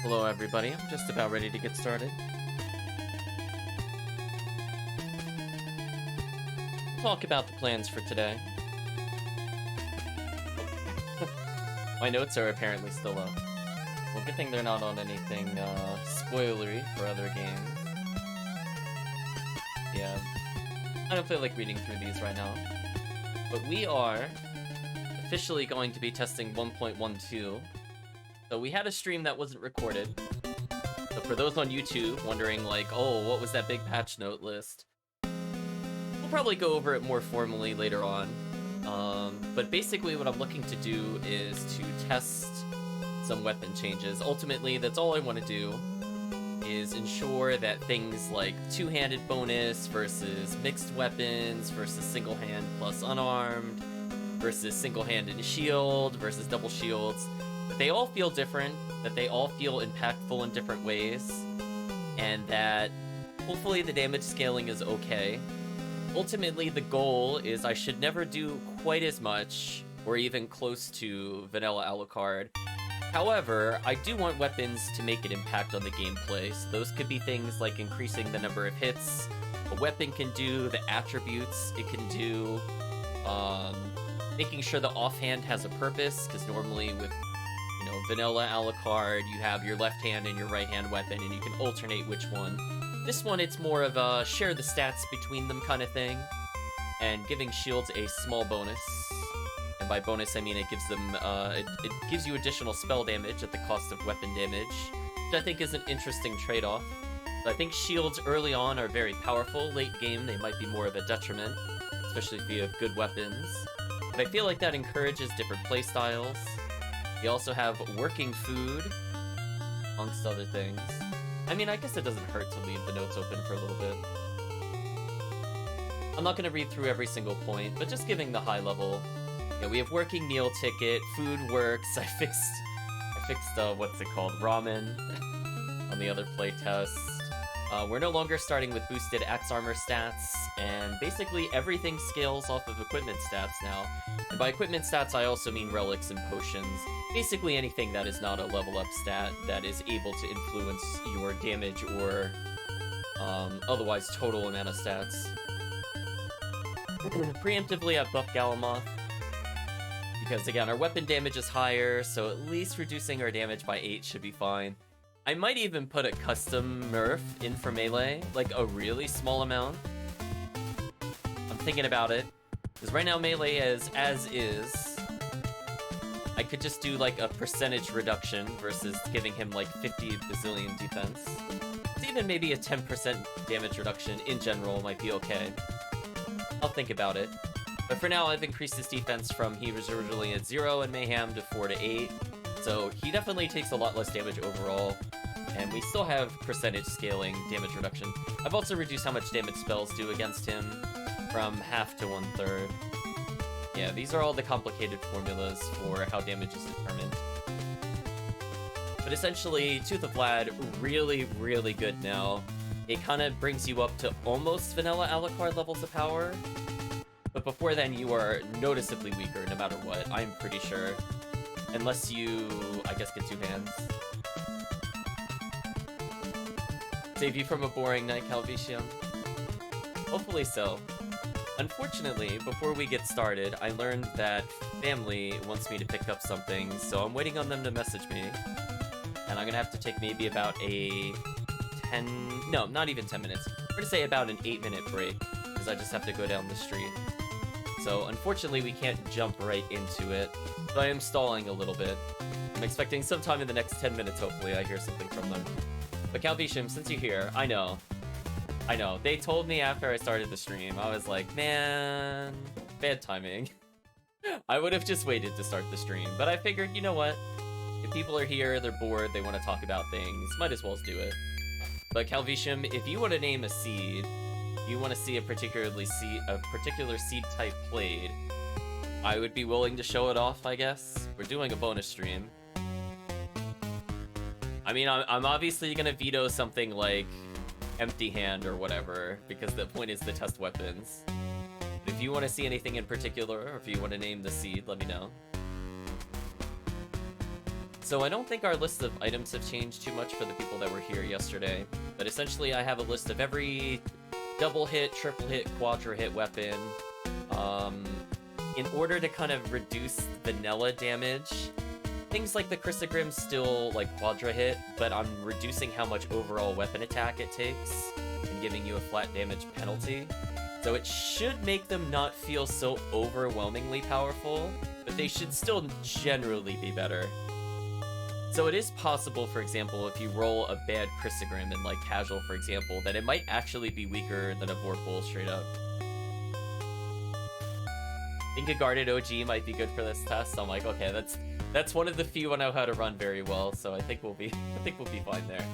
Hello everybody, I'm just about ready to get started. We'll talk about the plans for today. My notes are apparently still up. Well, good thing they're not on anything spoilery for other games. Yeah, I don't feel like reading through these right now. But we are officially going to be testing 1.12. So we had a stream that wasn't recorded. So for those on YouTube wondering like, oh, what was that big patch note list? We'll probably go over it more formally later on. But basically what I'm looking to do is to test some weapon changes. Ultimately, that's all I want to do is ensure that things like two-handed bonus versus mixed weapons versus single hand plus unarmed versus single hand and shield versus double shields, that they all feel different, that they all feel impactful in different ways, and that hopefully the damage scaling is okay. Ultimately, the goal is I should never do quite as much or even close to vanilla Alucard. However, I do want weapons to make an impact on the gameplay. So those could be things like increasing the number of hits a weapon can do, the attributes it can do, making sure the offhand has a purpose, because normally with vanilla Alucard, you have your left hand and your right hand weapon, and you can alternate which one. This one, it's more of a share the stats between them kind of thing, and giving shields a small bonus. And by bonus, I mean it gives them, it gives you additional spell damage at the cost of weapon damage, which I think is an interesting trade-off. So I think shields early on are very powerful. Late game, they might be more of a detriment, especially if you have good weapons. But I feel like that encourages different playstyles. You also have working food, amongst other things. I mean, I guess it doesn't hurt to leave the notes open for a little bit. I'm not going to read through every single point, but just giving the high level. Yeah, we have working meal ticket, food works. I fixed what's it called, ramen on the other playtest. We're no longer starting with boosted axe armor stats, and basically everything scales off of equipment stats now. And by equipment stats, I also mean relics and potions. Basically anything that is not a level up stat that is able to influence your damage or otherwise total amount of stats. Preemptively, I buffed Galmoth, because again, our weapon damage is higher, so at least reducing our damage by 8 should be fine. I might even put a custom nerf in for melee, like a really small amount. I'm thinking about it, because right now melee is as is. I could just do like a percentage reduction versus giving him like 50 bazillion defense. It's even maybe a 10% damage reduction in general might be okay. I'll think about it. But for now, I've increased his defense from he was originally at 0 in Mayhem to 4 to 8. So he definitely takes a lot less damage overall. And we still have percentage scaling damage reduction. I've also reduced how much damage spells do against him from half to 1/3. Yeah, these are all the complicated formulas for how damage is determined. But essentially, Tooth of Vlad, really, really good now. It kind of brings you up to almost vanilla Alucard levels of power. But before then, you are noticeably weaker no matter what, I'm pretty sure. Unless you, I guess, get two hands. Save you from a boring night, Calvicium? Hopefully so. Unfortunately, before we get started, I learned that family wants me to pick up something, so I'm waiting on them to message me. And I'm gonna have to take maybe about a 10... No, not even 10 minutes. We're gonna say about an 8-minute break, because I just have to go down the street. So unfortunately, we can't jump right into it, so I am stalling a little bit. I'm expecting sometime in the next 10 minutes, hopefully, I hear something from them. But Calvicium, since you're here, I know. They told me after I started the stream, I was like, man, bad timing. I would have just waited to start the stream, but I figured, you know what? If people are here, they're bored, they want to talk about things, might as well do it. But Calvicium, if you want to name a seed, you want to see a particular seed type played, I would be willing to show it off, I guess. We're doing a bonus stream. I mean, I'm obviously gonna veto something like empty hand or whatever, because the point is to test weapons. But if you want to see anything in particular, or if you want to name the seed, let me know. So I don't think our list of items have changed too much for the people that were here yesterday. But essentially I have a list of every double hit, triple hit, quadra hit weapon. In order to kind of reduce vanilla damage, things like the Chrysogrim still like quadra hit, but I'm reducing how much overall weapon attack it takes and giving you a flat damage penalty. So it should make them not feel so overwhelmingly powerful, but they should still generally be better. So it is possible, for example, if you roll a bad Chrysogrim in like casual, for example, that it might actually be weaker than a Vorpal straight up. I think a guarded OG might be good for this test. I'm like, okay, that's one of the few I know how to run very well, so I think we'll be fine there.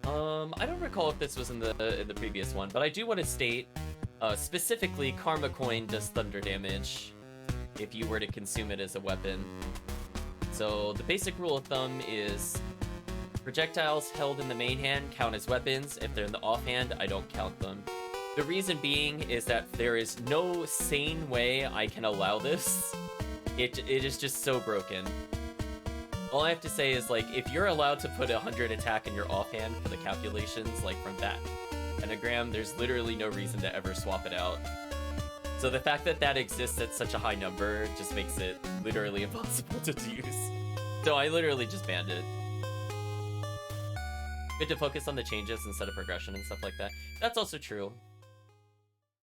I don't recall if this was in the previous one, but I do want to state specifically Karma Coin does thunder damage if you were to consume it as a weapon. So the basic rule of thumb is projectiles held in the main hand count as weapons. If they're in the offhand, I don't count them. The reason being is that there is no sane way I can allow this. It is just so broken. All I have to say is, like, if you're allowed to put 100 attack in your offhand for the calculations, like from that pentagram, there's literally no reason to ever swap it out. So the fact that that exists at such a high number just makes it literally impossible to use. So I literally just banned it. Good to focus on the changes instead of progression and stuff like that. That's also true.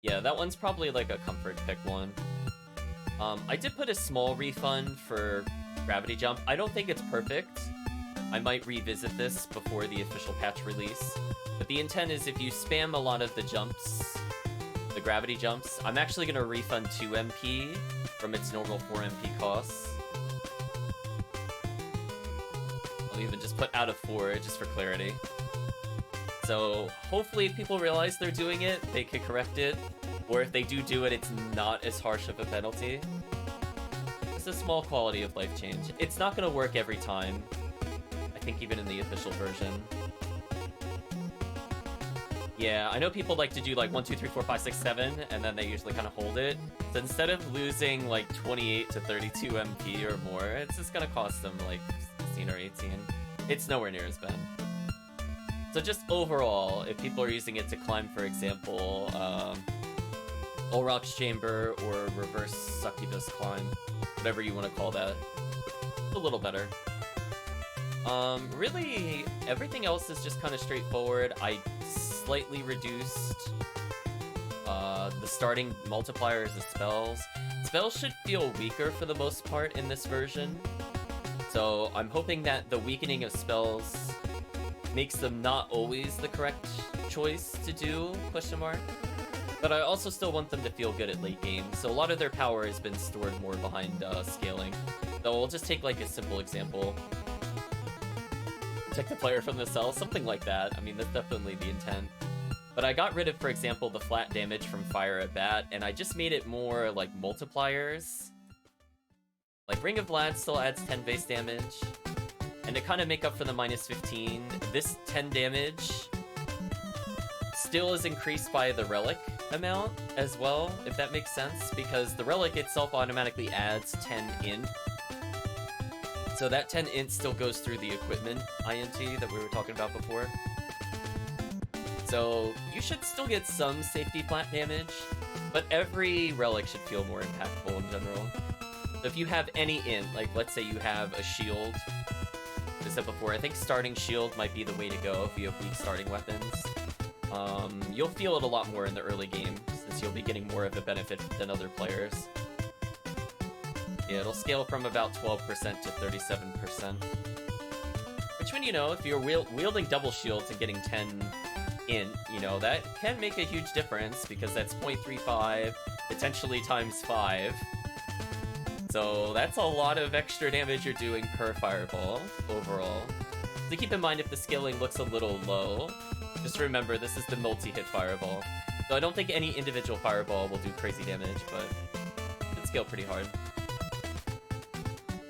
Yeah, that one's probably like a comfort pick one. I did put a small refund for Gravity Jump. I don't think it's perfect. I might revisit this before the official patch release. But the intent is if you spam a lot of the jumps, the gravity jumps, I'm actually going to refund 2 MP from its normal 4 MP costs. I'll even just put out of 4 just for clarity. So hopefully if people realize they're doing it, they can correct it. Or if they do it, it's not as harsh of a penalty. It's a small quality of life change. It's not going to work every time. I think even in the official version. Yeah, I know people like to do like 1, 2, 3, 4, 5, 6, 7, and then they usually kind of hold it. So instead of losing like 28 to 32 MP or more, it's just going to cost them like 16 or 18. It's nowhere near as bad. So just overall, if people are using it to climb, for example, Olrock's Chamber or Reverse Succubus Climb, whatever you want to call that, it's a little better. Really, everything else is just kind of straightforward. I slightly reduced the starting multipliers of spells. Spells should feel weaker for the most part in this version. So I'm hoping that the weakening of spells makes them not always the correct choice to do, question mark. But I also still want them to feel good at late game, so a lot of their power has been stored more behind scaling. So we'll just take like a simple example. Protect the player from the cell, something like that. I mean, that's definitely the intent. But I got rid of, for example, the flat damage from Fire at Bat, and I just made it more like multipliers. Like Ring of Vlad still adds 10 base damage. And to kind of make up for the minus 15, this 10 damage still is increased by the relic amount as well, if that makes sense, because the relic itself automatically adds 10 int. So that 10 int still goes through the equipment INT that we were talking about before. So you should still get some safety flat damage, but every relic should feel more impactful in general. So if you have any int, like let's say you have a shield, as I said before, I think starting shield might be the way to go if you have weak starting weapons. You'll feel it a lot more in the early game, since you'll be getting more of a benefit than other players. Yeah, it'll scale from about 12% to 37%. Which when, you know, if you're wielding double shields and getting 10 int, you know, that can make a huge difference, because that's 0.35, potentially times 5. So that's a lot of extra damage you're doing per fireball, overall. So keep in mind if the scaling looks a little low, just remember this is the multi-hit fireball. So I don't think any individual fireball will do crazy damage, but it can scale pretty hard.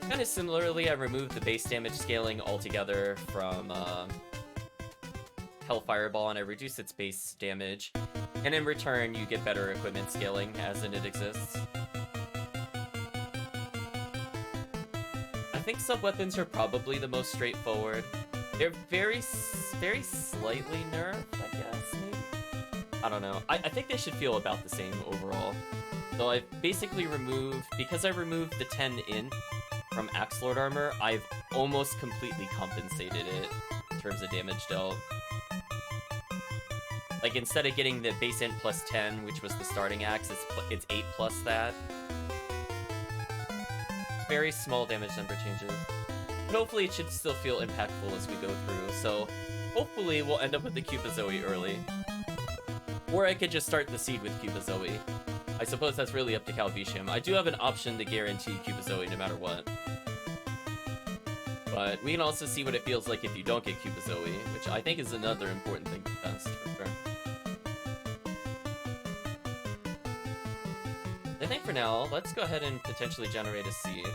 Kind of similarly, I removed the base damage scaling altogether from Hell Fireball, and I reduced its base damage. And in return, you get better equipment scaling as in it exists. mix-up weapons are probably the most straightforward. They're very slightly nerfed, I guess, maybe? I don't know. I think they should feel about the same overall. So I've basically removed, because I removed the 10 int from Axe Lord armor, I've almost completely compensated it in terms of damage dealt. Like, instead of getting the base int plus 10, which was the starting axe, it's 8 plus that. It's very small damage number changes. But hopefully it should still feel impactful as we go through, so hopefully we'll end up with the Cuba Zoe early. Or I could just start the seed with Cuba Zoe. I suppose that's really up to Calvicium. I do have an option to guarantee Cuba Zoe no matter what. But we can also see what it feels like if you don't get Cuba Zoe, which I think is another important thing to test, for sure. I think for now, let's go ahead and potentially generate a seed.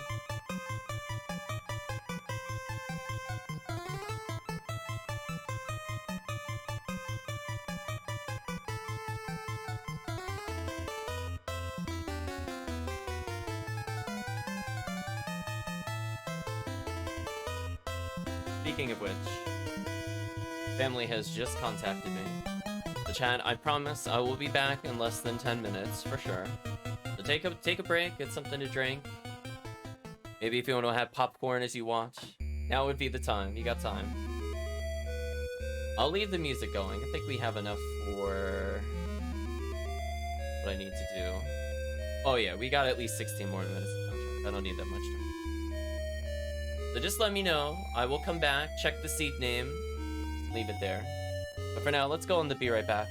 Speaking of which, family has just contacted me. So chat, I promise I will be back in less than 10 minutes, for sure. So take a break, get something to drink. Maybe if you want to have popcorn as you watch, now would be the time. You got time. I'll leave the music going. I think we have enough for what I need to do. Oh yeah, we got at least 16 more minutes of contract. I don't need that much time. So just let me know. I will come back, check the seed name, leave it there. But for now, let's go on the be right back.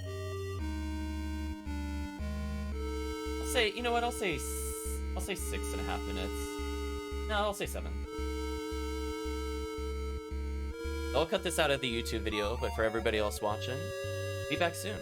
I'll say, you know what? I'll say 6.5 minutes. No, I'll say 7. I'll cut this out of the YouTube video, but for everybody else watching, be back soon.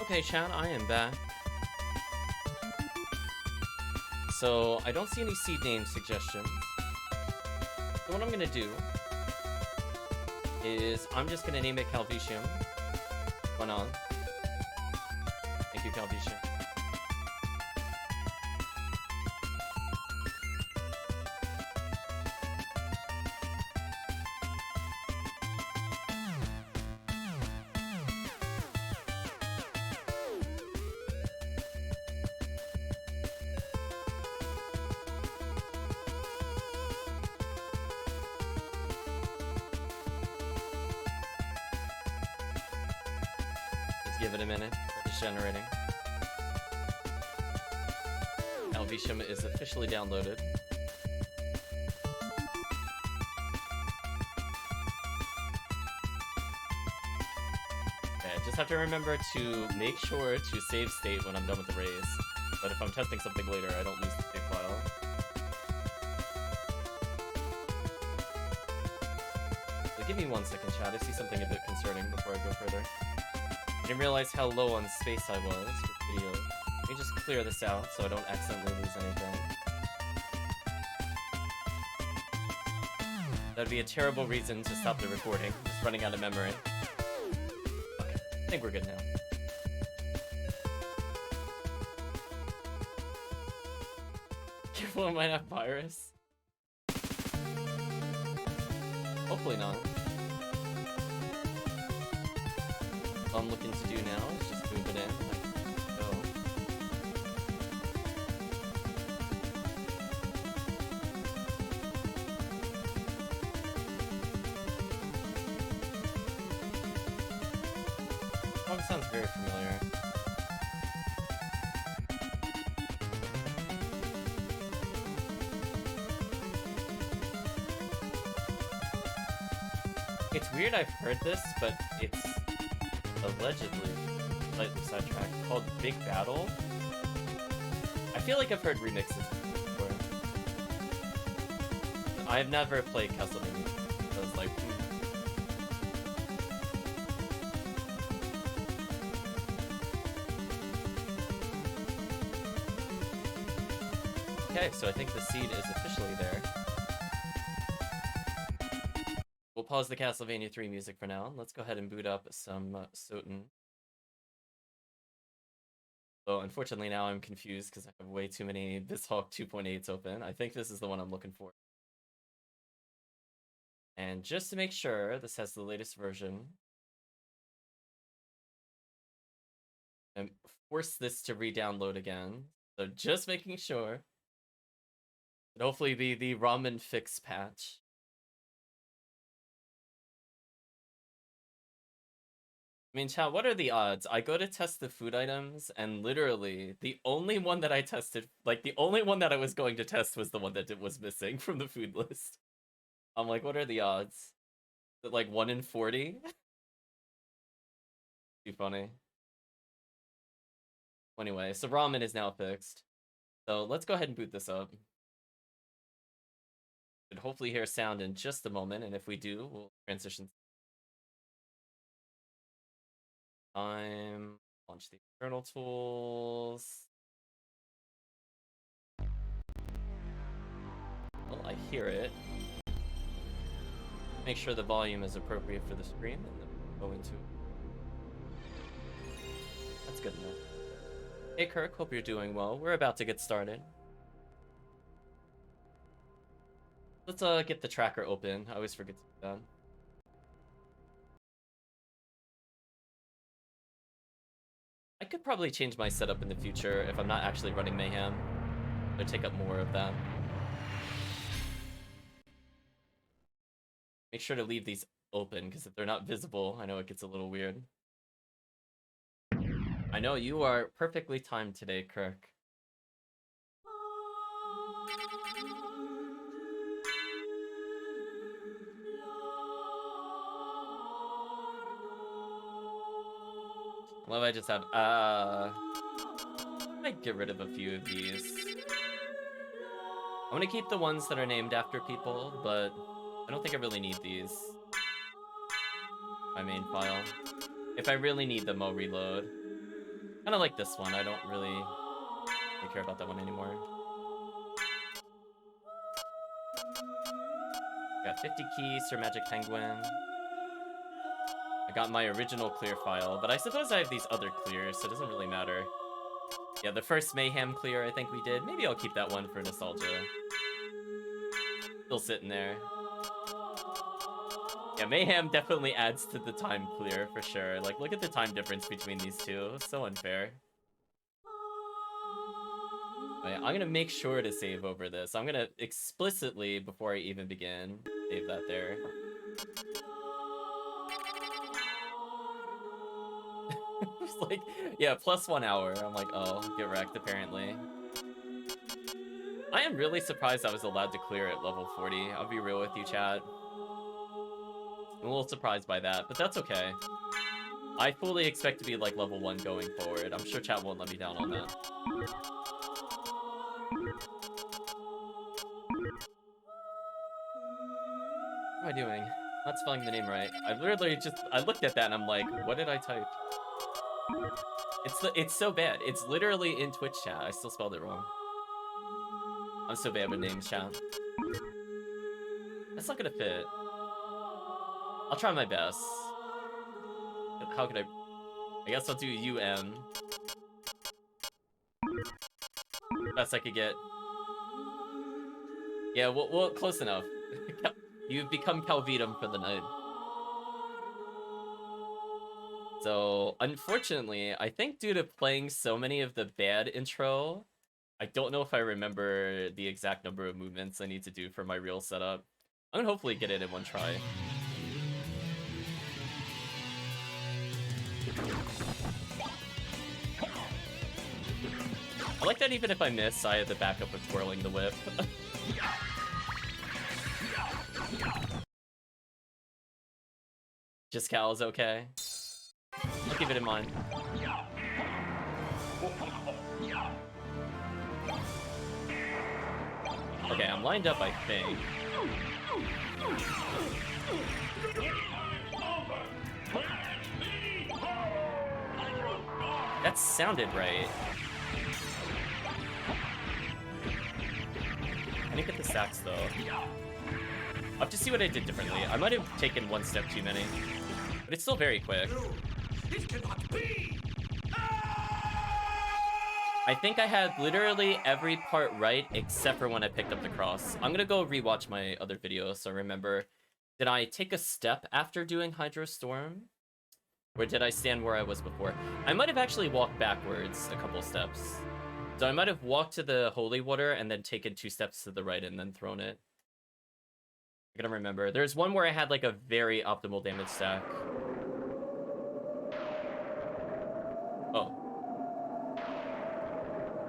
Okay, chat, I am back. So, I don't see any seed name suggestions. So what I'm gonna do is I'm just gonna name it Calvicium. Why not? Thank you, Calvicium. Give it a minute. It's generating. Calvicium is officially downloaded. Okay, I just have to remember to make sure to save state when I'm done with the raise. But if I'm testing something later, I don't lose the save file. So give me 1 second, chat. I see something a bit concerning before I go further. I didn't realize how low on space I was with video. Let me just clear this out so I don't accidentally lose anything. That'd be a terrible reason to stop the recording. Just running out of memory. Okay, I think we're good now. Careful, I might have virus. Hopefully not. All I'm looking to do now is just move it in. Like, go. Oh, it sounds very familiar. It's weird I've heard this, but it's allegedly slightly sidetracked, called Big Battle. I feel like I've heard remixes before. I've never played Castlevania, so it's like, Okay, so I think the seed is officially there. We'll pause the Castlevania 3 music for now. Let's go ahead and boot up some SotN. So unfortunately now I'm confused because I have way too many BizHawk 2.8s open. I think this is the one I'm looking for. And just to make sure this has the latest version, and force this to re-download again. So just making sure. It'll hopefully be the ramen fix patch. I mean, chat, what are the odds? I go to test the food items, and literally, the only one that I tested, like, the only one that I was going to test was the one that was missing from the food list. I'm like, what are the odds? Is it like 1 in 40? Too funny. Anyway, so ramen is now fixed. So let's go ahead and boot this up. Should hopefully hear sound in just a moment, and if we do, we'll transition. Launch the external tools. Well, I hear it. Make sure the volume is appropriate for the stream, and then we'll go into it. That's good enough. Hey Kirk, hope you're doing well. We're about to get started. Let's get the tracker open. I always forget to do that. I could probably change my setup in the future if I'm not actually running Mayhem. I'd take up more of that. Make sure to leave these open, because if they're not visible, I know it gets a little weird. I know you are perfectly timed today, Kirk. I love I just have, I might get rid of a few of these. I'm gonna keep the ones that are named after people, but I don't think I really need these. My main file. If I really need them, I'll reload. Kind of like this one. I don't really care about that one anymore. Got 50 keys, Sir Magic Penguin. I got my original clear file, but I suppose I have these other clears, so it doesn't really matter. Yeah, the first Mayhem clear I think we did. Maybe I'll keep that one for nostalgia. Still sitting there. Yeah, Mayhem definitely adds to the time clear, for sure. Like, look at the time difference between these two. It's so unfair. Oh, yeah, I'm gonna make sure to save over this. I'm gonna explicitly, before I even begin, save that there. It's like, yeah, plus 1 hour. I'm like, oh, get wrecked, apparently. I am really surprised I was allowed to clear at level 40. I'll be real with you, chat. I'm a little surprised by that, but that's okay. I fully expect to be like level 1 going forward. I'm sure chat won't let me down on that. What am I doing? Not spelling the name right. I literally just, I looked at that and I'm like, what did I type? It's so bad. It's literally in Twitch chat. I still spelled it wrong. I'm so bad with names, chat. That's not gonna fit. I'll try my best. How could I guess I'll do UM. Best I could get. Yeah, well, close enough. You've become Calvitum for the night. So, unfortunately, I think due to playing so many of the bad intro, I don't know if I remember the exact number of movements I need to do for my real setup. I'm gonna hopefully get it in one try. I like that even if I miss, I have the backup of twirling the whip. Just Cal is okay. I'll keep it in mind. Okay, I'm lined up, I think. That sounded right. I didn't get the stacks though. I'll have to see what I did differently. I might have taken one step too many, but it's still very quick. It cannot be. I think I had literally every part right except for when I picked up the cross. I'm gonna go rewatch my other videos so remember, did I take a step after doing Hydro Storm? Or did I stand where I was before? I might have actually walked backwards a couple steps. So I might have walked to the holy water and then taken 2 steps to the right and then thrown it. I gotta remember. There's one where I had like a very optimal damage stack. Oh.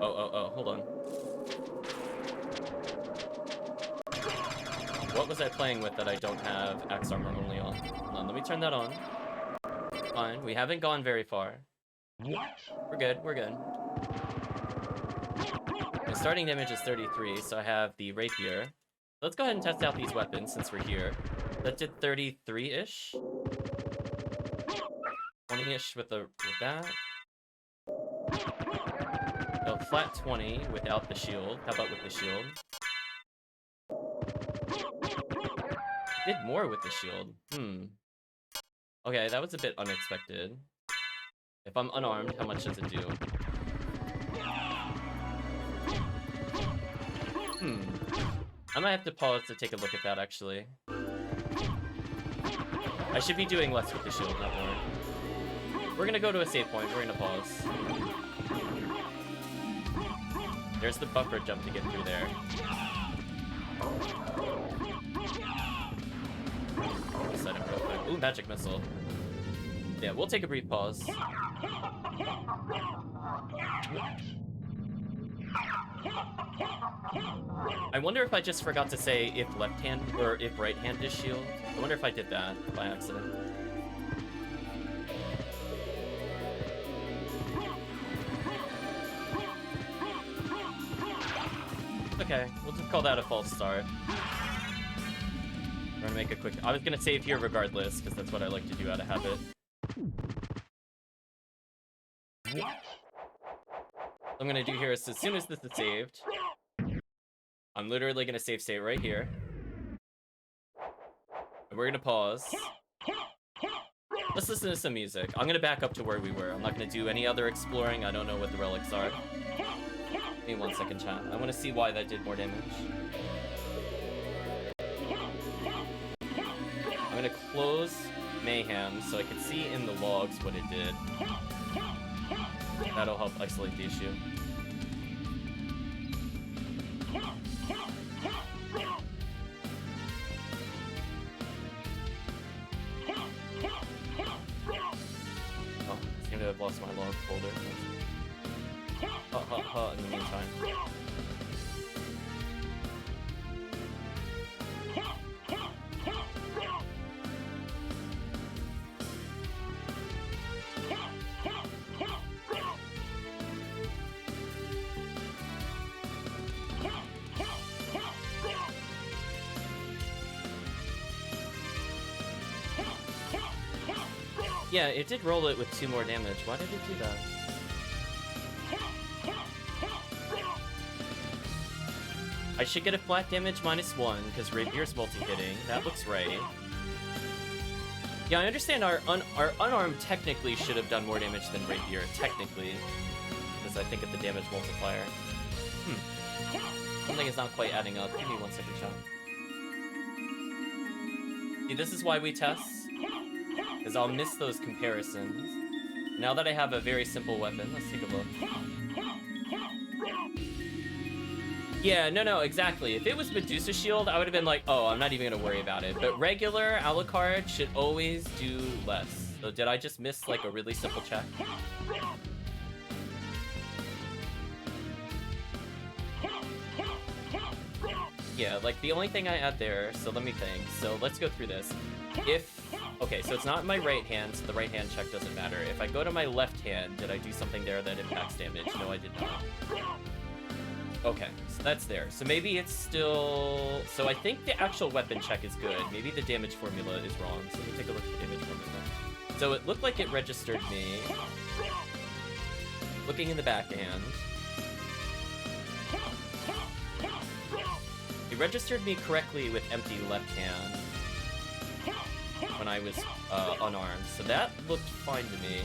Oh, hold on. What was I playing with that I don't have Axe Armor only on? Hold on, let me turn that on. Fine, we haven't gone very far. What? We're good, we're good. My starting damage is 33, so I have the Rapier. Let's go ahead and test out these weapons since we're here. That did 33-ish? 20-ish with that. So flat 20 without the shield. How about with the shield? Did more with the shield. Okay, that was a bit unexpected. If I'm unarmed, how much does it do? I might have to pause to take a look at that, actually. I should be doing less with the shield, not more. We're gonna go to a save point. We're gonna pause. There's the buffer jump to get through there. Set it real quick. Ooh, magic missile. Yeah, we'll take a brief pause. I wonder if I just forgot to say if left hand or if right hand is shield. I wonder if I did that by accident. Okay, we'll just call that a false start. We're gonna make a quick... I was gonna save here regardless, because that's what I like to do out of habit. What? What I'm gonna do here is as soon as this is saved, I'm literally gonna save state right here. And we're gonna pause. Let's listen to some music. I'm gonna back up to where we were. I'm not gonna do any other exploring. I don't know what the relics are. Give me 1 second, chat. I want to see why that did more damage. I'm gonna close Mayhem so I can see in the logs what it did. That'll help isolate the issue. Oh, I seem to have lost my log folder. In the meantime. Yeah, it did roll it with 2 more damage. Why did it do that? I should get a flat damage -1, because Rapier's multi-hitting. That looks right. Yeah, I understand our unarmed technically should have done more damage than Rapier, technically. Because I think of the damage multiplier. Something is not quite adding up. Give me 1 second, Sean. See, this is why we test. Because I'll miss those comparisons. Now that I have a very simple weapon, let's take a look. Yeah, no, exactly. If it was Medusa Shield, I would have been like, oh, I'm not even gonna worry about it. But regular Alucard should always do less. So did I just miss like a really simple check? Yeah, like the only thing I add there, so let me think. So let's go through this. Okay, so it's not in my right hand, so the right hand check doesn't matter. If I go to my left hand, did I do something there that impacts damage? No, I did not. Okay, so that's there. So maybe it's still... So I think the actual weapon check is good. Maybe the damage formula is wrong. So let me take a look at the damage formula. So it looked like it registered me. Looking in the backhand. It registered me correctly with empty left hand when I was unarmed. So that looked fine to me.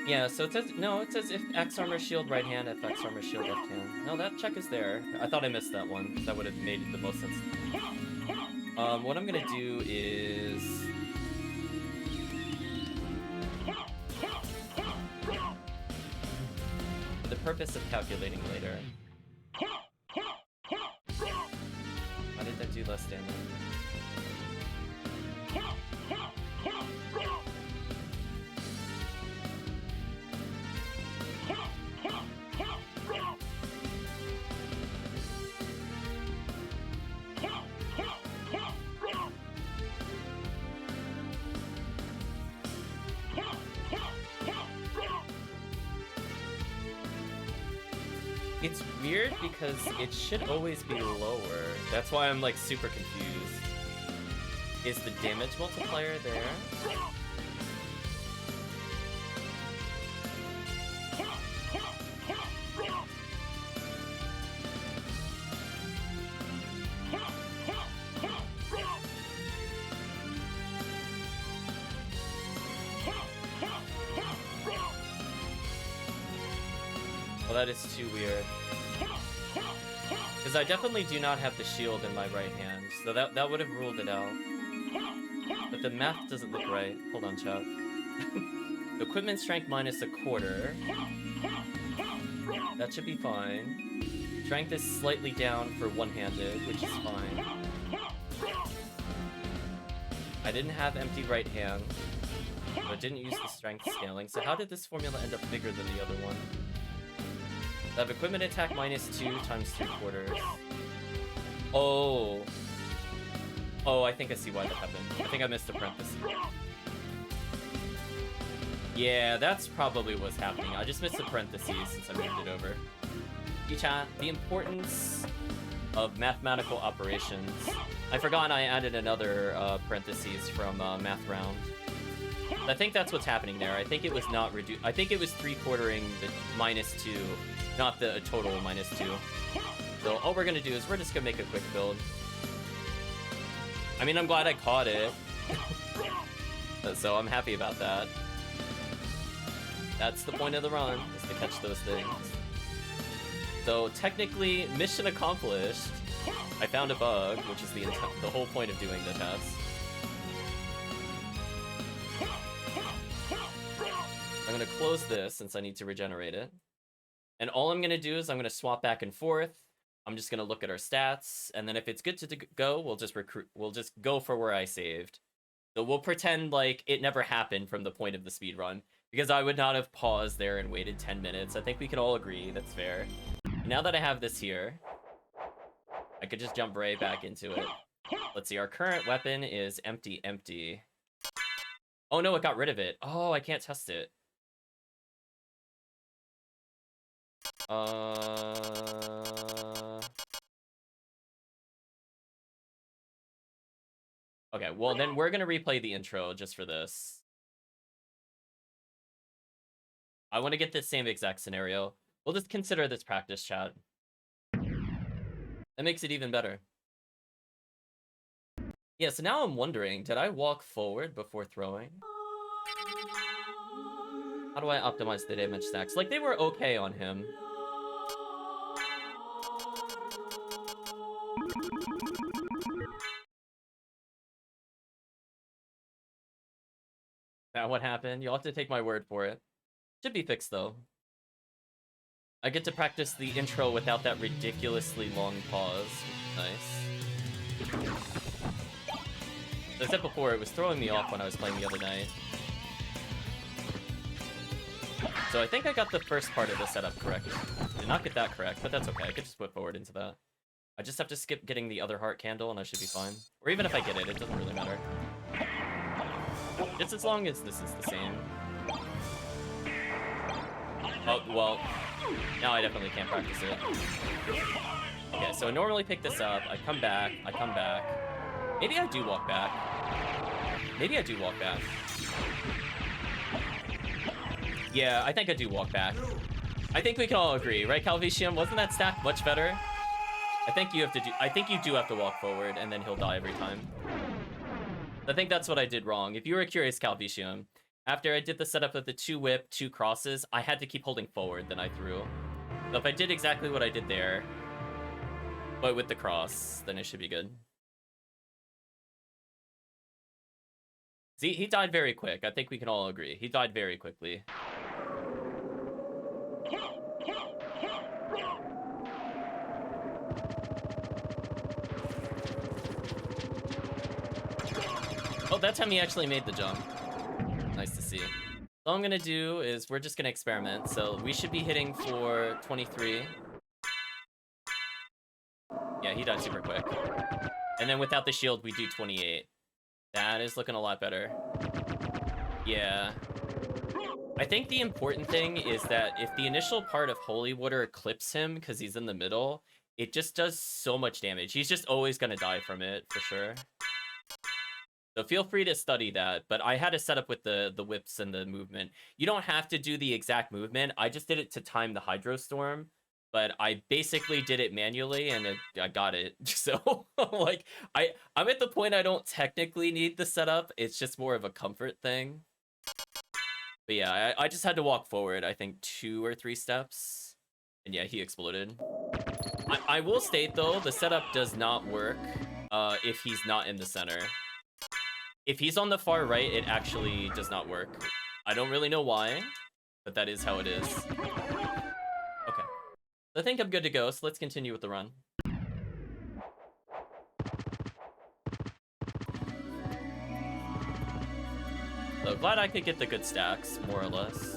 Yeah, so it says, no, it says if X armor shield right hand, if X armor shield left hand. No, that check is there. I thought I missed that one. That would have made the most sense. What I'm gonna do is... For the purpose of calculating later. Why did that do less damage? It's weird because it should always be lower. That's why I'm like super confused. Is the damage multiplier there? That is too weird. Because I definitely do not have the shield in my right hand, so that would have ruled it out. But the math doesn't look right. Hold on, chat. Equipment strength -1/4. That should be fine. Strength is slightly down for one-handed, which is fine. I didn't have empty right hand, but didn't use the strength scaling. So how did this formula end up bigger than the other one? I have equipment attack -2 times 3/4. Oh. Oh, I think I see why that happened. I think I missed the parenthesis. Yeah, that's probably what's happening. I just missed the parentheses since I moved it over. Chat, the importance of mathematical operations. I forgot I added another parentheses from math round. I think that's what's happening there. I think it was not reduced. I think it was 3/4ing the -2, not the total -2. So all we're gonna do is we're just gonna make a quick build. I mean, I'm glad I caught it. So I'm happy about that. That's the point of the run, is to catch those things. So technically, mission accomplished. I found a bug, which is the whole point of doing the test. I'm gonna close this since I need to regenerate it. And all I'm gonna do is I'm gonna swap back and forth. I'm just gonna look at our stats, and then if it's good to go, we'll just go for where I saved. So we'll pretend like it never happened from the point of the speed run, because I would not have paused there and waited 10 minutes. I think we can all agree that's fair. Now that I have this here, I could just jump right back into it. Let's see, our current weapon is empty. Oh no, it got rid of it. Oh, I can't test it. Okay, well then we're gonna replay the intro just for this. I want to get this same exact scenario. We'll just consider this practice, chat. That makes it even better. Yeah, so now I'm wondering, did I walk forward before throwing? How do I optimize the damage stacks? Like, they were okay on him. That what happened? You'll have to take my word for it. Should be fixed, though. I get to practice the intro without that ridiculously long pause. Nice. As I said before, it was throwing me off when I was playing the other night. So I think I got the first part of the setup correct. Did not get that correct, but that's okay. I could just whip forward into that. I just have to skip getting the other heart candle and I should be fine. Or even if I get it, it doesn't really matter. Just as long as this is the same. Oh, well, now I definitely can't practice it. Okay, so I normally pick this up, I come back. Maybe I do walk back. Yeah, I think I do walk back. I think we can all agree, right, Calvicium? Wasn't that stack much better? I think you do have to walk forward, and then he'll die every time. I think that's what I did wrong. If you were curious, Calvicium, after I did the setup of the 2 whip, 2 crosses, I had to keep holding forward, then I threw. So if I did exactly what I did there, but with the cross, then it should be good. See, he died very quick. I think we can all agree. He died very quickly. Oh, that time he actually made the jump. Nice to see. All I'm gonna do is we're just gonna experiment. So we should be hitting for 23. Yeah, he died super quick. And then without the shield, we do 28. That is looking a lot better. Yeah. I think the important thing is that if the initial part of Holy Water clips him because he's in the middle, it just does so much damage. He's just always gonna die from it, for sure. So feel free to study that, but I had a setup with the whips and the movement. You don't have to do the exact movement. I just did it to time the Hydro Storm, but I basically did it manually and I got it. So like I'm at the point I don't technically need the setup. It's just more of a comfort thing. But yeah, I just had to walk forward, I think 2 or 3 steps. And yeah, he exploded. I will state though, the setup does not work if he's not in the center. If he's on the far right, it actually does not work. I don't really know why, but that is how it is. Okay. I think I'm good to go, so let's continue with the run. So glad I could get the good stacks, more or less.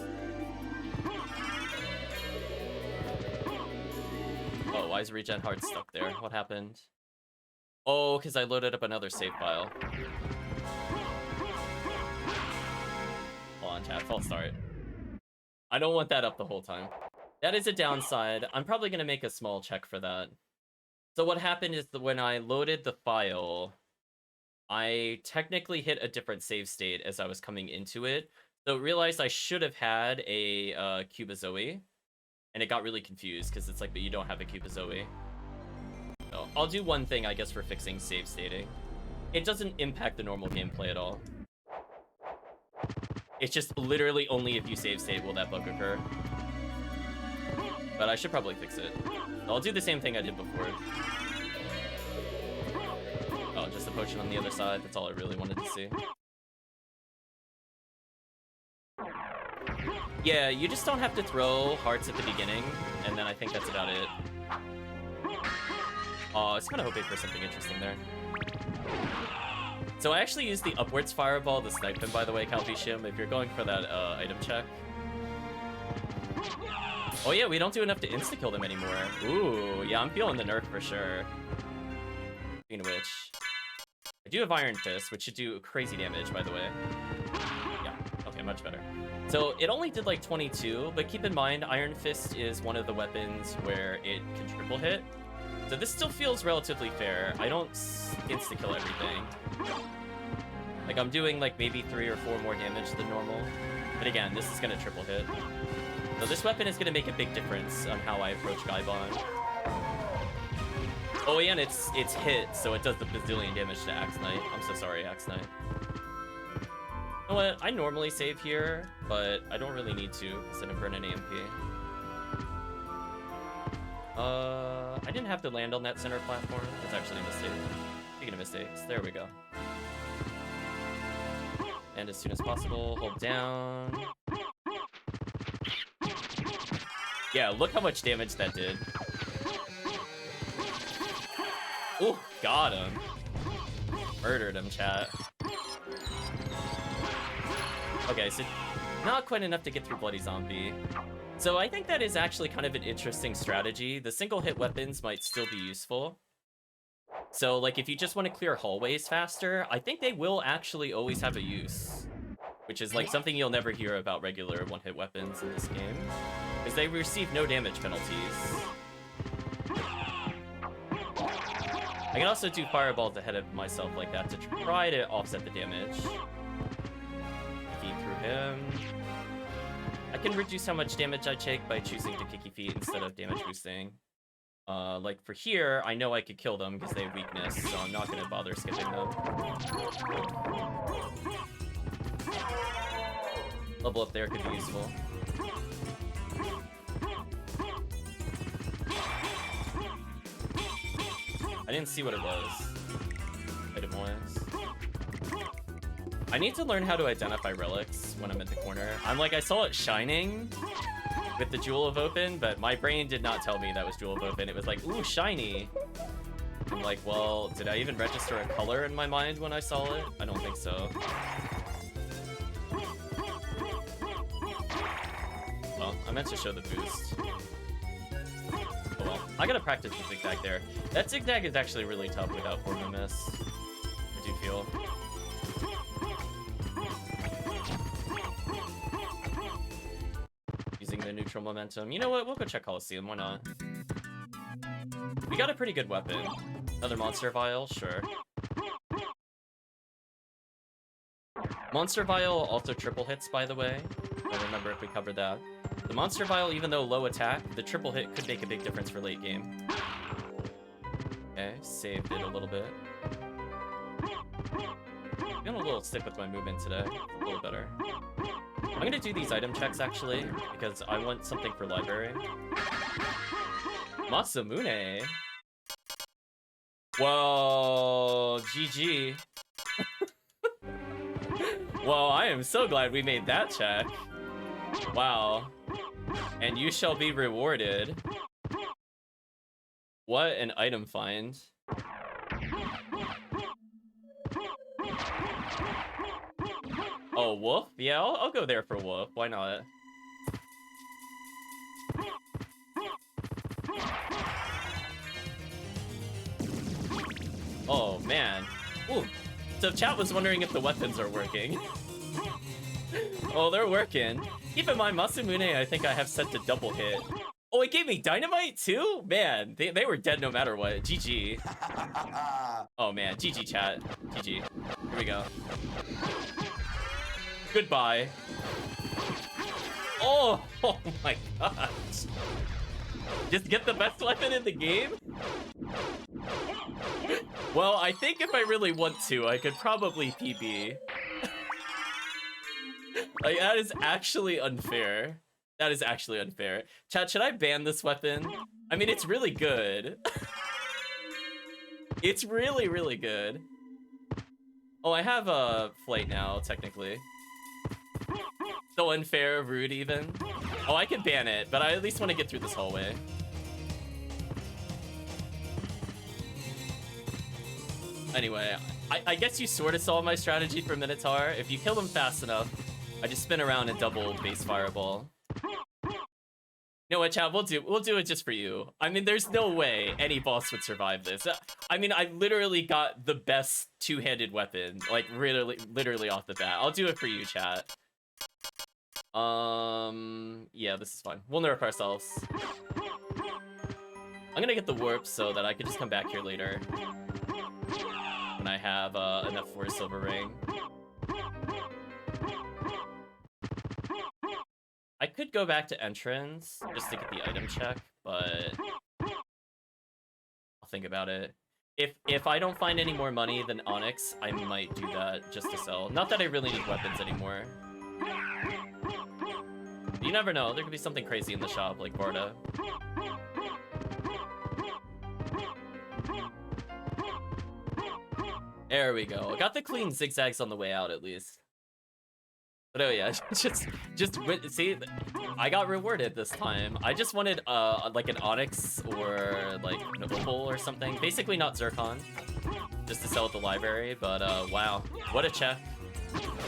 Oh, why is regen hard stuck there? What happened? Oh, because I loaded up another save file. Hold on, chat. false start. I don't want that up the whole time. That is a downside. I'm probably going to make a small check for that. So what happened is that when I loaded the file, I technically hit a different save state as I was coming into it. So realized I should have had a Cubozoe. And it got really confused because it's like, but you don't have a Cubozoe. So I'll do one thing, I guess, for fixing save stating. It doesn't impact the normal gameplay at all. It's just literally only if you save state will that bug occur. But I should probably fix it. I'll do the same thing I did before. Oh, just a potion on the other side. That's all I really wanted to see. Yeah, you just don't have to throw hearts at the beginning, and then I think that's about it. Oh, I was kind of hoping for something interesting there. So I actually used the upwards fireball to snipe him, by the way, Calvishim, if you're going for that item check. Oh yeah, we don't do enough to insta-kill them anymore. Ooh, yeah, I'm feeling the nerf for sure. Speaking of which, I do have Iron Fist, which should do crazy damage, by the way. Yeah, okay, much better. So it only did like 22, but keep in mind, Iron Fist is one of the weapons where it can triple hit. So this still feels relatively fair. I don't insta-kill everything. Like, I'm doing like maybe 3 or 4 more damage than normal. But again, this is gonna triple hit. So this weapon is gonna make a big difference on how I approach Gaibon. Oh yeah, and it's hit, so it does the bazillion damage to Axe Knight. I'm so sorry, Axe Knight. You know what? I normally save here, but I don't really need to because I didn't burn an AMP. I didn't have to land on that center platform. It's actually a mistake. Speaking of mistakes, there we go. And as soon as possible, hold down. Yeah, look how much damage that did. Ooh, got him. Murdered him, chat. Okay, so not quite enough to get through Bloody Zombie. So I think that is actually kind of an interesting strategy. The single hit weapons might still be useful. So like if you just want to clear hallways faster, I think they will actually always have a use. Which is like something you'll never hear about regular one-hit weapons in this game. Because they receive no damage penalties. I can also do fireballs ahead of myself like that to try to offset the damage. Kicking through him. I can reduce how much damage I take by choosing to kicky feet instead of damage boosting. Like for here, I know I could kill them because they have weakness, so I'm not gonna bother skipping them. Level up there could be useful. I didn't see what it was. Item-wise. I need to learn how to identify relics when I'm at the corner. I saw it shining with the Jewel of Open, but my brain did not tell me that was Jewel of Open. It was like, ooh, shiny. I'm like, well, did I even register a color in my mind when I saw it? I don't think so. Well, I meant to show the boost. Oh well, I gotta practice the zigzag there. That zigzag is actually really tough without Form Miss, I do feel. Using the neutral momentum. You know what? We'll go check Coliseum. Why not? We got a pretty good weapon. Another Monster Vial? Sure. Monster Vial also triple hits, by the way. I don't remember if we covered that. The Monster Vial, even though low attack, the triple hit could make a big difference for late game. Okay, saved it a little bit. I'm gonna a little stick with my movement today. A little better. I'm gonna do these item checks, actually, because I want something for library. Masamune. Whoa, GG. Well, I am so glad we made that check. Wow. And you shall be rewarded. What an item find. Oh, Wolf? Yeah, I'll go there for Wolf. Why not? Oh, man. Ooh. So chat was wondering if the weapons are working. Oh, they're working. Keep in mind, Masamune, I think I have set to double hit. Oh, it gave me dynamite too? Man, they were dead no matter what. GG. Oh man, GG chat. GG. Here we go. Goodbye. Oh, oh my gosh. Just get the best weapon in the game? Well, I think if I really want to, I could probably PB. Like, that is actually unfair. That is actually unfair. Chat, should I ban this weapon? I mean, it's really good. It's really, really good. Oh, I have a flight now, technically. So unfair, rude even. Oh, I could ban it, but I at least want to get through this hallway. Anyway, I guess you sort of saw my strategy for Minotaur. If you kill him fast enough, I just spin around and double base fireball. You know what, chat? We'll do it just for you. I mean, there's no way any boss would survive this. I mean, I literally got the best two-handed weapon, like literally off the bat. I'll do it for you, chat. Yeah, this is fine. We'll nerf ourselves. I'm gonna get the warp so that I can just come back here later when I have enough for a silver ring. I could go back to entrance just to get the item check, but I'll think about it. If I don't find any more money than Onyx, I might do that just to sell. Not that I really need weapons anymore. You never know, there could be something crazy in the shop, like Barda. There we go. Got the clean zigzags on the way out, at least. But oh yeah, just see, I got rewarded this time. I just wanted like an Onyx or like an Opal or something. Basically not Zircon, just to sell at the library. But wow, what a check.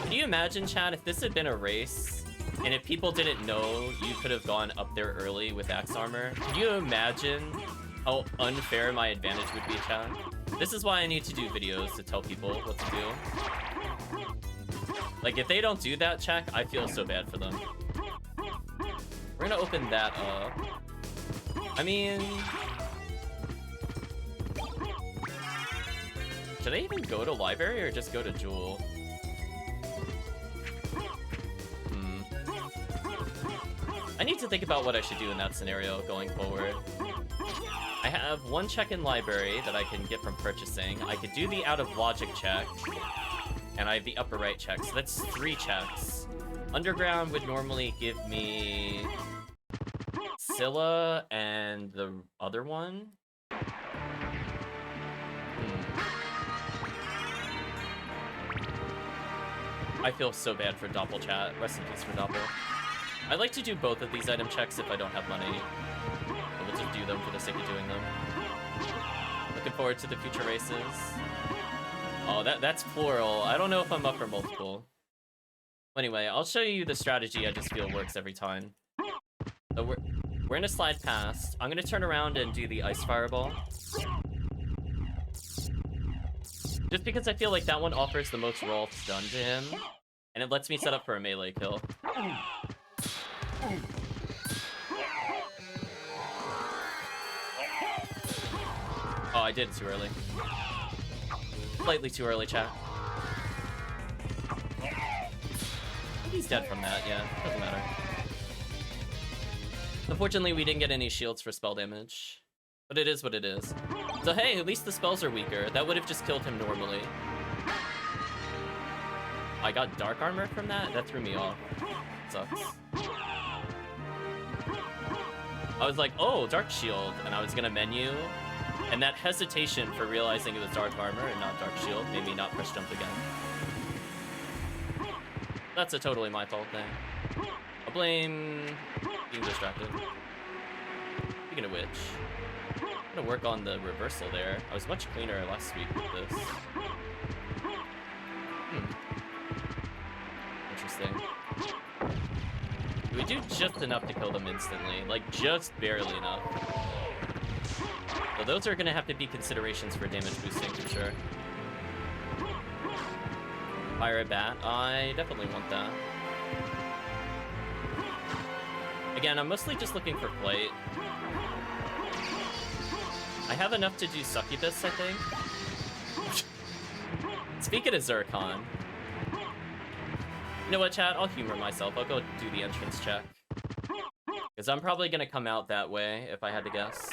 Can you imagine, chat, if this had been a race and if people didn't know you could have gone up there early with Axe Armor? Can you imagine how unfair my advantage would be, chat? This is why I need to do videos to tell people what to do. Like, if they don't do that check, I feel so bad for them. We're gonna open that up. I mean... should I even go to library or just go to Jewel? I need to think about what I should do in that scenario going forward. I have one check in library that I can get from purchasing. I could do the out of logic check. And I have the upper right check, so that's 3 checks. Underground would normally give me Scylla and the other one. I feel so bad for Doppel, chat. Rest in peace for Doppel. I'd like to do both of these item checks if I don't have money. But we'll just do them for the sake of doing them. Looking forward to the future races. Oh, that's plural. I don't know if I'm up for multiple. Anyway, I'll show you the strategy I just feel works every time. So we're gonna slide past. I'm gonna turn around and do the ice fireball. Just because I feel like that one offers the most raw stun to him. And it lets me set up for a melee kill. Oh, I did it too early. Slightly too early, chat. He's dead from that, yeah. Doesn't matter. Unfortunately, we didn't get any shields for spell damage. But it is what it is. So hey, at least the spells are weaker. That would have just killed him normally. I got dark armor from that? That threw me off. Sucks. I was like, oh, dark shield. And I was gonna menu. And that hesitation for realizing it was dark armor and not dark shield made me not press jump again. That's a totally my fault thing. I'll blame being distracted. Speaking of which, I'm gonna work on the reversal there. I was much cleaner last week with this. Interesting. We do just enough to kill them instantly, like just barely enough. So those are gonna have to be considerations for damage boosting for sure. Fire a bat, I definitely want that. Again, I'm mostly just looking for flight. I have enough to do Succubus, I think. Speaking of Zircon. You know what, chat? I'll humor myself. I'll go do the entrance check. Because I'm probably going to come out that way, if I had to guess.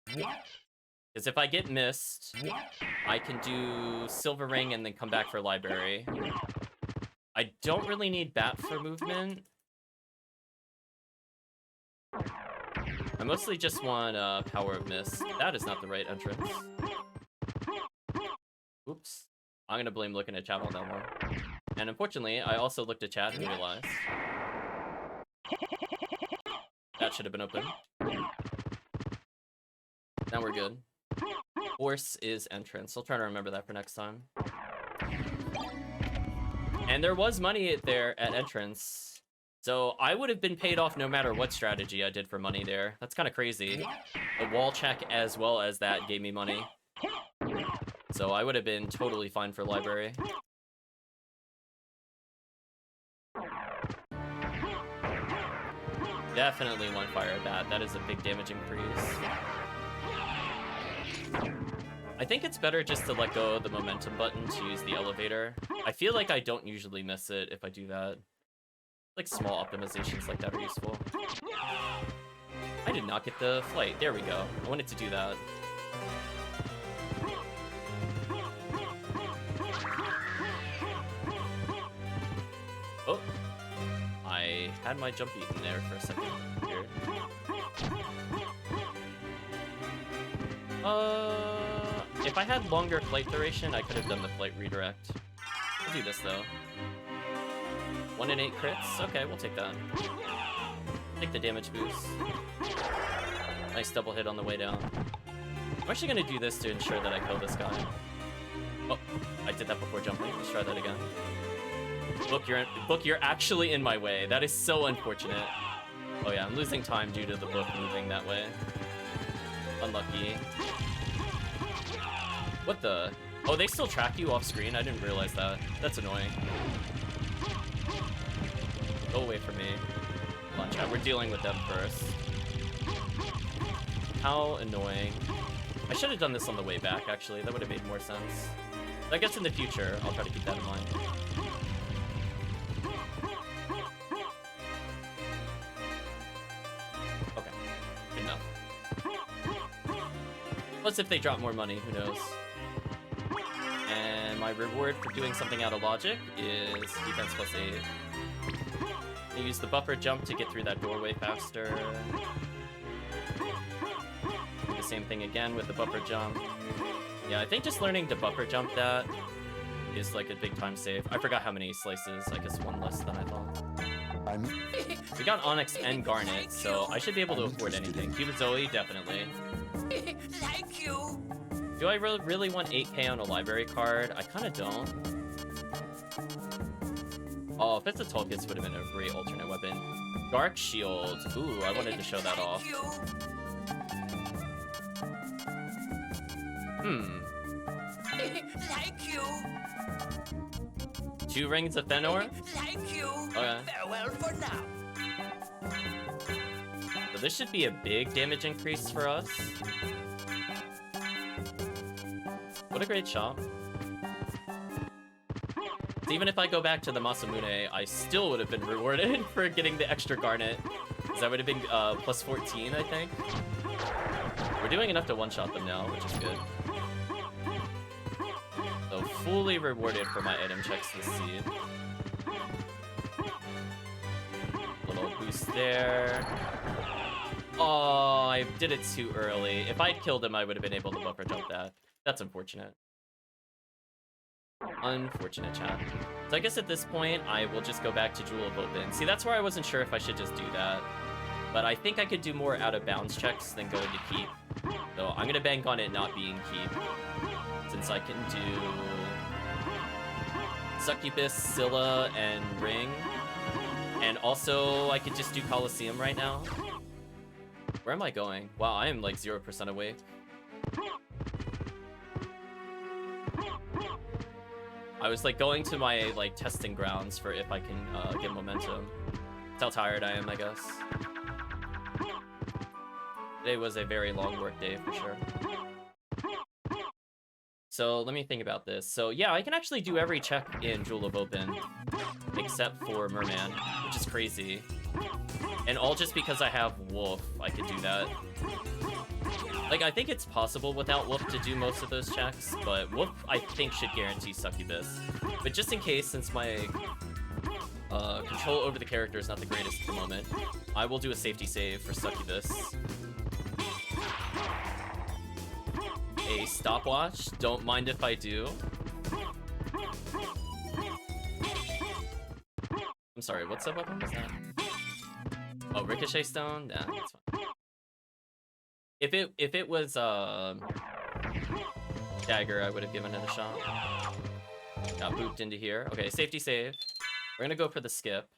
Because if I get missed, I can do Silver Ring and then come back for Library. I don't really need Bat for movement. I mostly just want Power of Mist. That is not the right entrance. Oops. I'm gonna blame looking at chat on that one. And unfortunately, I also looked at chat and realized that should have been open. Now we're good. Force is entrance. I'll try to remember that for next time. And there was money there at entrance. So I would have been paid off no matter what strategy I did for money there. That's kind of crazy. The wall check as well as that gave me money. So I would have been totally fine for Library. Definitely one fire bat. That is a big damage increase. I think it's better just to let go of the momentum button to use the elevator. I feel like I don't usually miss it if I do that. Like small optimizations like that are useful. I did not get the flight. There we go. I wanted to do that. Oh. I had my jump eaten there for a second. Weird. If I had longer flight duration, I could have done the flight redirect. I'll do this though. 1 in 8 crits? Okay, we'll take that. Take the damage boost. Nice double hit on the way down. I'm actually gonna do this to ensure that I kill this guy. Oh, I did that before jumping. Let's try that again. Book, you're actually in my way. That is so unfortunate. Oh yeah, I'm losing time due to the book moving that way. Unlucky. What the? Oh, they still track you off screen? I didn't realize that. That's annoying. Go away from me. Come on, chat. We're dealing with them first. How annoying. I should have done this on the way back, actually. That would have made more sense. But I guess in the future, I'll try to keep that in mind. Okay. Good enough. Plus, if they drop more money, who knows? And my reward for doing something out of logic is defense +8. I use the buffer jump to get through that doorway faster. Do the same thing again with the buffer jump. Yeah, I think just learning to buffer jump that is like a big time save. I forgot how many slices. I guess one less than I thought. We got Onyx and Garnet, so I should be able to afford anything. Cupid Zoe, definitely. Thank you. Do I really want 8k on a library card? I kind of don't. Oh, if it's a Tulkis, would have been a great alternate weapon. Dark Shield. Ooh, I wanted to show that off. Thank you. 2 rings of Fenor? Thank you. Okay. Farewell for now. So this should be a big damage increase for us. What a great shot. So even if I go back to the Masamune, I still would have been rewarded for getting the extra Garnet. Because that would have been plus 14, I think. We're doing enough to one-shot them now, which is good. So fully rewarded for my item checks this seed. Little boost there. Oh, I did it too early. If I'd killed him, I would have been able to buffer jump that. That's unfortunate. Unfortunate, chat. So I guess at this point, I will just go back to Jewel of Open. See, that's where I wasn't sure if I should just do that. But I think I could do more out-of-bounds checks than go into Keep. So I'm going to bank on it not being Keep. Since I can do Succubus, Scylla, and Ring. And also, I could just do Coliseum right now. Where am I going? Wow, I am like 0% awake. I was like going to my like testing grounds for if I can get momentum. That's how tired I am, I guess. Today was a very long work day for sure. So let me think about this. So yeah, I can actually do every check in Jewel of Open, except for Merman, which is crazy. And all just because I have Wolf, I could do that. Like, I think it's possible without Wolf to do most of those checks, but Wolf, I think, should guarantee Succubus. But just in case, since my control over the character is not the greatest at the moment, I will do a safety save for Succubus. A stopwatch, don't mind if I do. I'm sorry, what's up? What was that? Oh, Ricochet Stone? Nah, that's fine. If it was Dagger, I would have given it a shot. Got booped into here. Okay, safety save. We're gonna go for the skip.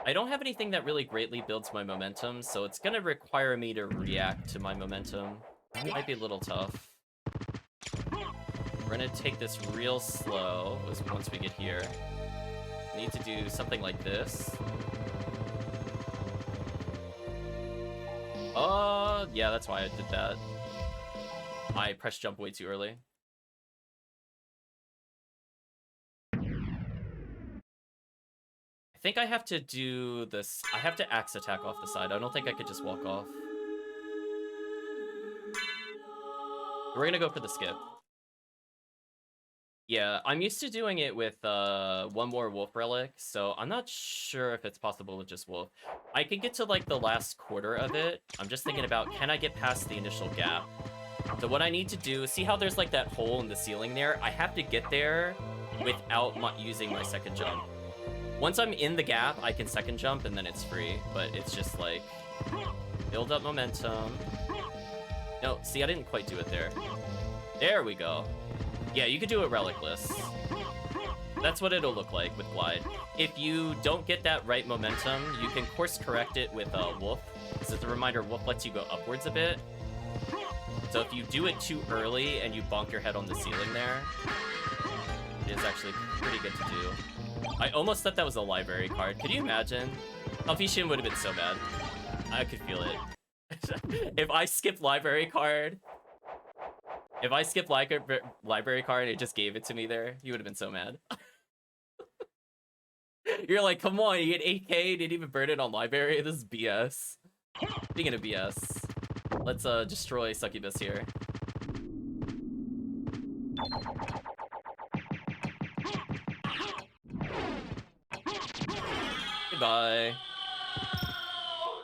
I don't have anything that really greatly builds my momentum, so it's gonna require me to react to my momentum. It might be a little tough. We're gonna take this real slow once we get here. Need to do something like this. Yeah, that's why I did that. I pressed jump way too early. I think I have to do this. I have to axe attack off the side. I don't think I could just walk off. We're gonna go for the skip. Yeah, I'm used to doing it with one more Wolf Relic, so I'm not sure if it's possible with just Wolf. I can get to like the last quarter of it. I'm just thinking about, can I get past the initial gap? So what I need to do, see how there's like that hole in the ceiling there? I have to get there without using my second jump. Once I'm in the gap, I can second jump and then it's free, but it's just like, build up momentum. No, see, I didn't quite do it there. There we go. Yeah, you could do it relicless. That's what it'll look like with Glide. If you don't get that right momentum, you can course correct it with Wolf. This is a reminder, Wolf lets you go upwards a bit. So if you do it too early and you bonk your head on the ceiling there, it is actually pretty good to do. I almost thought that was a library card. Could you imagine? Alphician would have been so bad. I could feel it. If I skipped library card, if I skipped library card and it just gave it to me there, you would have been so mad. You're like, come on, you get 8k, didn't even burn it on library? This is BS. Speaking of BS, let's destroy Succubus here. Goodbye.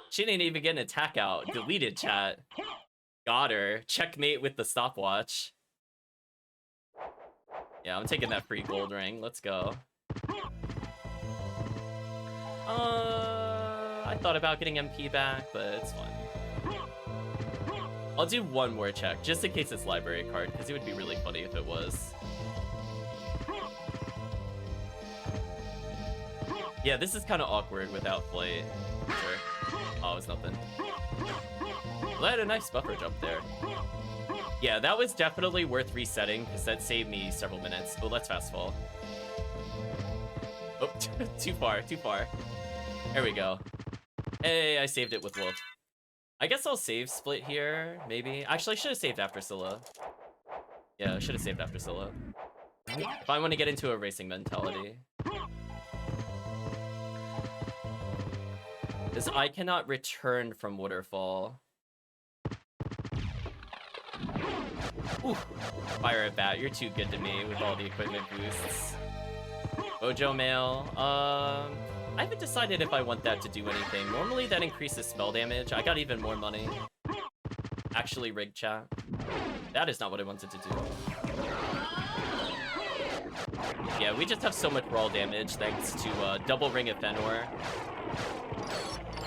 She didn't even get an attack out. Deleted chat. Got her. Checkmate with the stopwatch. Yeah, I'm taking that free gold ring. Let's go. I thought about getting MP back, but it's fine. I'll do one more check, just in case it's library card, because it would be really funny if it was. Yeah, this is kind of awkward without flight. Sure. Oh, it's nothing. Well, I had a nice buffer jump there. Yeah, that was definitely worth resetting, because that saved me several minutes. Oh, let's fast fall. Oh, too far, too far. There we go. Hey, I saved it with Wolf. I guess I'll save split here, maybe. Actually, I should have saved after Scylla. Yeah, I should have saved after Scylla. If I want to get into a racing mentality. Because I cannot return from Waterfall. Ooh, Fire at Bat, you're too good to me with all the equipment boosts. Ojo Mail, I haven't decided if I want that to do anything. Normally that increases spell damage. I got even more money. Actually rigged chat. That is not what I wanted to do. Yeah, we just have so much raw damage thanks to double Ring of Fenor.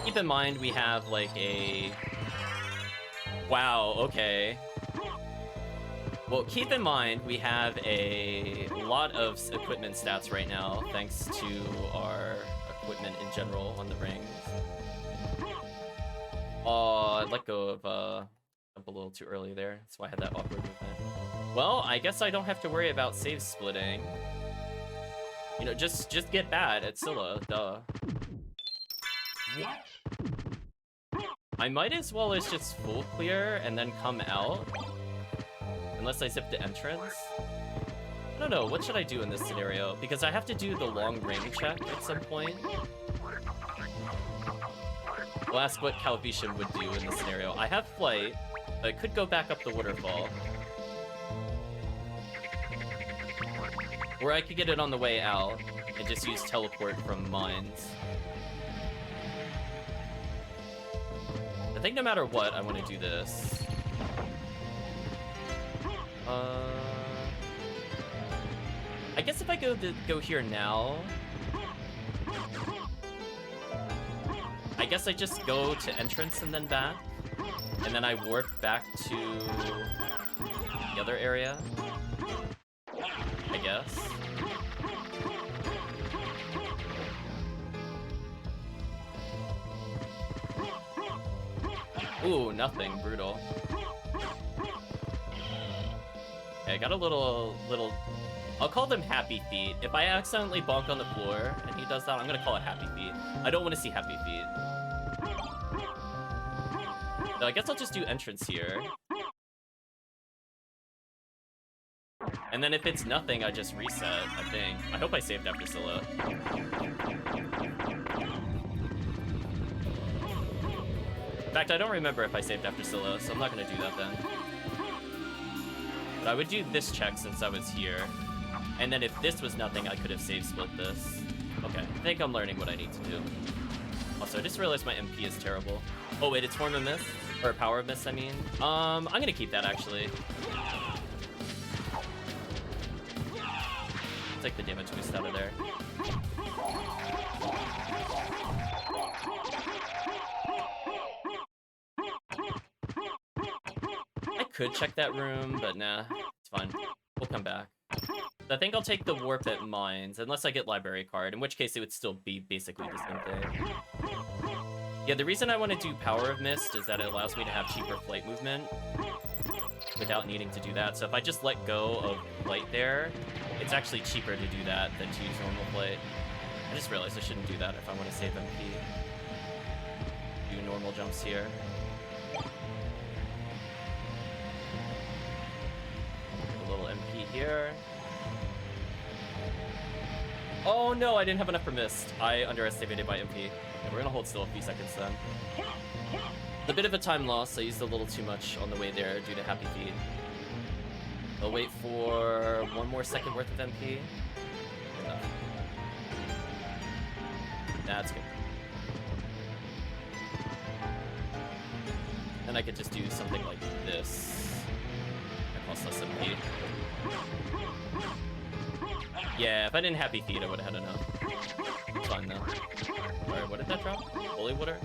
Keep in mind we have like a... Wow, okay. Well, keep in mind we have a lot of equipment stats right now thanks to our equipment in general on the rings. Oh, I let go of jump a little too early there. That's why I had that awkward movement. Well, I guess I don't have to worry about save splitting. You know, just get bad at Scylla, duh. What? I might as well as just full clear and then come out. Unless I zip the entrance. I don't know, what should I do in this scenario? Because I have to do the long range check at some point. We'll ask what Calvisham would do in this scenario. I have flight, but I could go back up the waterfall. Or I could get it on the way out and just use teleport from mines. I think no matter what, I want to do this. I guess if I go here now, I guess I just go to entrance and then back, and then I warp back to the other area, I guess. Ooh, nothing. Brutal. Okay, I got a little... I'll call them happy feet. If I accidentally bonk on the floor and he does that, I'm gonna call it happy feet. I don't want to see happy feet. So I guess I'll just do entrance here. And then if it's nothing, I just reset, I think. I hope I saved after Scylla. In fact, I don't remember if I saved after Scylla, so I'm not gonna do that then. But I would do this check since I was here. And then if this was nothing, I could have save split this. Okay, I think I'm learning what I need to do. Also, I just realized my MP is terrible. Oh wait, it's Form of Mist? Or Power of Mist, I mean. I'm gonna keep that actually. Take the damage boost out of there. I could check that room, but nah, it's fine. We'll come back. I think I'll take the warp at mines, unless I get library card, in which case it would still be basically the same thing. Yeah, the reason I want to do Power of Mist is that it allows me to have cheaper flight movement without needing to do that. So if I just let go of flight there, it's actually cheaper to do that than to use normal flight. I just realized I shouldn't do that if I want to save MP. Do normal jumps here. A little MP here. Oh no, I didn't have enough for Mist. I underestimated my MP. Okay, we're gonna hold still a few seconds then. A bit of a time loss. I used a little too much on the way there due to Happy Feet. I'll wait for 1 more second worth of MP. Enough. That's good. Then I could just do something like this. That costs less MP. Yeah, if I didn't Happy Feet, I would have had enough. It's fine though. Alright, what did that drop? Holy Water?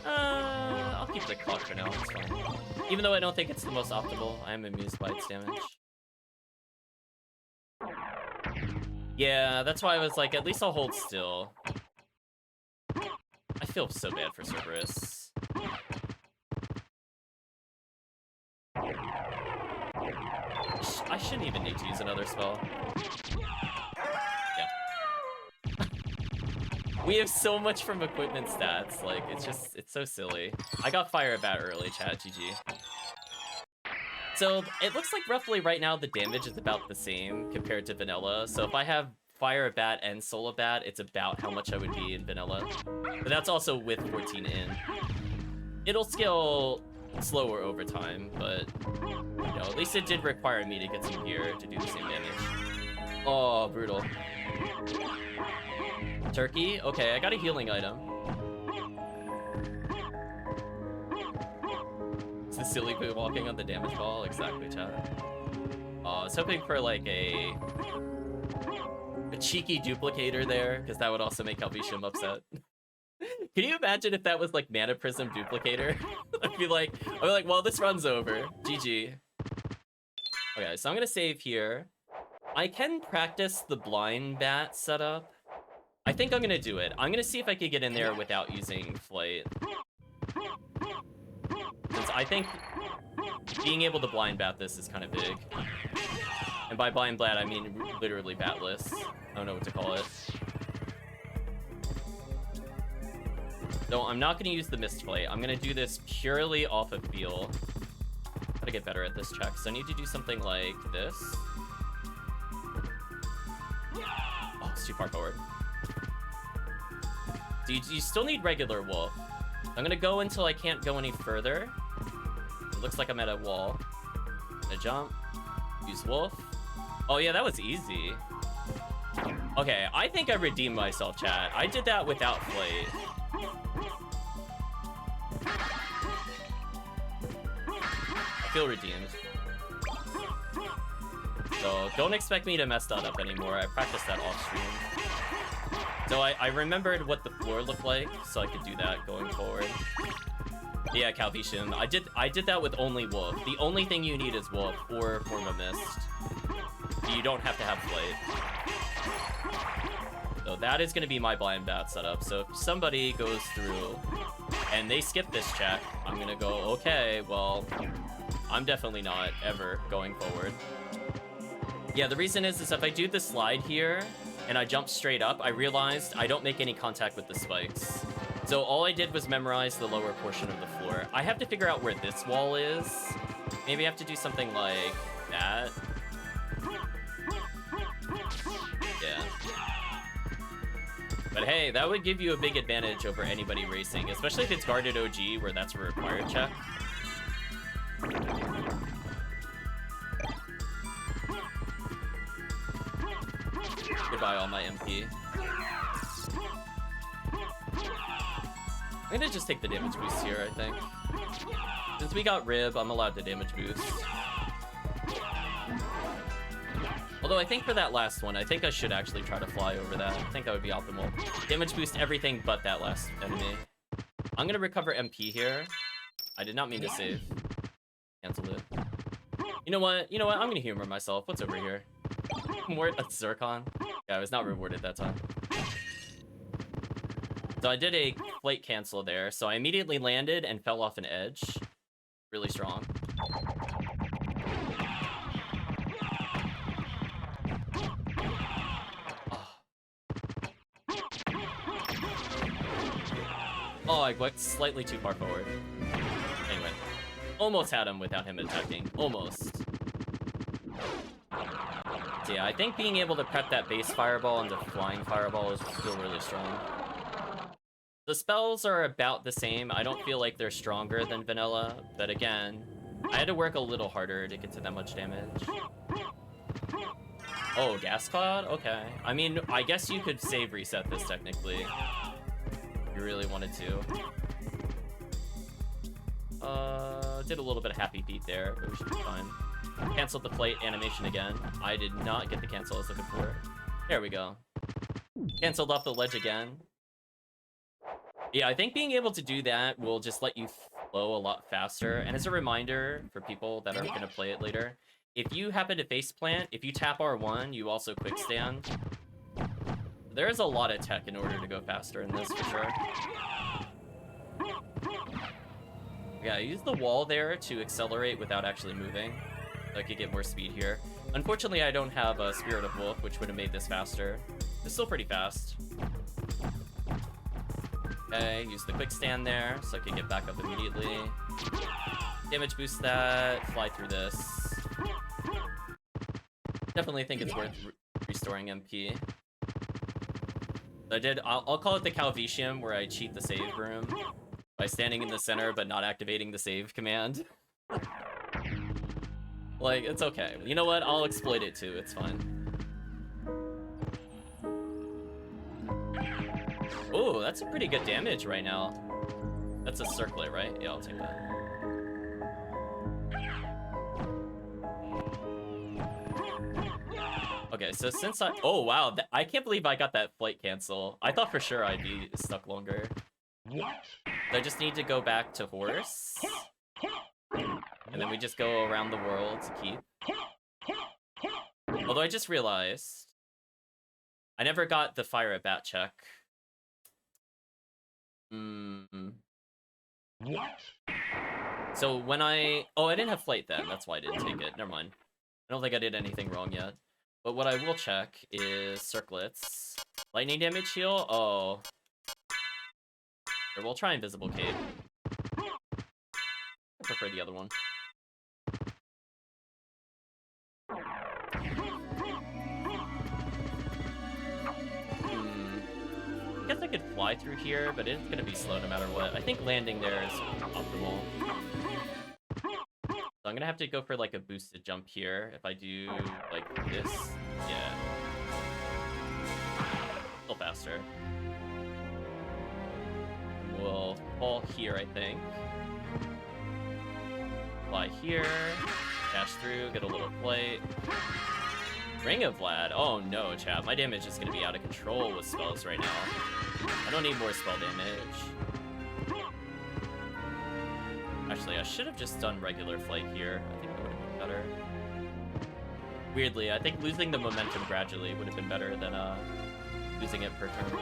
I'll keep the clock for now, it's fine. Even though I don't think it's the most optimal, I am amused by its damage. Yeah, that's why I was like, at least I'll hold still. I feel so bad for Cerberus. I shouldn't even need to use another spell. We have so much from equipment stats, like, it's so silly. I got Fire Bat early, chat, GG. So, it looks like roughly right now the damage is about the same compared to Vanilla. So if I have Fire Bat and Solar Bat, it's about how much I would be in Vanilla. But that's also with 14 in. It'll scale slower over time, but, you know, at least it did require me to get some gear to do the same damage. Oh, brutal. Turkey? Okay, I got a healing item. Is the silly poo walking on the damage ball? Exactly, chat. I was hoping for like a cheeky duplicator there, because that would also make Calvisham upset. Can you imagine if that was like Mana Prism duplicator? I'd be like, well, this run's over. GG. Okay, so I'm gonna save here. I can practice the blind bat setup. I think I'm gonna do it. I'm gonna see if I can get in there without using flight. Since I think being able to blind bat this is kind of big. And by blind bat, I mean literally batless. I don't know what to call it. So I'm not gonna use the Mist Flate. I'm gonna do this purely off of feel. Gotta get better at this check. So I need to do something like this. Oh, it's too far forward. So you still need regular wolf. I'm gonna go until I can't go any further. It looks like I'm at a wall. Gonna jump. Use wolf. Oh yeah, that was easy. Okay, I think I redeemed myself, chat. I did that without Flate. I feel redeemed. So don't expect me to mess that up anymore. I practiced that off stream. So I remembered what the floor looked like, so I could do that going forward. Yeah, Calvitian. I did that with only wolf. The only thing you need is wolf or form of mist. You don't have to have Flate. So that is going to be my blind bat setup. So if somebody goes through and they skip this check, I'm going to go, okay, well, I'm definitely not ever going forward. Yeah, the reason is if I do the slide here and I jump straight up, I realized I don't make any contact with the spikes. So all I did was memorize the lower portion of the floor. I have to figure out where this wall is. Maybe I have to do something like that. Yeah. But hey, that would give you a big advantage over anybody racing, especially if it's guarded OG, where that's a required check. Goodbye, all my MP. I'm gonna just take the damage boost here, I think. Since we got Rib, I'm allowed to damage boost. Although I think for that last one, I think I should actually try to fly over that. I think that would be optimal. Damage boost everything but that last enemy. I'm gonna recover MP here. I did not mean to save. Cancel it. You know what? You know what? I'm gonna humor myself. What's over here? More a Zircon. Yeah, I was not rewarded that time. So I did a Flate cancel there. So I immediately landed and fell off an edge. Really strong. Oh, I went slightly too far forward. Anyway. Almost had him without him attacking. Almost. So yeah, I think being able to prep that base fireball into flying fireball is still really strong. The spells are about the same. I don't feel like they're stronger than vanilla, but again, I had to work a little harder to get to that much damage. Oh, gas cloud? Okay. I mean, I guess you could save reset this technically. If you really wanted to. Did a little bit of happy feet there, but we should be fine. Canceled the Flate animation again. I did not get the cancel I was looking for. There we go. Canceled off the ledge again. Yeah, I think being able to do that will just let you flow a lot faster. And as a reminder for people that are going to play it later, if you happen to face plant, if you tap R1, you also quick stand. There's a lot of tech in order to go faster in this, for sure. Yeah, use the wall there to accelerate without actually moving. So I could get more speed here. Unfortunately, I don't have a Spirit of Wolf, which would have made this faster. It's still pretty fast. Okay, use the quick stand there, so I can get back up immediately. Damage boost that, fly through this. Definitely think it's worth restoring MP. I'll call it the Calvitium, where I cheat the save room by standing in the center but not activating the save command. Like, it's okay. You know what? I'll exploit it too, it's fine. Oh, that's a pretty good damage right now. That's a circlet, right? Yeah, I'll take that. Okay, so since oh wow, I can't believe I got that Flate cancel. I thought for sure I'd be stuck longer. What? I just need to go back to horse. And then we just go around the world to keep. Although I just realized I never got the fire at bat check. What? So when I didn't have Flate then, that's why I didn't take it. Never mind. I don't think I did anything wrong yet. But what I will check is circlets. Lightning damage heal? Oh. Or we'll try Invisible Cape. I prefer the other one. I guess I could fly through here, but it's gonna be slow no matter what. I think landing there is optimal. So I'm gonna have to go for like a boosted jump here. If I do like this, yeah. Still faster. We'll fall here, I think. Fly here, dash through, get a little flight. Ring of Vlad. Oh no, chat. My damage is gonna be out of control with spells right now. I don't need more spell damage. Actually, I should have just done regular flight here. I think that would have been better. Weirdly, I think losing the momentum gradually would have been better than losing it per turn.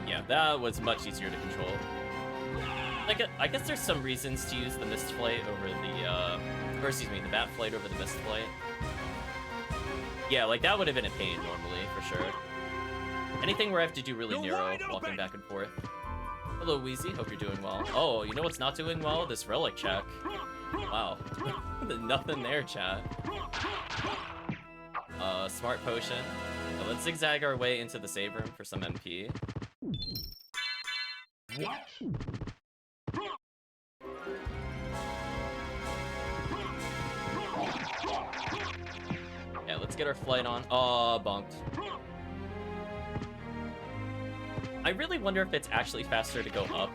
Yeah, that was much easier to control. Like, I guess there's some reasons to use the Mist Flight over the, or excuse me, the Bat Flight over the Mist Flight. Yeah, like, that would have been a pain normally, for sure. Anything where I have to do really narrow, walking back and forth. Hello, Wheezy. Hope you're doing well. Oh, you know what's not doing well? This relic check. Wow. Nothing there, chat. Smart potion. So let's zigzag our way into the save room for some MP. What? Yeah, let's get our flight on. Oh, bunked. I really wonder if it's actually faster to go up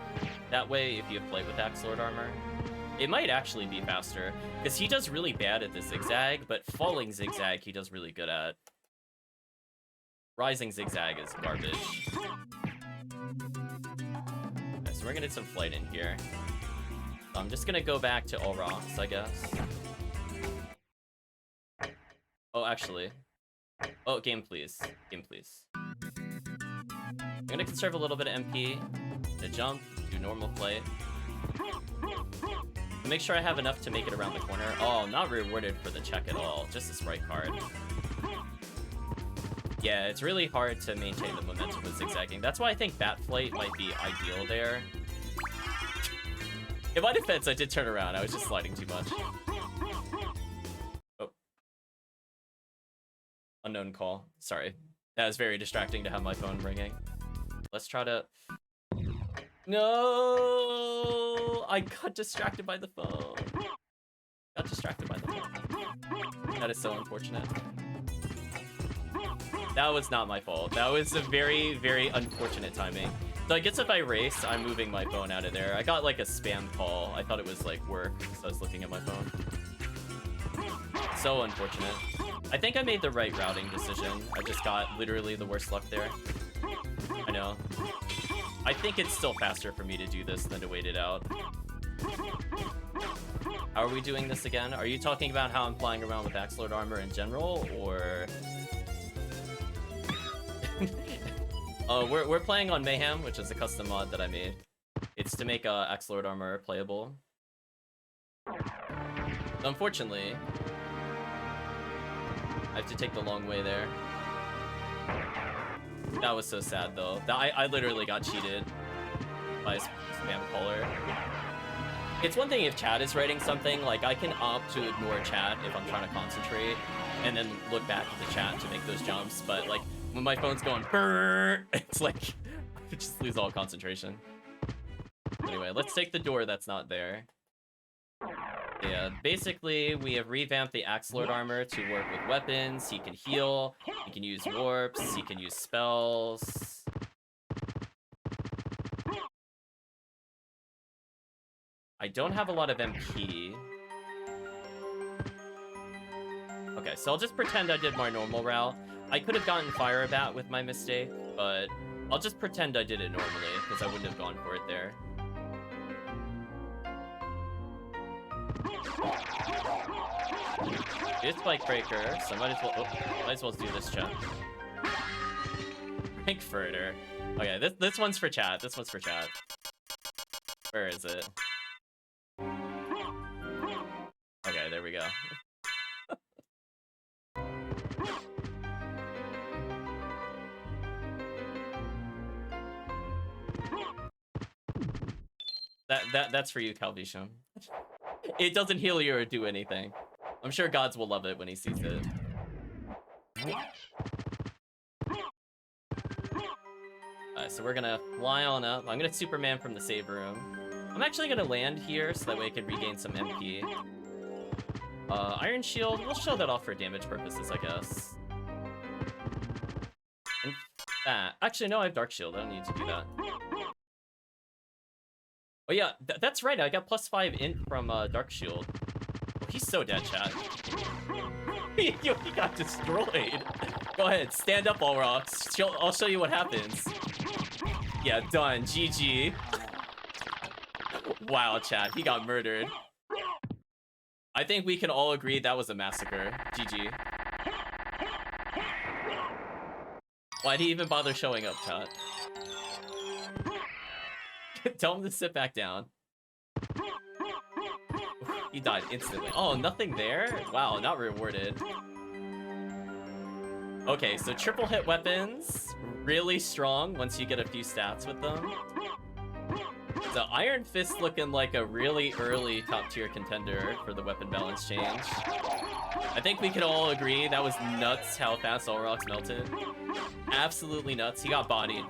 that way if you have flight with Axe Lord armor. It might actually be faster, because he does really bad at the zigzag, but falling zigzag he does really good at. Rising zigzag is garbage. Okay, so we're gonna get some flight in here. So I'm just gonna go back to all rocks, I guess. Oh, actually. Oh, game please. Game please. I'm gonna conserve a little bit of MP. To jump, do normal flight. Make sure I have enough to make it around the corner. Oh, not rewarded for the check at all. Just a sprite card. Yeah, it's really hard to maintain the momentum with zigzagging. That's why I think Bat Flight might be ideal there. In my defense, I did turn around. I was just sliding too much. Oh. Unknown call. Sorry. That was very distracting to have my phone ringing. Let's try to... No! I got distracted by the phone. Got distracted by the phone. That is so unfortunate. That was not my fault. That was a very, very unfortunate timing. So I guess if I race, I'm moving my phone out of there. I got like a spam call. I thought it was like work, so I was looking at my phone. So unfortunate. I think I made the right routing decision. I just got literally the worst luck there. I know. I think it's still faster for me to do this than to wait it out. How are we doing this again? Are you talking about how I'm flying around with Axe Lord armor in general, or... we're playing on Mayhem, which is a custom mod that I made. It's to make Axe Lord armor playable. Unfortunately, I have to take the long way there. That was so sad, though. I literally got cheated by a spam caller. It's one thing if chat is writing something, like I can opt to ignore chat if I'm trying to concentrate, and then look back at the chat to make those jumps, but like, when my phone's going brrr, it's like, I just lose all concentration. Anyway, let's take the door that's not there. Yeah, basically, we have revamped the Axe Lord armor to work with weapons. He can heal, he can use warps, he can use spells. I don't have a lot of MP. Okay, so I'll just pretend I did my normal route. I could have gotten Fire Bat with my mistake, but I'll just pretend I did it normally, because I wouldn't have gone for it there. It's Spike Breaker, so might as well do this chat. Frankfurter. Okay, this one's for chat. This one's for chat. Where is it? Okay, there we go. That's for you, Calvisham. It doesn't heal you or do anything. I'm sure gods will love it when he sees it. So we're gonna fly on up. I'm gonna Superman from the save room. I'm actually gonna land here so that way I can regain some MP. Iron Shield, we'll show that off for damage purposes, I guess. And that. Actually, no, I have Dark Shield. I don't need to do that. Oh yeah, that's right. I got +5 int from Dark Shield. Oh, he's so dead, chat. Yo, he got destroyed. Go ahead, stand up, all rocks. I'll show you what happens. Yeah, done. GG. Wow, chat. He got murdered. I think we can all agree that was a massacre. GG. Why'd he even bother showing up, chat? Tell him to sit back down. He died instantly. Oh, nothing there? Wow, not rewarded. Okay, so triple hit weapons, really strong once you get a few stats with them. So Iron Fist looking like a really early top tier contender for the weapon balance change. I think we can all agree that was nuts how fast Olrox melted. Absolutely nuts. He got bodied.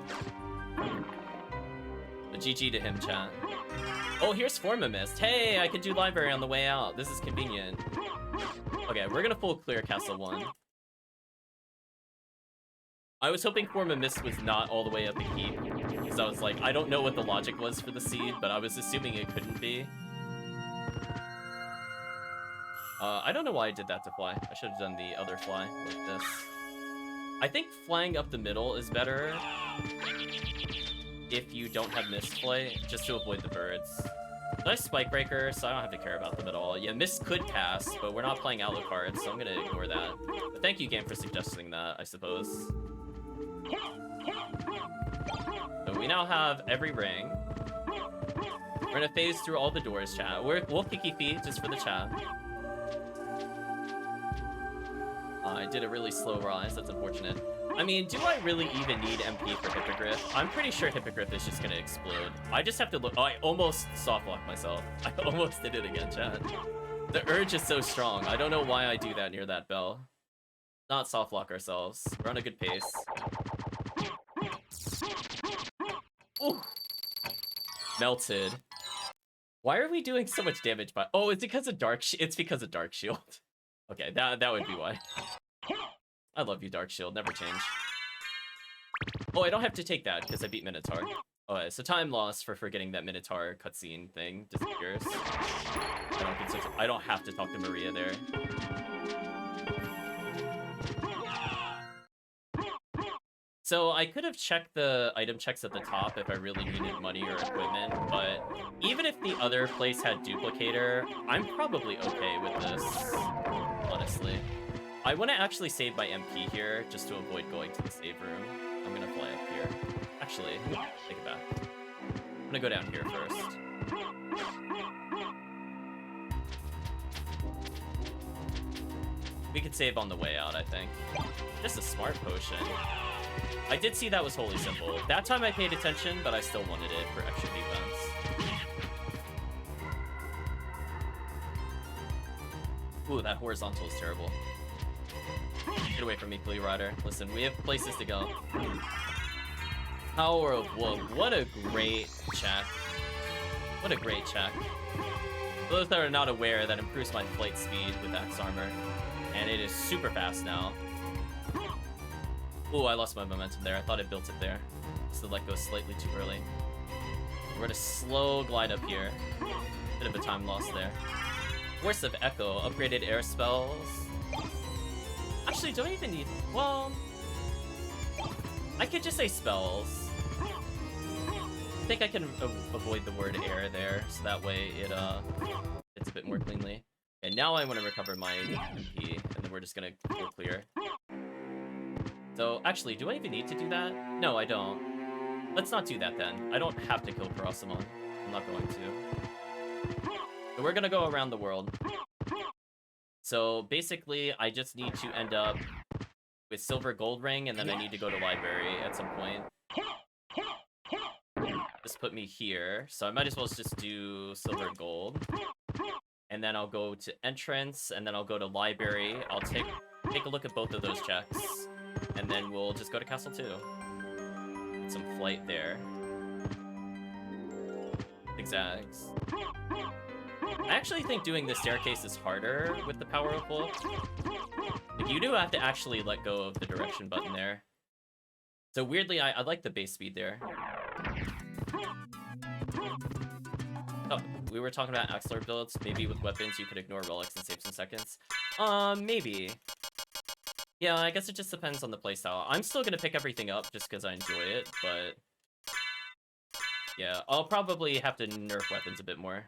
But GG to him, chat. Oh, here's Forma Mist. Hey, I can do library on the way out. This is convenient. Okay, we're gonna full clear Castle 1. I was hoping Forma Mist was not all the way up the keep, because I was like, I don't know what the logic was for the seed, but I was assuming it couldn't be. I don't know why I did that to fly. I should have done the other fly like this. I think flying up the middle is better if you don't have Mist Play, just to avoid the birds. But I have Spike Breaker, so I don't have to care about them at all. Yeah, Mist could pass, but we're not playing outlook cards, so I'm gonna ignore that. But thank you, game, for suggesting that, I suppose. So we now have every ring. We're gonna phase through all the doors, chat. We'll kicky feet just for the chat. I did a really slow rise, that's unfortunate. I mean, do I really even need MP for Hippogriff? I'm pretty sure Hippogriff is just gonna explode. I just have to look. Oh, I almost softlocked myself. I almost did it again, chat. The urge is so strong. I don't know why I do that near that bell. Not softlock ourselves. We're on a good pace. Ooh. Melted. Why are we doing so much damage by... Oh, it's because of It's because of Dark Shield. Okay, that would be why. I love you, Dark Shield. Never change. Oh, I don't have to take that because I beat Minotaur. Okay, so time loss for forgetting that Minotaur cutscene thing disappears. I don't have to talk to Maria there. So I could have checked the item checks at the top if I really needed money or equipment, but even if the other place had duplicator, I'm probably okay with this, honestly. I want to actually save my MP here just to avoid going to the save room. I'm gonna fly up here. Actually, take it back. I'm gonna go down here first. We could save on the way out, I think. Just a smart potion. I did see that was Holy Symbol. That time I paid attention, but I still wanted it for extra defense. Ooh, that horizontal is terrible. Get away from me, Flea Rider. Listen, we have places to go. Power of Wolf. What a great check. What a great check. For those that are not aware, that improves my flight speed with Axe Armor. And it is super fast now. Ooh, I lost my momentum there. I thought I built it there. So let go slightly too early. We're gonna slow glide up here. Bit of a time loss there. Force of Echo. Upgraded air spells. Actually, do I even need... Well... I could just say spells. I think I can avoid the word air there, so that way it fits a bit more cleanly. And now I want to recover my MP, and then we're just gonna full clear. So, actually, do I even need to do that? No, I don't. Let's not do that then. I don't have to kill Parasamon. I'm not going to. So we're gonna go around the world. So, basically, I just need to end up with Silver Gold Ring, and then I need to go to Library at some point. This put me here, so I might as well just do silver and gold. And then I'll go to entrance, and then I'll go to library. I'll take a look at both of those checks, and then we'll just go to castle 2. Get some flight there. Zigzags. I actually think doing the staircase is harder with the power of wolf. Like, you do have to actually let go of the direction button there. So weirdly, I like the base speed there. Oh, we were talking about Axler builds. Maybe with weapons you could ignore relics and save some seconds. Maybe. Yeah, I guess it just depends on the playstyle. I'm still gonna pick everything up just because I enjoy it, but... yeah, I'll probably have to nerf weapons a bit more.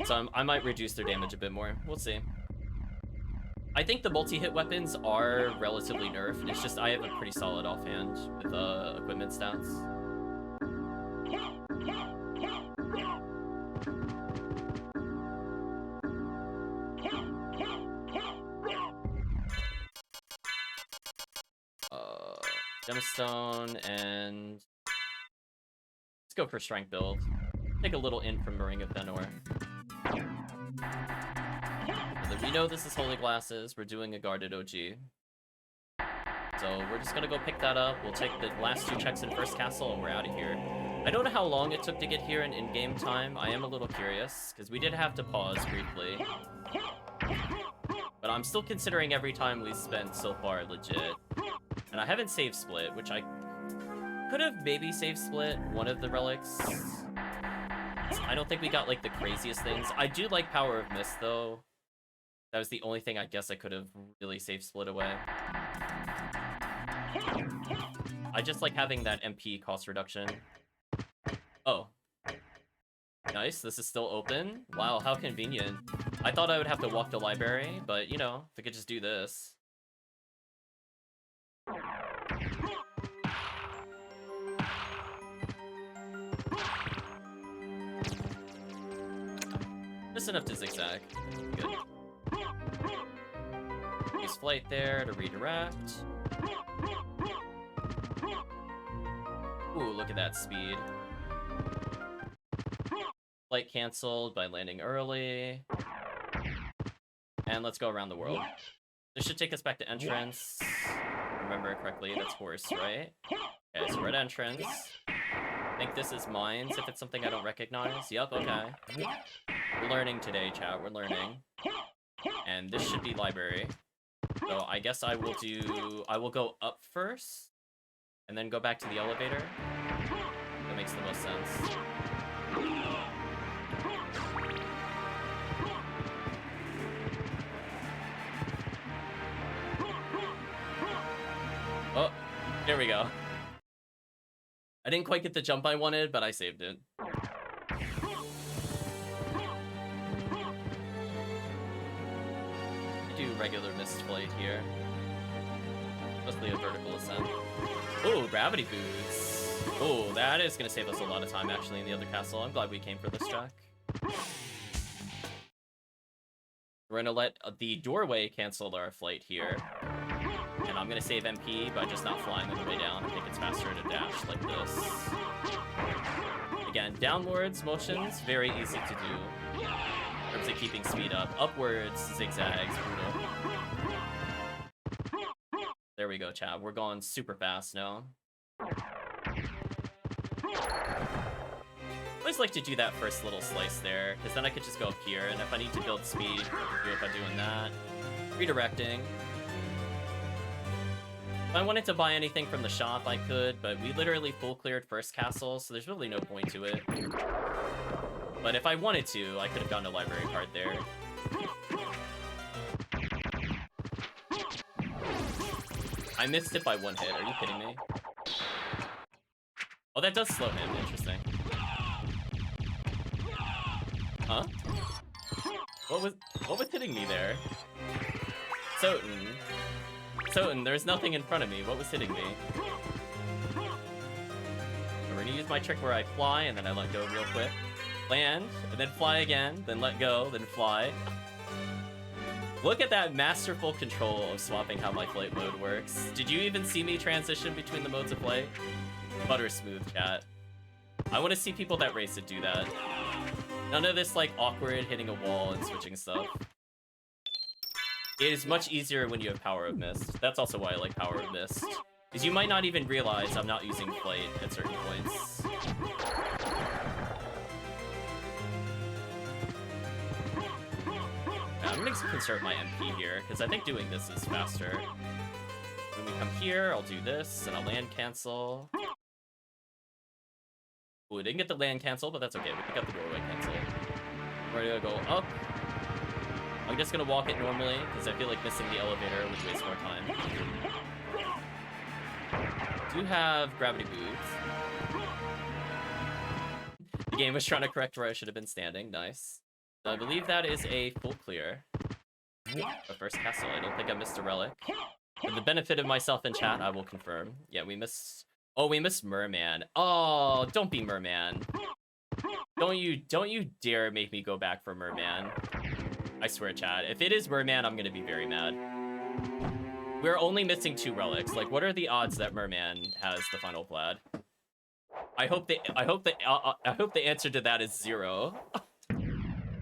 So I might reduce their damage a bit more. We'll see. I think the multi-hit weapons are relatively nerfed. It's just I have a pretty solid offhand with equipment stats. Gemstone and let's go for strength build. Take a little int from Ring of Benor. We know this is Holy Glasses. We're doing a guarded OG. So we're just gonna go pick that up. We'll take the last 2 checks in first castle and we're out of here. I don't know how long it took to get here in in-game time. I am a little curious, because we did have to pause briefly. But I'm still considering every time we spent so far legit. And I haven't save split, which I could have maybe save split one of the relics. I don't think we got like the craziest things. I do like Power of Mist though. That was the only thing I guess I could have really save split away. I just like having that MP cost reduction. Oh. Nice, this is still open. Wow, how convenient. I thought I would have to walk to library, but you know, if I could just do this. Just enough to zigzag. Good. Use flight there to redirect. Ooh, look at that speed. Flight canceled by landing early. And let's go around the world. This should take us back to entrance. Remember correctly, that's horse, right? Okay, so we're at entrance. I think this is mines if it's something I don't recognize. Yup, okay. We're learning today, chat. We're learning. And this should be library. So I guess I will go up first, and then go back to the elevator. That makes the most sense. Oh, here we go. I didn't quite get the jump I wanted, but I saved it. Do regular mist flight here. Mostly a vertical ascent. Oh, gravity boots. Oh, that is gonna save us a lot of time actually in the other castle. I'm glad we came for this track. We're gonna let the doorway cancel our flight here. And I'm gonna save MP by just not flying on the way down. I think it's faster to dash like this. Again, downwards motions, very easy to do. In terms of keeping speed up. Upwards, zigzags, brutal. There we go, chat. We're going super fast now. I always like to do that first little slice there, because then I could just go up here, and if I need to build speed, I can do it by doing that. Redirecting. If I wanted to buy anything from the shop, I could, but we literally full cleared first castle, so there's really no point to it. But if I wanted to, I could have gotten a library card there. I missed it by 1 hit, are you kidding me? Oh, that does slow him, interesting. Huh? What was hitting me there? SotN, there's nothing in front of me, what was hitting me? We're gonna use my trick where I fly and then I let go real quick. Land, and then fly again, then let go, then fly. Look at that masterful control of swapping how my flight mode works. Did you even see me transition between the modes of flight? Butter smooth, chat. I want to see people that race it do that. None of this, like, awkward hitting a wall and switching stuff. It is much easier when you have Power of Mist. That's also why I like Power of Mist. Because you might not even realize I'm not using flight at certain points. I'm gonna conserve my MP here, because I think doing this is faster. When we come here, I'll do this, and I'll land cancel. Ooh, we didn't get the land cancel, but that's okay. We got the doorway cancel. We're gonna go up. I'm just gonna walk it normally, because I feel like missing the elevator would waste more time. Do have gravity boots. The game was trying to correct where I should have been standing. Nice. So I believe that is a full clear. The first castle. I don't think I missed a relic. For the benefit of myself in chat, I will confirm. Yeah, we missed... Oh, we missed Merman. Oh, don't be Merman. Don't you dare make me go back for Merman. I swear, chat. If it is Merman, I'm gonna be very mad. We're only missing 2 relics. Like, what are the odds that Merman has the final Vlad? I hope the answer to that is 0.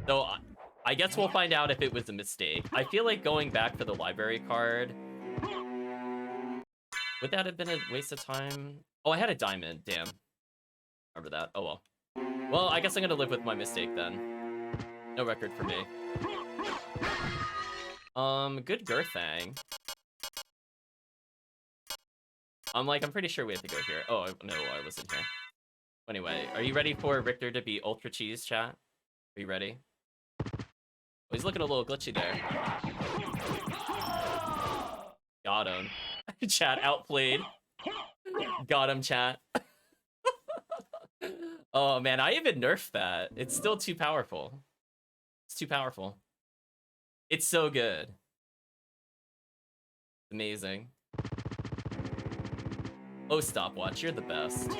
So, I guess we'll find out if it was a mistake. I feel like going back for the library card... Would that have been a waste of time? Oh, I had a diamond. Damn. Remember that. Oh, well. Well, I guess I'm gonna live with my mistake, then. No record for me. Good Girthang. I'm pretty sure we have to go here. Oh, no, I wasn't here. Anyway, are you ready for Richter to be Ultra Cheese, chat? Are you ready? Oh, he's looking a little glitchy there. Got him. Chat, outplayed. Got him, chat. Oh, man, I even nerfed that. It's still too powerful. It's too powerful. It's so good. Amazing. Oh, stopwatch, you're the best.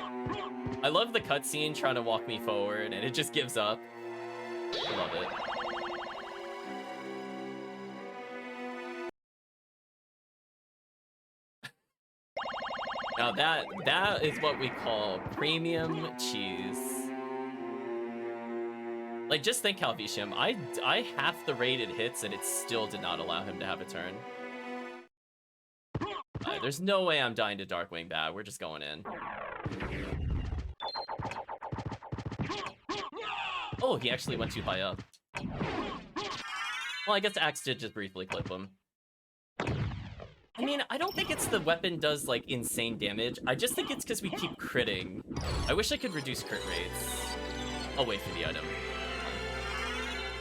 I love the cutscene trying to walk me forward, and it just gives up. I love it. Now that is what we call premium cheese. Like, just think, Calvisham, I half the rate it hits, and it still did not allow him to have a turn. There's no way I'm dying to Darkwing Bat. We're just going in. Oh, he actually went too high up. Well, I guess Axe did just briefly clip him. I mean, I don't think it's the weapon does, like, insane damage. I just think it's because we keep critting. I wish I could reduce crit rates. I'll wait for the item.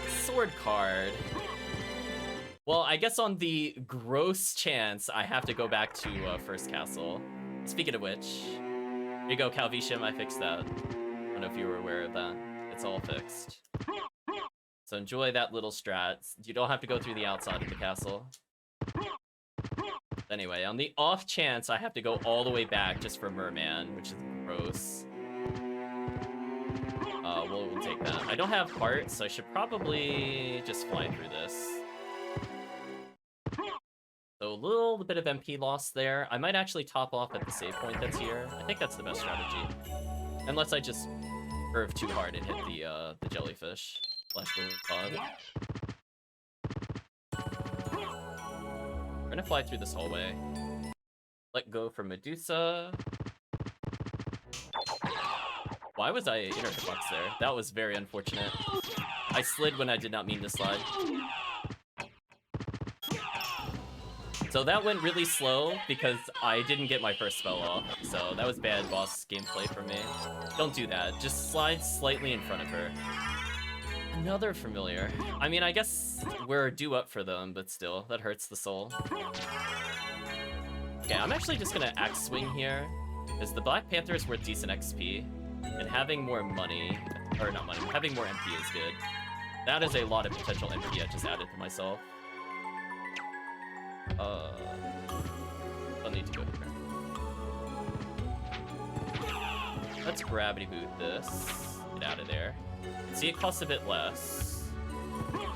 Sword card. Well, I guess on the gross chance, I have to go back to First Castle. Speaking of which, here you go, Calvisham, I fixed that. I don't know if you were aware of that. It's all fixed. So enjoy that little strat. You don't have to go through the outside of the castle. Anyway, on the off chance I have to go all the way back just for Merman, which is gross. We'll take that. I don't have heart, so I should probably just fly through this. So a little bit of MP loss there. I might actually top off at the save point that's here. I think that's the best strategy. Unless I just curve too hard and hit the jellyfish. Flash the pod. We're gonna fly through this hallway. Let go from Medusa. Why was I in her box there? That was very unfortunate. I slid when I did not mean to slide. So that went really slow because I didn't get my first spell off. So that was bad boss gameplay for me. Don't do that. Just slide slightly in front of her. Another familiar. I mean, I guess we're due up for them, but still, that hurts the soul. Okay, I'm actually just gonna axe swing here, because the Black Panther is worth decent XP, and having more money, or not money, having more MP is good. That is a lot of potential MP I just added to myself. I'll need to go here. Let's gravity boot this. Get out of there. See, it costs a bit less.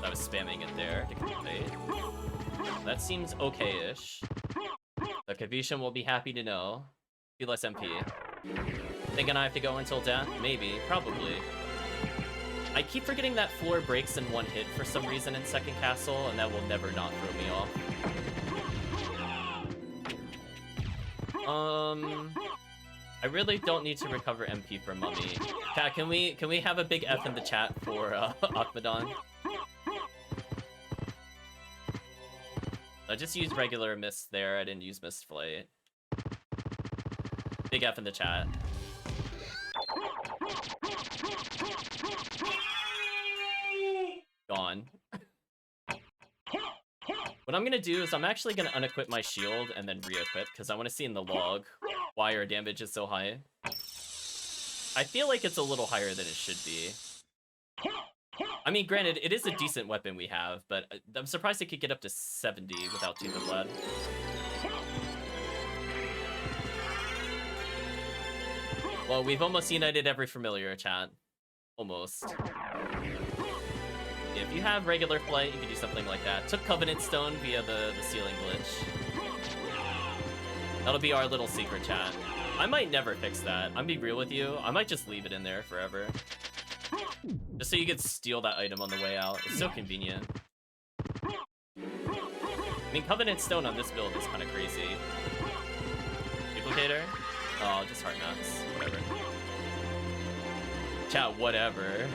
I was spamming it there to complete. That seems okay-ish. The Kavisham will be happy to know. Be less MP. Thinking I have to go until death? Maybe. Probably. I keep forgetting that floor breaks in one hit for some reason in second castle, and that will never not throw me off. I really don't need to recover MP for Mummy. Chat, can we have a big F in the chat for Akmadon? I just used regular Mist there, I didn't use Mist Flight. Big F in the chat. Gone. What I'm gonna do is I'm actually gonna unequip my shield and then re-equip, because I want to see in the log why our damage is so high. I feel like it's a little higher than it should be. I mean, granted, it is a decent weapon we have, but I'm surprised it could get up to 70 without Tooth of Blood. Well, we've almost united every familiar, chat. Almost. If you have regular flight, you can do something like that. Took Covenant Stone via the ceiling glitch. That'll be our little secret, chat. I might never fix that. I'm be real with you. I might just leave it in there forever. Just so you could steal that item on the way out. It's so convenient. I mean, Covenant Stone on this build is kind of crazy. Duplicator? Oh, just Heart Max. Whatever. Chat, whatever.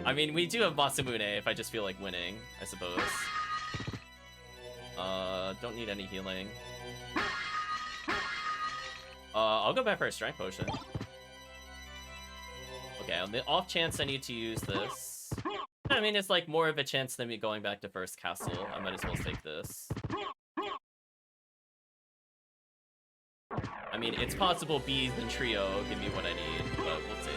I mean, we do have Masamune if I just feel like winning, I suppose. Don't need any healing. I'll go back for a Strength Potion. Okay, on the off chance I need to use this. I mean, it's like more of a chance than me going back to first castle. I might as well take this. I mean, it's possible bees and trio give me what I need, but we'll see.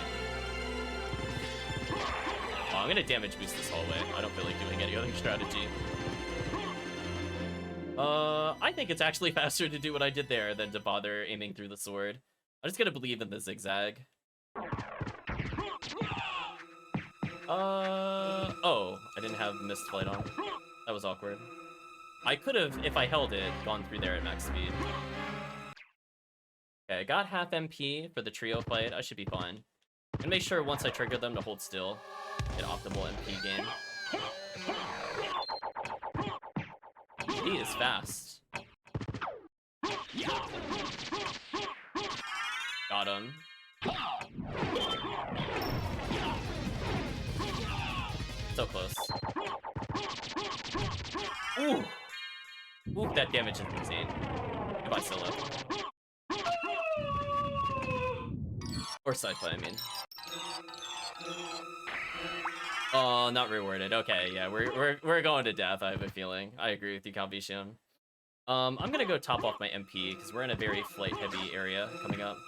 Oh, I'm gonna damage boost this hallway. I don't feel like doing any other strategy. I think it's actually faster to do what I did there than to bother aiming through the sword. I'm just gonna believe in the zigzag. Oh, I didn't have Mist Flight on. That was awkward. I could have, if I held it, gone through there at max speed. Okay, I got half MP for the trio fight. I should be fine. And make sure once I trigger them to hold still. Get optimal MP gain. He is fast. Got him. So close. Ooh! Ooh, that damage is insane. Goodbye, Scylla. Or sci-fi, I mean. Oh, not rewarded. Okay, yeah, we're going to death, I have a feeling. I agree with you, Calvicium. I'm gonna go top off my MP, because we're in a very flight-heavy area coming up.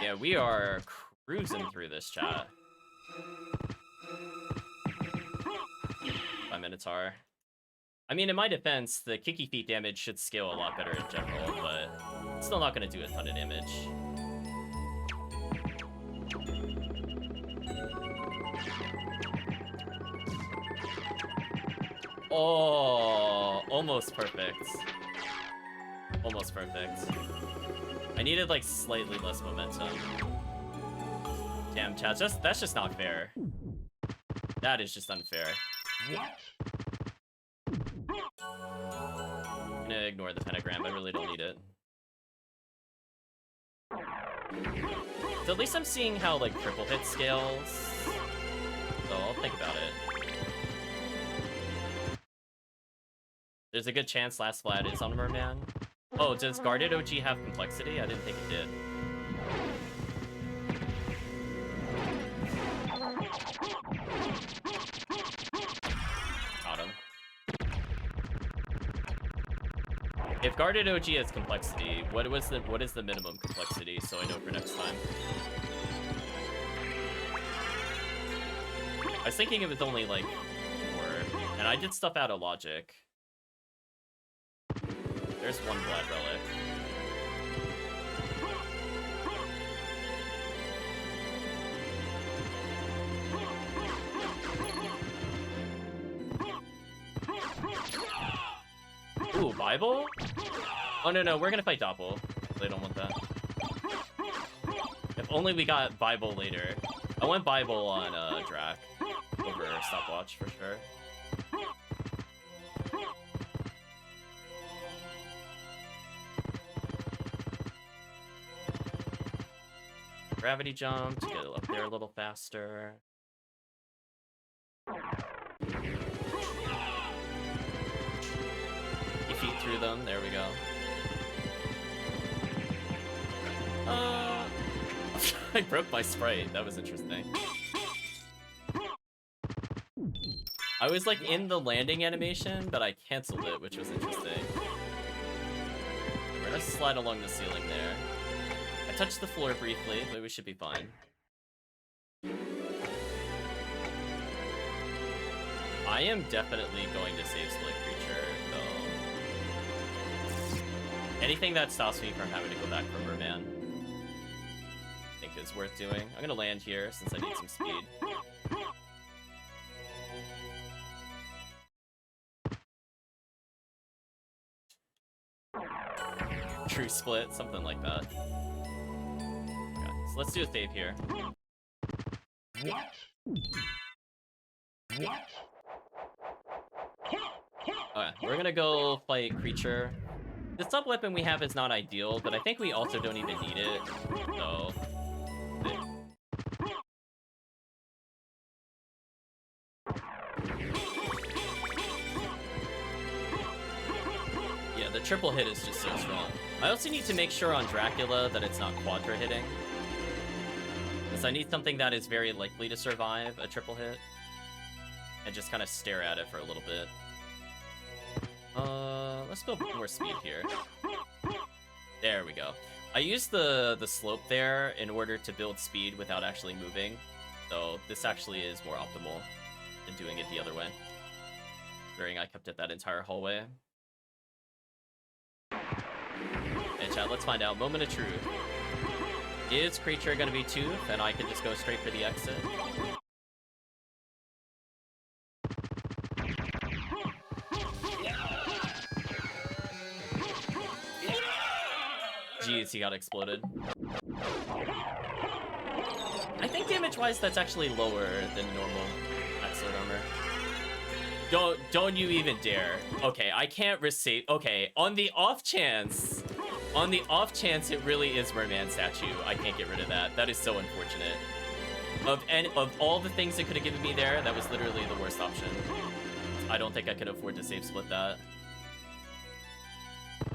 Yeah, we are cruising through this, chat. My Minotaur. I mean, in my defense, the Kicky Feet damage should scale a lot better in general, but it's still not gonna do a ton of damage. Oh, almost perfect. Almost perfect. I needed like slightly less momentum. Damn, chat, that's just not fair. That is just unfair. I'm gonna ignore the pentagram, I really don't need it. So at least I'm seeing how like triple hit scales. So I'll think about it. There's a good chance last flat is on Merman. Oh, does Guarded OG have complexity? I didn't think it did. Got him. If Guarded OG has complexity, what is the minimum complexity so I know for next time? I was thinking it was only like 4, and I did stuff out of logic. There's one Blood Relic. Ooh, Bible? Oh, no, we're gonna fight Doppel. They don't want that. If only we got Bible later. I want Bible on Drac over Stopwatch for sure. Gravity jump to get up there a little faster. You feet through them, there we go. I broke my sprite, that was interesting. I was like in the landing animation, but I canceled it, which was interesting. We're gonna slide along the ceiling there. I touched the floor briefly, but we should be fine. I am definitely going to save split creature, though. Anything that stops me from having to go back for Merman, I think is worth doing. I'm gonna land here since I need some speed. True split, something like that. Okay, so let's do a save here. What? What? Okay, we're gonna go fight creature. The sub weapon we have is not ideal, but I think we also don't even need it. So, yeah, the triple hit is just so strong. I also need to make sure on Dracula that it's not quadra hitting, because I need something that is very likely to survive a triple hit, and just kind of stare at it for a little bit. Let's go more speed here. There we go. I used the slope there in order to build speed without actually moving, so this actually is more optimal than doing it the other way. Considering I kept it that entire hallway. And chat, let's find out. Moment of truth. Is creature gonna be Tooth, and I can just go straight for the exit? Jeez, he got exploded. I think damage-wise, that's actually lower than normal Axolotl armor. Don't you even dare. Okay, I can't receive. Okay, on the off chance it really is Merman statue, I can't get rid of that. That is so unfortunate. Of all the things it could have given me there, that was literally the worst option. I don't think I could afford to save split that.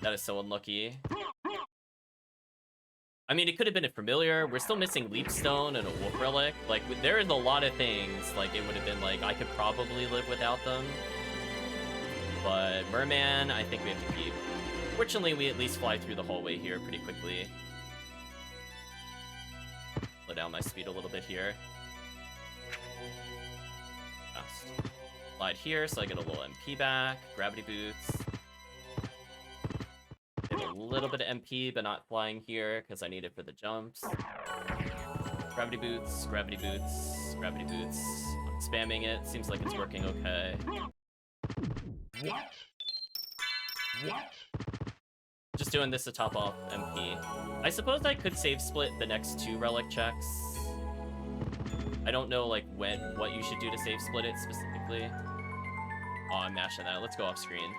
That is so unlucky. I mean, it could have been a familiar. We're still missing Leapstone and a Wolf Relic. Like, there is a lot of things, like, it would have been like, I could probably live without them. But Merman, I think we have to keep. Fortunately, we at least fly through the hallway here pretty quickly. Slow down my speed a little bit here. Fast. Slide here so I get a little MP back. Gravity boots. Get a little bit of MP, but not flying here because I need it for the jumps. Gravity boots, gravity boots, gravity boots. I'm spamming it. Seems like it's working okay. What? What? Just doing this to top off MP. I suppose I could save split the next 2 relic checks. I don't know like what you should do to save split it specifically. Oh, I'm mashing that. Let's go off screen.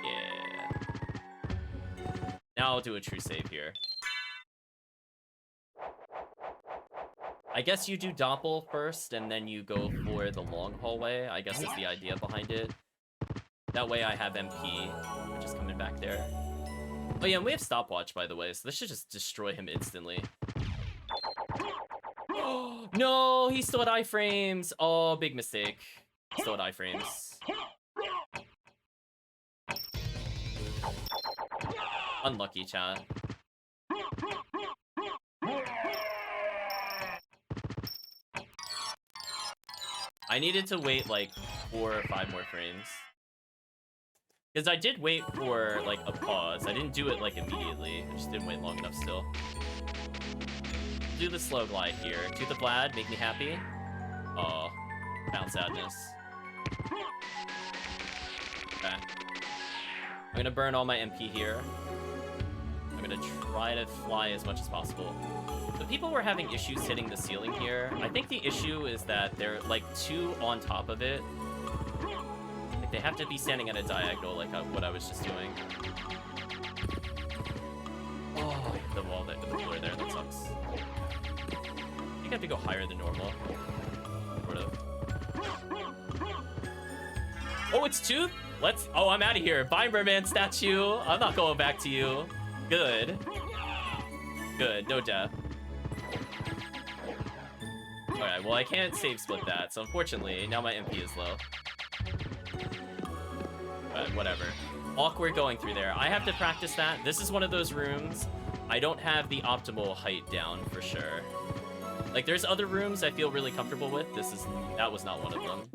Yeah. Now I'll do a true save here. I guess you do Doppel first, and then you go for the long hallway. I guess is the idea behind it. That way I have MP, which is coming back there. Oh yeah, and we have Stopwatch, by the way, so this should just destroy him instantly. Oh, no, he still had iframes. Oh, big mistake. Still had iframes. Unlucky, chat. I needed to wait like 4 or 5 more frames. Because I did wait for like a pause. I didn't do it like immediately. I just didn't wait long enough still. Do the slow glide here. To the Vlad, make me happy. Oh, found sadness. Okay. I'm gonna burn all my MP here. I'm gonna try to fly as much as possible. The people were having issues hitting the ceiling here. I think the issue is that they're like too on top of it. Like they have to be standing at a diagonal like what I was just doing. Oh, I hit the wall, the floor there, that sucks. I think I have to go higher than normal. Sort of. Oh, it's Tooth? Oh, I'm out of here. Bye, Merman statue. I'm not going back to you. Good. Good, no death. Alright, well, I can't save split that, so unfortunately, now my MP is low. But whatever. Awkward going through there. I have to practice that. This is one of those rooms I don't have the optimal height down for sure. Like, there's other rooms I feel really comfortable with. That was not one of them.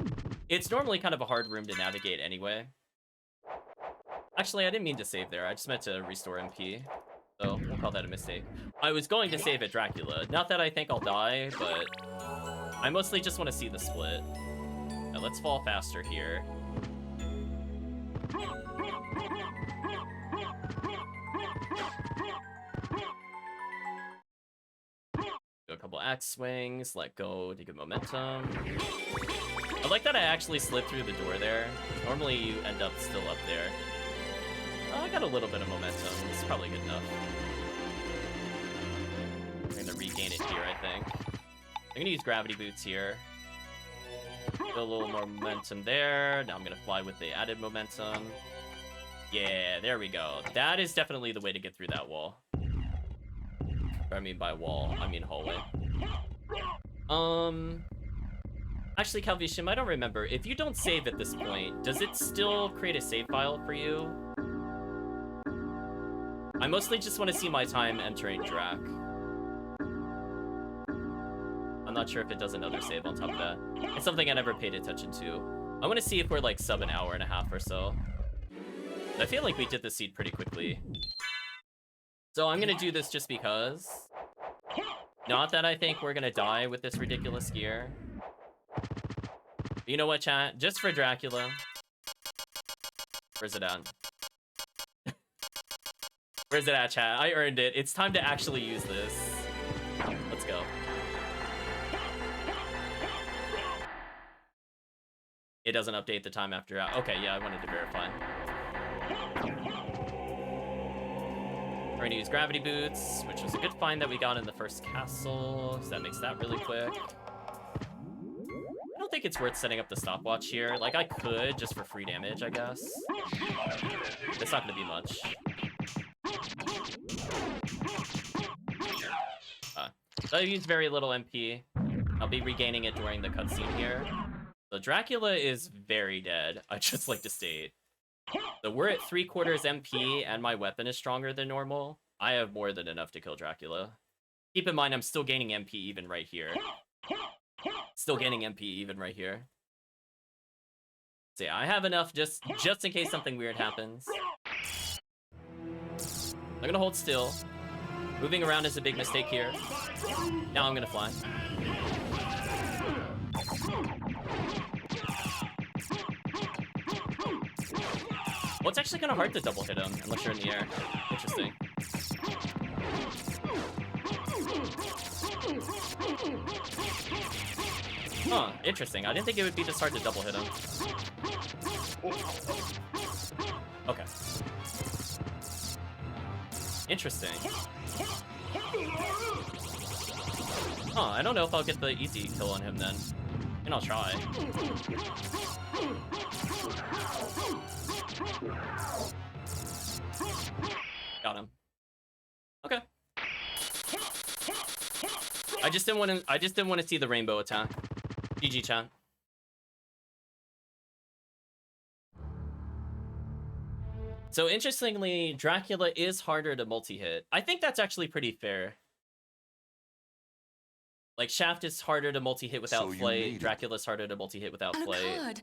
It's normally kind of a hard room to navigate anyway. Actually, I didn't mean to save there. I just meant to restore MP. So, we'll call that a mistake. I was going to save at Dracula. Not that I think I'll die, but I mostly just want to see the split. Now, let's fall faster here. Do a couple axe swings, let go to get momentum. I like that I actually slid through the door there. Normally you end up still up there. Oh, I got a little bit of momentum. This is probably good enough. I'm gonna regain it here, I think. I'm gonna use gravity boots here. Get a little more momentum there. Now I'm gonna fly with the added momentum. Yeah, there we go. That is definitely the way to get through that wall. Or I mean by wall, I mean hallway. Actually, Calvishim, I don't remember. If you don't save at this point, does it still create a save file for you? I mostly just want to see my time entering Drac. I'm not sure if it does another save on top of that. It's something I never paid attention to. I want to see if we're like sub an hour and a half or so. I feel like we did this seed pretty quickly. So I'm gonna do this just because. Not that I think we're gonna die with this ridiculous gear. But you know what, chat? Just for Dracula. Where's it at? Where's it at, chat? I earned it. It's time to actually use this. Let's go. It doesn't update the time after out. Okay, yeah, I wanted to verify. We're gonna use gravity boots, which was a good find that we got in the first castle, so that makes that really quick. I don't think it's worth setting up the stopwatch here. Like, I could, just for free damage, I guess. It's not gonna be much. So I use very little MP. I'll be regaining it during the cutscene here. So Dracula is very dead, I'd just like to state. So we're at 3/4 MP, and my weapon is stronger than normal. I have more than enough to kill Dracula. Keep in mind, I'm still gaining MP even right here. Still gaining MP even right here. So yeah, I have enough just in case something weird happens. I'm gonna hold still. Moving around is a big mistake here. Now I'm gonna fly. Well, it's actually kind of hard to double hit him unless you're in the air. Interesting. Huh, interesting. I didn't think it would be this hard to double hit him. Okay. Interesting. Huh, I don't know if I'll get the easy kill on him then. And I'll try. Got him. Okay. I just didn't want to see the rainbow attack. GG, chat. So interestingly, Dracula is harder to multi-hit. I think that's actually pretty fair. Like, Shaft is harder to multi-hit without flight. Dracula's harder to multi-hit without flight. Good.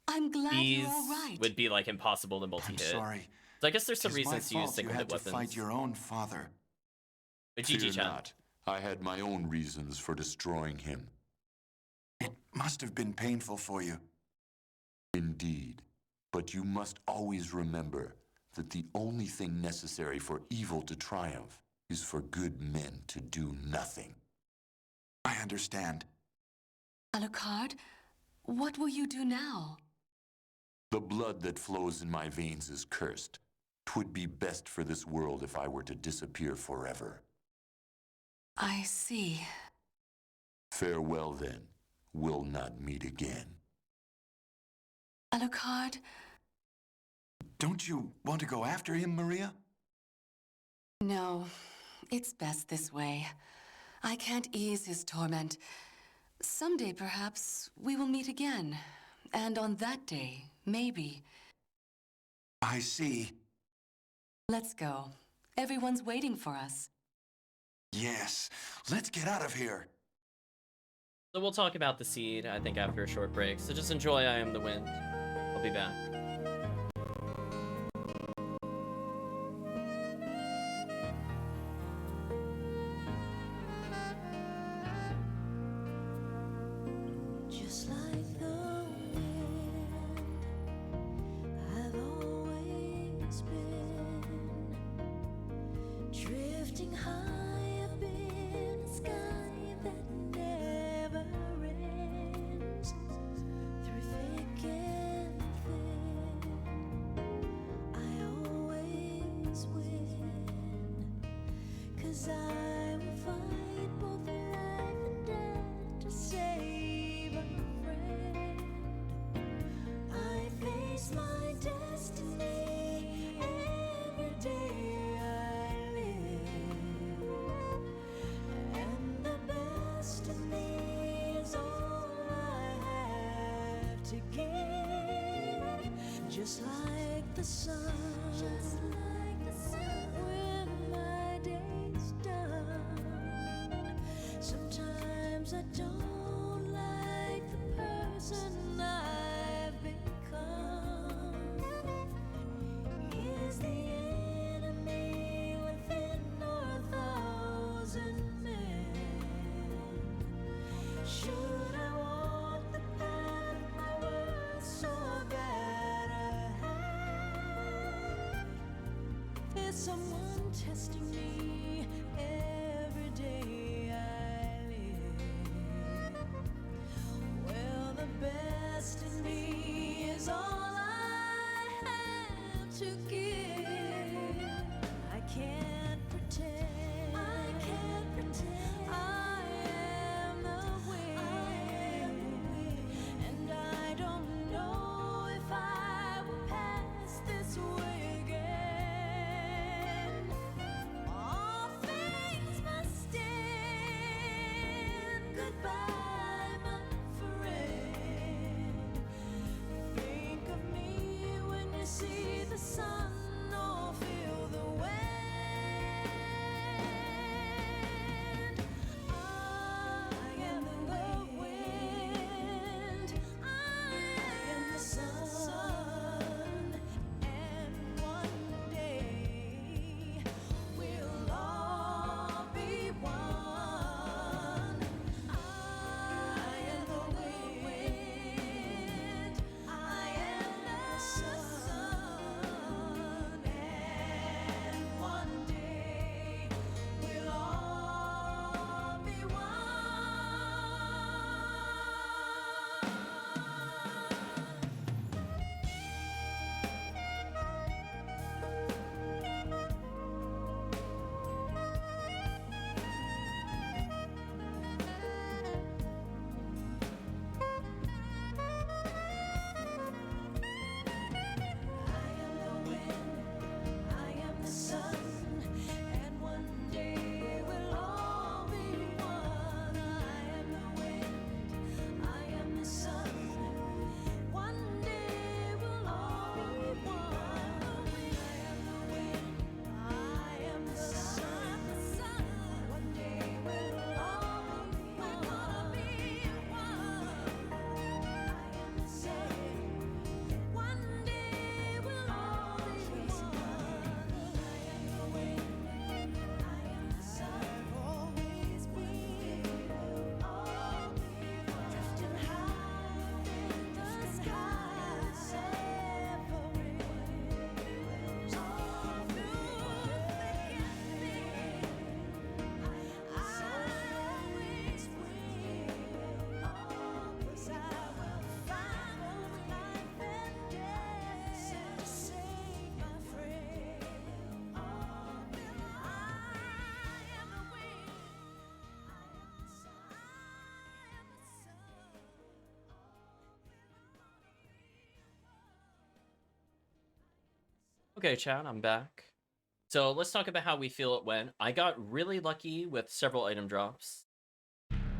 I'm glad These you're all right. would be like impossible to multi-hit. I'm sorry. So I guess there's some It's my reasons to use fault you single had hit to weapons. fight your own father. But Fear GG, chat. not. I had my own reasons for destroying him. It must have been painful for you. Indeed. But you must always remember that the only thing necessary for evil to triumph is for good men to do nothing. I understand. Alucard, what will you do now? The blood that flows in my veins is cursed. 'Twould be best for this world if I were to disappear forever. I see. Farewell, then. We'll not meet again. Alucard, Don't you want to go after him, Maria? no. It's best this way. I can't ease his torment. Someday, perhaps, we will meet again. And on that day, maybe. I see. Let's go. Everyone's waiting for us. Yes, let's get out of here. So we'll talk about the seed, I think, after a short break. So just enjoy I Am the Wind. I'll be back. Just like the wind, I've always been drifting high up in a sky that never ends. Through thick and thin, I always win, 'cause I will fight both life and death to save a friend. I face my destiny every day I live, and the best of me is all I have to give. Just like the sun, when my day's done. Sometimes I don't like the person I've become. Is the enemy within or 1,000 men? Should I walk the path my worth so bad I have? Is someone testing me every day I live? Well, the best in me is all I have to give. I can't pretend. I am the wind. And I don't know if I will pass this way again. Okay, chat, I'm back. So let's talk about how we feel it went. I got really lucky with several item drops.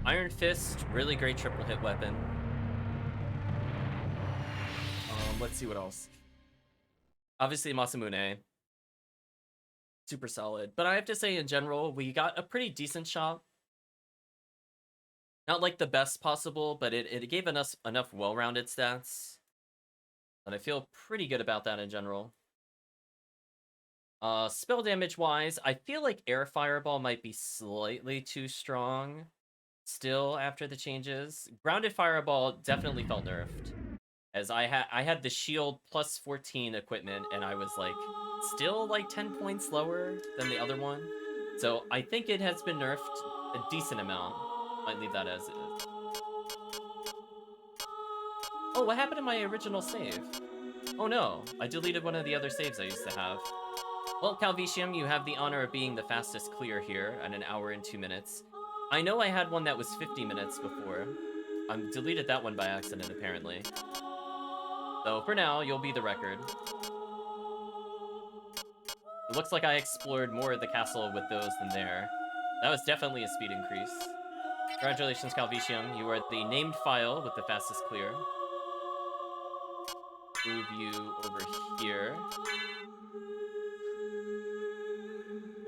Iron Fist, really great triple hit weapon. Let's see what else. Obviously, Masamune. Super solid. But I have to say, in general, we got a pretty decent shop. Not like the best possible, but it gave us enough well-rounded stats. And I feel pretty good about that in general. Spell damage-wise, I feel like Air Fireball might be slightly too strong still after the changes. Grounded Fireball definitely felt nerfed. As I had the shield plus 14 equipment, and I was like still like 10 points lower than the other one. So I think it has been nerfed a decent amount. Might leave that as is. Oh, what happened to my original save? Oh no, I deleted one of the other saves I used to have. Well, Calvicium, you have the honor of being the fastest clear here at 1 hour and 2 minutes. I know I had one that was 50 minutes before. I deleted that one by accident, apparently. So for now, you'll be the record. It looks like I explored more of the castle with those than there. That was definitely a speed increase. Congratulations, Calvicium. You are the named file with the fastest clear. Move you over here.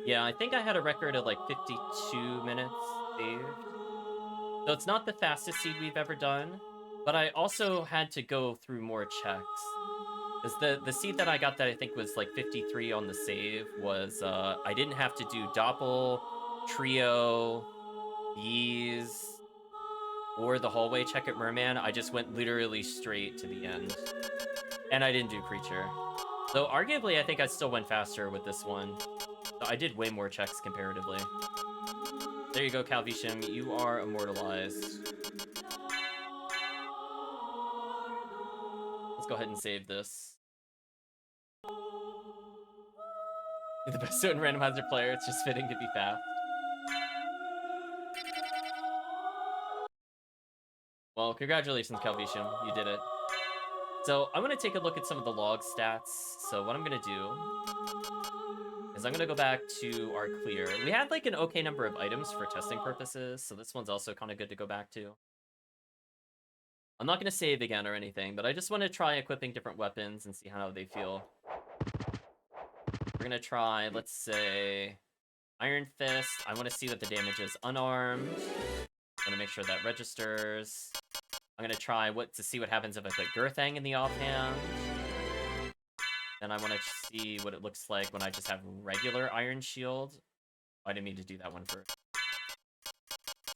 Yeah, I think I had a record of like 52 minutes saved. So it's not the fastest seed we've ever done, but I also had to go through more checks. Because the seed that I got that I think was like 53 on the save was, I didn't have to do Doppel, Trio, Bees, or the hallway check at Merman. I just went literally straight to the end. And I didn't do Creature. Though arguably I think I still went faster with this one. I did way more checks comparatively. There you go, Calvicium. You are immortalized. Let's go ahead and save this. The best SotN randomizer player, it's just fitting to be fast. Well, congratulations, Calvicium. You did it. So I'm going to take a look at some of the log stats. So what I'm going to do is I'm going to go back to our clear. We had like an okay number of items for testing purposes, so this one's also kind of good to go back to. I'm not going to save again or anything, but I just want to try equipping different weapons and see how they feel. We're going to try, let's say, Iron Fist. I want to see what the damage is unarmed. I'm going to make sure that registers. I'm going to try to see what happens if I put Girthang in the offhand. Then I want to see what it looks like when I just have regular Iron Shield. I didn't mean to do that one first.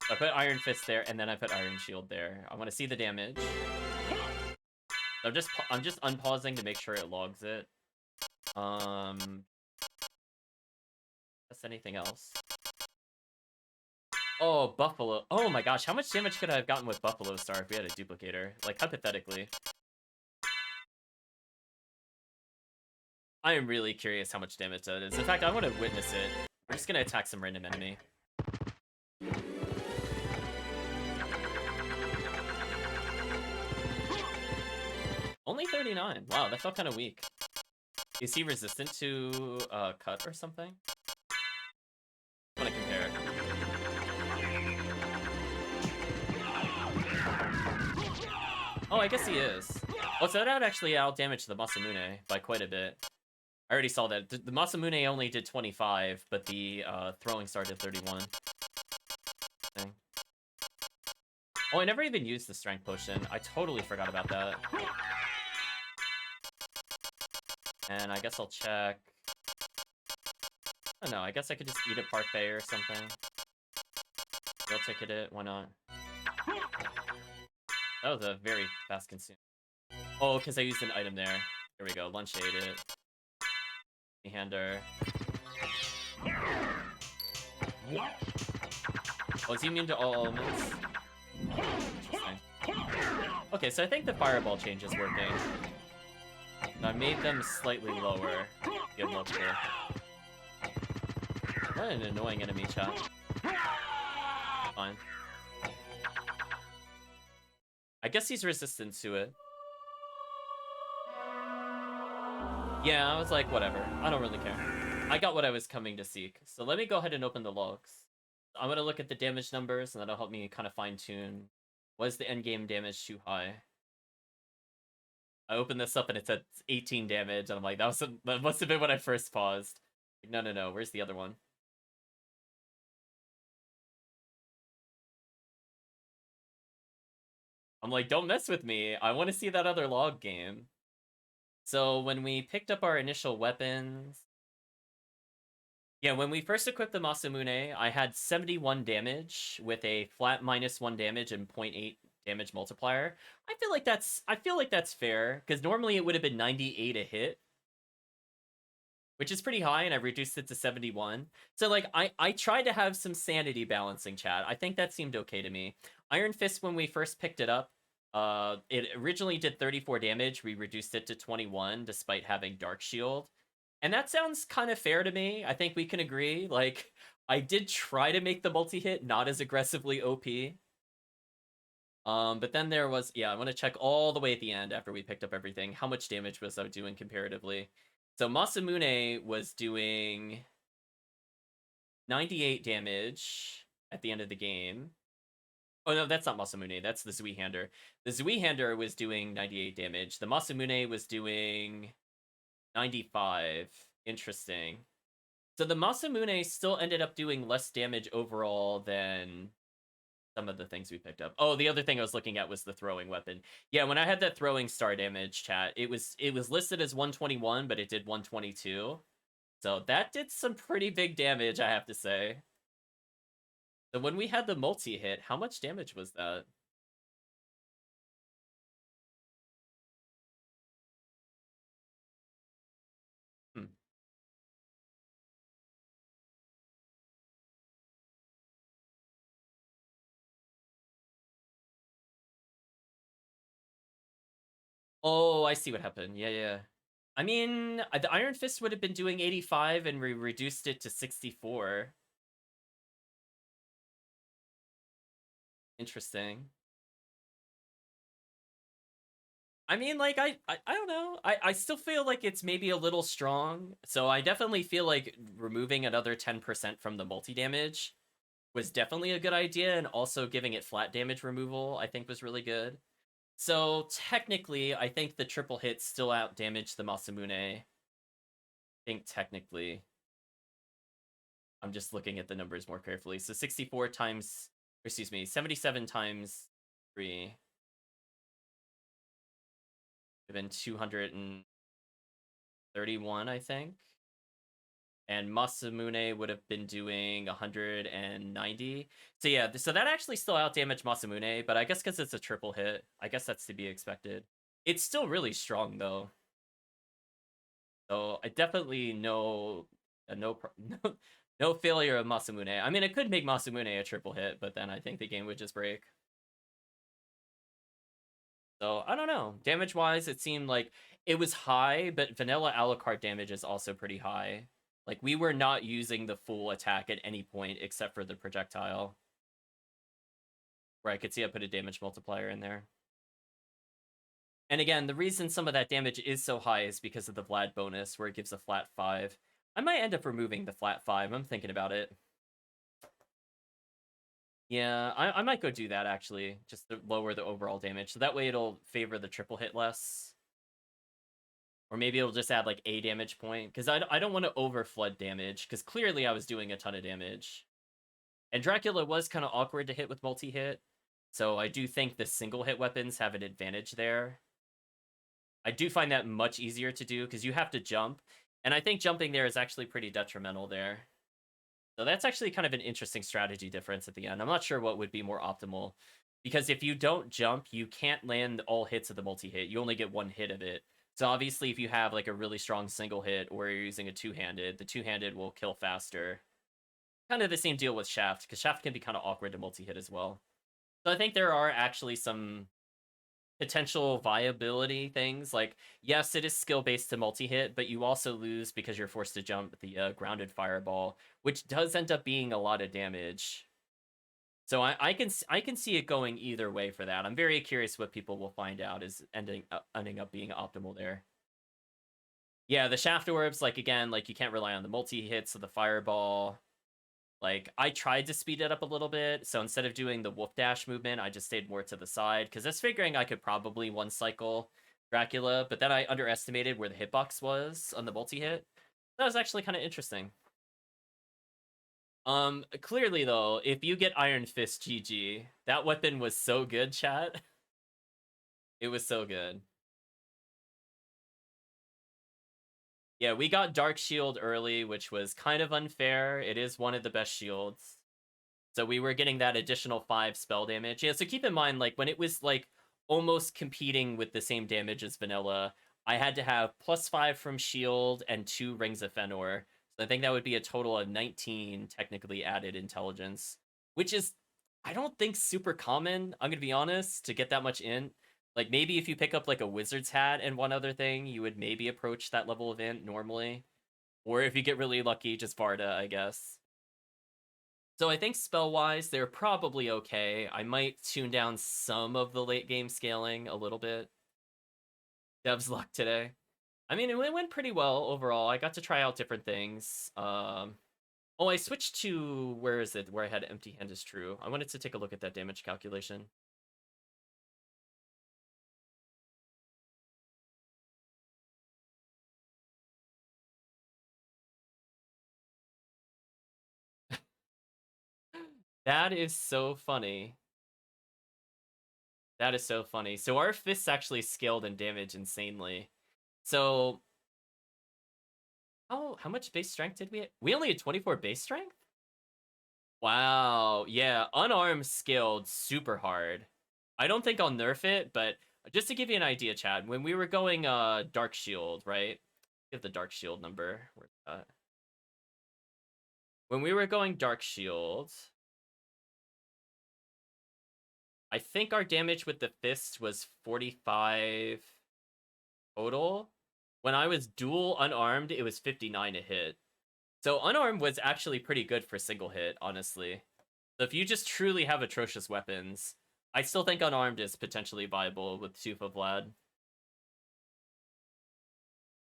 I put Iron Fist there, and then I put Iron Shield there. I want to see the damage. I'm just unpausing to make sure it logs it. That's anything else. Oh, Buffalo. Oh my gosh, how much damage could I have gotten with Buffalo Star if we had a duplicator? Like, hypothetically. I am really curious how much damage that is. In fact, I want to witness it. We're just gonna attack some random enemy. Only 39. Wow, that felt kind of weak. Is he resistant to cut or something? I want to compare it. Oh, I guess he is. Oh, so that actually out-damaged the Masamune by quite a bit. I already saw that. The Masamune only did 25, but the throwing star did 31. Dang. Oh, I never even used the strength potion. I totally forgot about that. And I guess I'll check. I don't know, I guess I could just eat a parfait or something. They'll ticket it, why not? That was a very fast consume. Oh, because I used an item there. There we go, lunch ate it. Hander. What? Oh, is he immune to all elements? Interesting. Okay, so I think the fireball change is working. I made them slightly lower. Get them up here. What an annoying enemy, chat. Fine. I guess he's resistant to it. Yeah, I was like, whatever. I don't really care. I got what I was coming to seek. So let me go ahead and open the logs. I'm gonna look at the damage numbers, and that'll help me kind of fine-tune. Was the endgame damage too high? I opened this up and it said 18 damage, and I'm like, that must have been when I first paused. Like, no, no, no. Where's the other one? I'm like, don't mess with me. I want to see that other log game. So when we picked up our initial weapons, yeah, when we first equipped the Masamune, I had 71 damage with a flat -1 damage and 0.8 damage multiplier. I feel like that's fair, because normally it would have been 98 a hit, which is pretty high, and I reduced it to 71. So like I tried to have some sanity balancing, chat. I think that seemed okay to me. Iron Fist, when we first picked it up, it originally did 34 damage. We reduced it to 21 despite having Dark Shield. And that sounds kind of fair to me. I think we can agree. Like, I did try to make the multi-hit not as aggressively OP. But then there was, yeah, I want to check all the way at the end after we picked up everything. How much damage was I doing comparatively? So Masamune was doing 98 damage at the end of the game. Oh, no, that's not Masamune. That's the Zuihander. The Zuihander was doing 98 damage. The Masamune was doing 95. Interesting. So the Masamune still ended up doing less damage overall than some of the things we picked up. Oh, the other thing I was looking at was the throwing weapon. Yeah, when I had that throwing star damage, chat, it was listed as 121, but it did 122. So that did some pretty big damage, I have to say. So when we had the multi-hit, how much damage was that? Hmm. Oh, I see what happened. Yeah, yeah. I mean, the Iron Fist would have been doing 85, and we reduced it to 64. Interesting. I mean, like, I don't know. I still feel like it's maybe a little strong. So I definitely feel like removing another 10% from the multi-damage was definitely a good idea, and also giving it flat damage removal, I think, was really good. So technically, I think the triple hit still out-damaged the Masamune. I think technically. I'm just looking at the numbers more carefully. So 64 times, excuse me, 77 times 3 would have been 231, I think. And Masamune would have been doing 190. So yeah, so that actually still outdamaged Masamune, but I guess because it's a triple hit, I guess that's to be expected. It's still really strong, though. So I definitely no no failure of Masamune. I mean, it could make Masamune a triple hit, but then I think the game would just break. So I don't know. Damage-wise, it seemed like it was high, but vanilla Alucard damage is also pretty high. Like, we were not using the full attack at any point except for the projectile. Where I could see I put a damage multiplier in there. And again, the reason some of that damage is so high is because of the Vlad bonus, where it gives a flat 5. I might end up removing the flat 5. I'm thinking about it. Yeah, I might go do that, actually, just to lower the overall damage. So that way it'll favor the triple hit less. Or maybe it'll just add, like, a damage point. Because I don't want to over-flood damage, because clearly I was doing a ton of damage. And Dracula was kind of awkward to hit with multi-hit. So I do think the single-hit weapons have an advantage there. I do find that much easier to do, because you have to jump. And I think jumping there is actually pretty detrimental there. So that's actually kind of an interesting strategy difference at the end. I'm not sure what would be more optimal. Because if you don't jump, you can't land all hits of the multi-hit. You only get one hit of it. So obviously, if you have like a really strong single hit, or you're using a two-handed, the two-handed will kill faster. Kind of the same deal with Shaft, because Shaft can be kind of awkward to multi-hit as well. So I think there are actually some potential viability things. Like, yes, it is skill-based to multi-hit, but you also lose because you're forced to jump the grounded fireball, which does end up being a lot of damage. So I can see it going either way for that. I'm very curious what people will find out is ending up being optimal there. Yeah, the shaft orbs, like, again, like, you can't rely on the multi-hits of the fireball. Like, I tried to speed it up a little bit, so instead of doing the wolf dash movement, I just stayed more to the side, because I was figuring I could probably one-cycle Dracula, but then I underestimated where the hitbox was on the multi-hit. That was actually kind of interesting. Clearly, though, if you get Iron Fist, GG. That weapon was so good, chat. It was so good. Yeah, we got Dark Shield early, which was kind of unfair. It is one of the best shields. So we were getting that additional 5 spell damage. Yeah, so keep in mind, like, when it was, like, almost competing with the same damage as vanilla, I had to have +5 from shield and 2 Rings of Fëanor. So I think that would be a total of 19 technically added intelligence, which is, I don't think, super common, I'm gonna be honest, to get that much int. Like, maybe if you pick up, like, a wizard's hat and one other thing, you would maybe approach that level of int normally. Or if you get really lucky, just Varda, I guess. So I think spell-wise, they're probably okay. I might tune down some of the late-game scaling a little bit. Dev's luck today. I mean, it went pretty well overall. I got to try out different things. Oh, I switched to, where is it? Where I had Empty Hand is True. I wanted to take a look at that damage calculation. That is so funny. That is so funny. So our fists actually scaled in damage insanely. So how much base strength did we? We only had 24 base strength? Wow. Yeah, unarmed scaled super hard. I don't think I'll nerf it, but just to give you an idea, Chad, when we were going Dark Shield, right? Give the Dark Shield number. Where's that? When we were going Dark Shield, I think our damage with the fist was 45 total. When I was dual unarmed, it was 59 a hit. So unarmed was actually pretty good for single hit, honestly. So if you just truly have atrocious weapons, I still think unarmed is potentially viable with Sufa Vlad.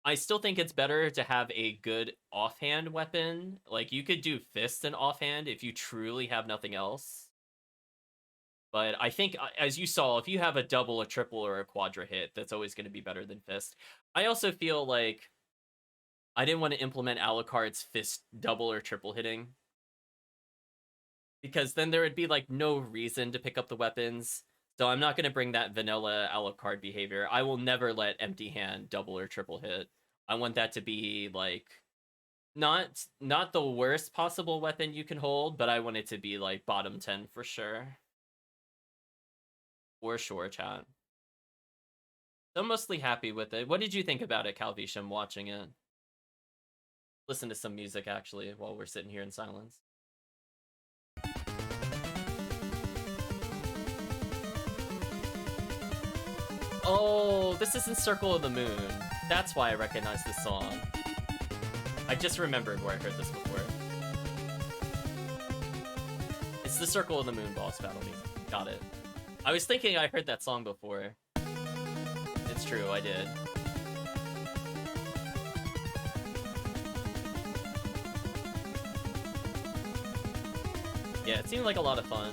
I still think it's better to have a good offhand weapon. Like, you could do fist and offhand if you truly have nothing else. But I think, as you saw, if you have a double, a triple, or a quadra hit, that's always going to be better than fist. I also feel like I didn't want to implement Alucard's fist double or triple hitting, because then there would be, like, no reason to pick up the weapons. So I'm not going to bring that vanilla Alucard behavior. I will never let Empty Hand double or triple hit. I want that to be, like, not the worst possible weapon you can hold, but I want it to be, like, bottom 10 for sure. For sure, chat. I'm mostly happy with it. What did you think about it, Calvisham, watching it? Listen to some music, actually, while we're sitting here in silence. Oh, this isn't Circle of the Moon. That's why I recognize this song. I just remembered where I heard this before. It's the Circle of the Moon boss battle music. Got it. I was thinking I heard that song before. It's true, I did. Yeah, it seemed like a lot of fun.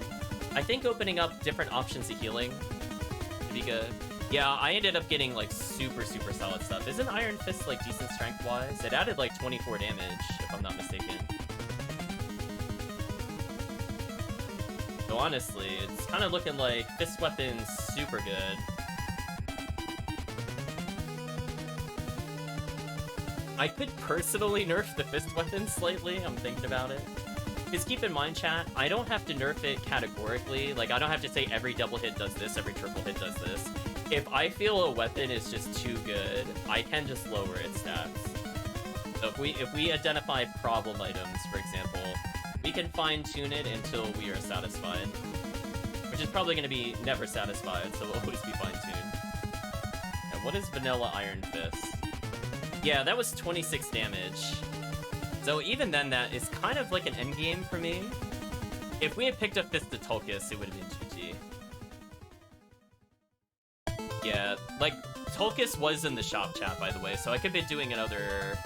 I think opening up different options of healing would be good. Yeah, I ended up getting, like, super solid stuff. Isn't Iron Fist, like, decent strength-wise? It added, like, 24 damage, if I'm not mistaken. So honestly, it's kind of looking like Fist Weapon's super good. I could personally nerf the Fist Weapon slightly, I'm thinking about it. Because keep in mind, chat, I don't have to nerf it categorically. Like, I don't have to say every double hit does this, every triple hit does this. If I feel a weapon is just too good, I can just lower its stats. So if we identify problem items, for example, we can fine-tune it until we are satisfied. Which is probably going to be never satisfied, so we'll always be fine-tuned. And what is Vanilla Iron Fist? Yeah, that was 26 damage. So even then, that is kind of like an endgame for me. If we had picked up Fist of Tulkas, it would have been GG. Yeah, like, Tulkas was in the shop chat, by the way, so I could be doing another...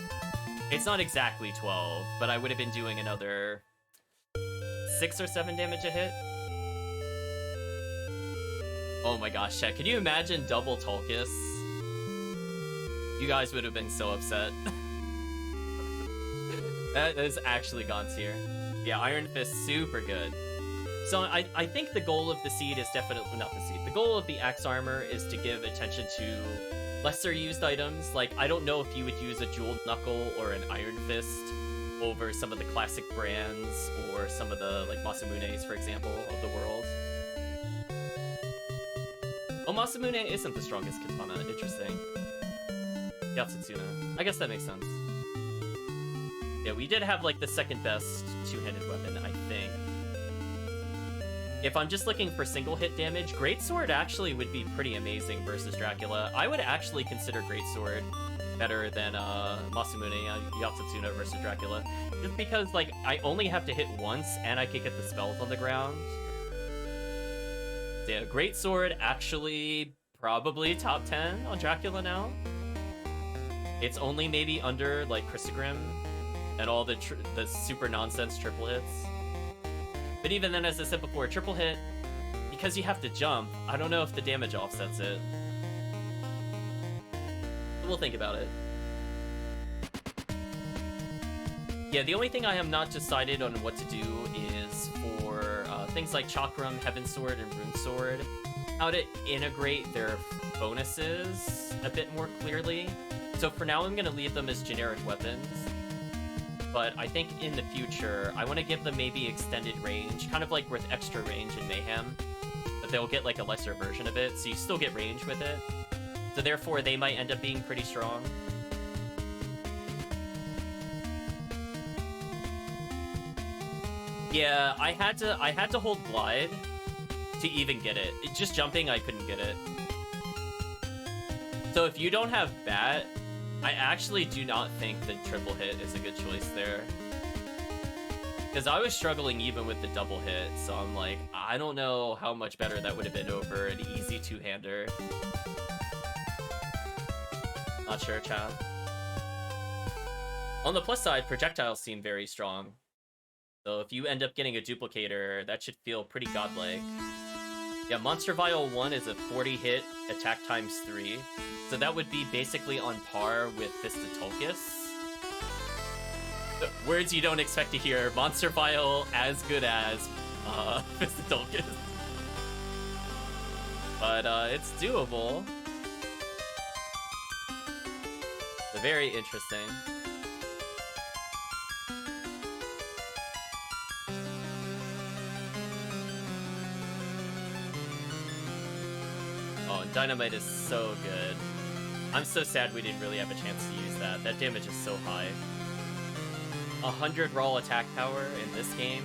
It's not exactly 12, but I would have been doing another 6 or 7 damage a hit. Oh my gosh, chat, can you imagine double Tulkas? You guys would have been so upset. That is actually gone tier. Yeah, Iron Fist, super good. So I think the goal of the seed is definitely, not the seed, the goal of the axe armor is to give attention to lesser used items. Like, I don't know if you would use a jeweled knuckle or an Iron Fist over some of the classic brands or some of the, like, Masamunes, for example, of the world. Oh, Masamune isn't the strongest katana, interesting. Yatsutsuna, I guess that makes sense. Yeah, we did have, like, the second best two-handed weapon, I think. If I'm just looking for single-hit damage, Greatsword actually would be pretty amazing versus Dracula. I would actually consider Greatsword better than Masamune Yatsutsuna versus Dracula. Just because, like, I only have to hit once, and I could get the spells on the ground. So yeah, Greatsword actually probably top 10 on Dracula now. It's only maybe under, like, Chrysogrim and all the super nonsense triple hits. But even then, as I said before, triple hit, because you have to jump, I don't know if the damage offsets it. We'll think about it. Yeah, the only thing I have not decided on what to do is for things like Chakram, Heaven Sword, and Rune Sword, how to integrate their bonuses a bit more clearly. So for now, I'm going to leave them as generic weapons. But I think in the future, I want to give them maybe extended range, kind of like with extra range in Mayhem, but they'll get like a lesser version of it, so you still get range with it. So therefore, they might end up being pretty strong. Yeah, I had to hold glide to even get it. Just jumping, I couldn't get it. So if you don't have bat, I actually do not think that triple hit is a good choice there. Because I was struggling even with the double hit, so I'm like, I don't know how much better that would have been over an easy two-hander. Not sure, Chad. On the plus side, projectiles seem very strong. So if you end up getting a duplicator, that should feel pretty godlike. Yeah, Monster Vial 1 is a 40-hit attack times 3. So that would be basically on par with Fisted Tulkas. The words you don't expect to hear. Monster Vial as good as Fisted Tulkas. But it's doable. So very interesting. Oh, Dynamite is so good. I'm so sad we didn't really have a chance to use that. That damage is so high. 100 raw attack power in this game.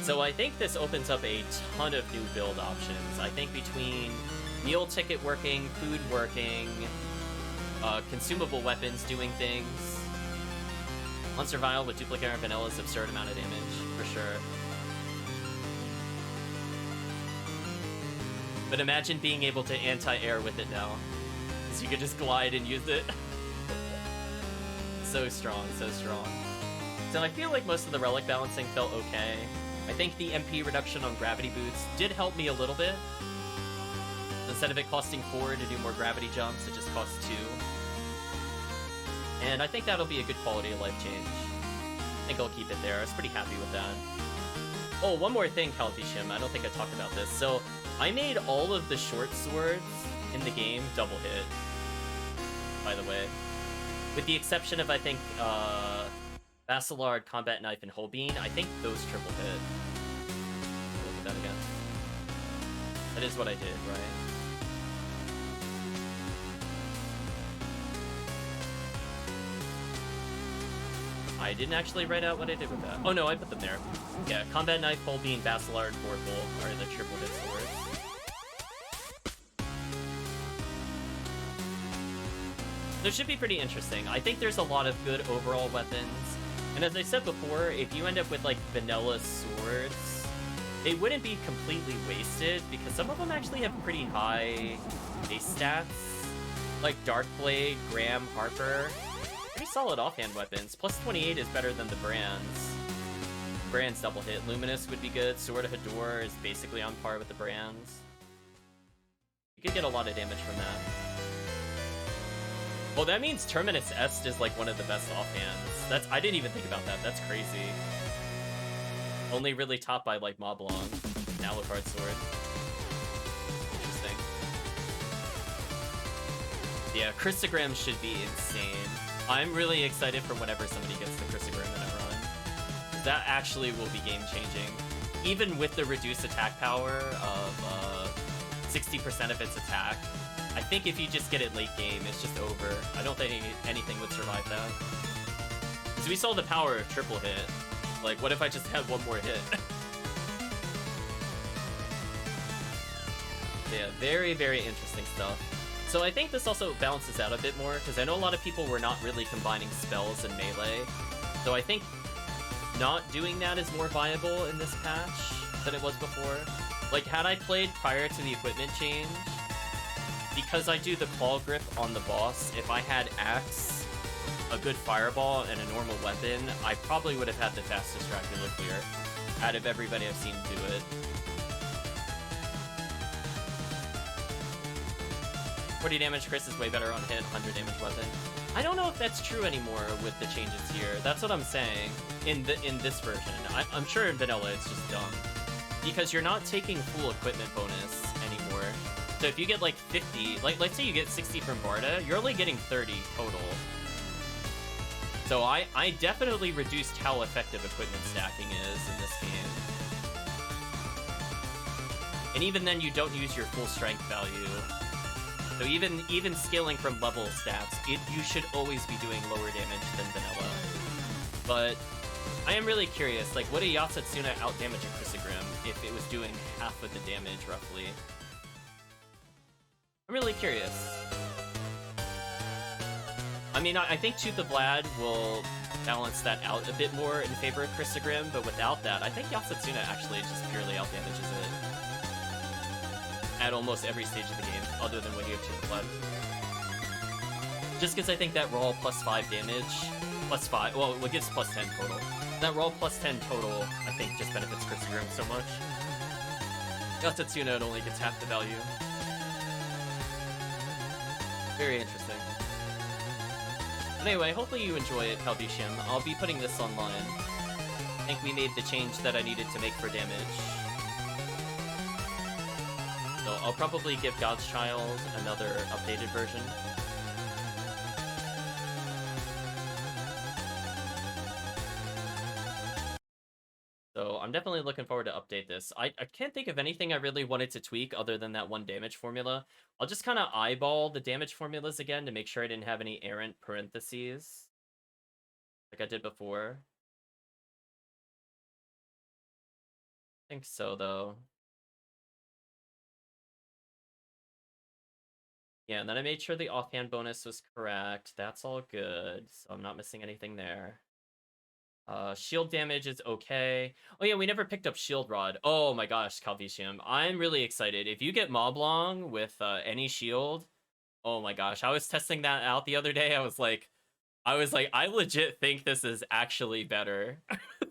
So I think this opens up a ton of new build options. I think between meal ticket working, food working, consumable weapons doing things. Monster Vial with Duplicate and Vanilla's absurd amount of damage, for sure. But imagine being able to anti-air with it now. So you could just glide and use it. So strong, so strong. So I feel like most of the relic balancing felt okay. I think the MP reduction on gravity boots did help me a little bit. Instead of it costing 4 to do more gravity jumps, it just costs 2. And I think that'll be a good quality of life change. I think I'll keep it there. I was pretty happy with that. Oh, one more thing, Calvishim. I don't think I talked about this. So I made all of the short swords in the game double hit, by the way. With the exception of, I think, Basilard, Combat Knife, and Holbein. I think those triple hit. Look at that again. That is what I did, right? I didn't actually write out what I did with that. Oh no, I put them there. Yeah, Combat Knife, Holbein, Basilard, Vorpal are the triple hit swords. So it should be pretty interesting. I think there's a lot of good overall weapons. And as I said before, if you end up with like vanilla swords, they wouldn't be completely wasted because some of them actually have pretty high base stats. Like Darkblade, Graham, Harper. Pretty solid offhand weapons. Plus 28 is better than the Brands. Brands double hit. Luminous would be good. Sword of Hador is basically on par with the Brands. You could get a lot of damage from that. Well, that means Terminus Est is like one of the best offhands. I didn't even think about that. That's crazy. Only really topped by like Moblong, Alucard Sword. Interesting. Yeah, Crystagram should be insane. I'm really excited for whenever somebody gets the Crystagram in a run. That actually will be game changing. Even with the reduced attack power of 60% of its attack, I think if you just get it late game, it's just over. I don't think anything would survive that. Because we saw the power of triple hit. Like, what if I just had one more hit? Yeah, very, very interesting stuff. So I think this also balances out a bit more, because I know a lot of people were not really combining spells and melee. So I think not doing that is more viable in this patch than it was before. Like, had I played prior to the equipment change, because I do the claw grip on the boss, if I had Axe, a good fireball, and a normal weapon, I probably would have had the fastest Dracula clear out of everybody I've seen do it. 40 damage Chris is way better on hit, 100 damage weapon. I don't know if that's true anymore with the changes here. That's what I'm saying in this version. I'm sure in vanilla it's just dumb. Because you're not taking full equipment bonus anymore. So if you get like 50, like let's say you get 60 from Barda, you're only getting 30 total. So I definitely reduced how effective equipment stacking is in this game. And even then you don't use your full strength value. So even scaling from level stats, you should always be doing lower damage than vanilla. But I am really curious, like, would a Yasatsuna outdamage a Crystagram if it was doing half of the damage, roughly? I'm really curious. I mean, I think Tooth of Vlad will balance that out a bit more in favor of Crystagram, but without that, I think Yasatsuna actually just purely outdamages it. At almost every stage of the game, other than when you have Tooth of Vlad. Just because I think that roll plus 5 damage, plus 5, well, it gives plus 10 total. That roll plus 10 total, I think, just benefits Crystagram so much. Yasatsuna, it only gets half the value. Very interesting. But anyway, hopefully you enjoy it, Calvicium. I'll be putting this online. I think we made the change that I needed to make for damage. So I'll probably give God's Child another updated version. So I'm definitely looking forward to update this. I can't think of anything I really wanted to tweak other than that one damage formula. I'll just kind of eyeball the damage formulas again to make sure I didn't have any errant parentheses like I did before. I think so, though. Yeah, and then I made sure the offhand bonus was correct. That's all good, so I'm not missing anything there. Shield damage is okay. Oh yeah, we never picked up Shield Rod. Oh my gosh, Calvicium. I'm really excited. If you get Moblong with any shield, oh my gosh. I was testing that out the other day. I was like, I legit think this is actually better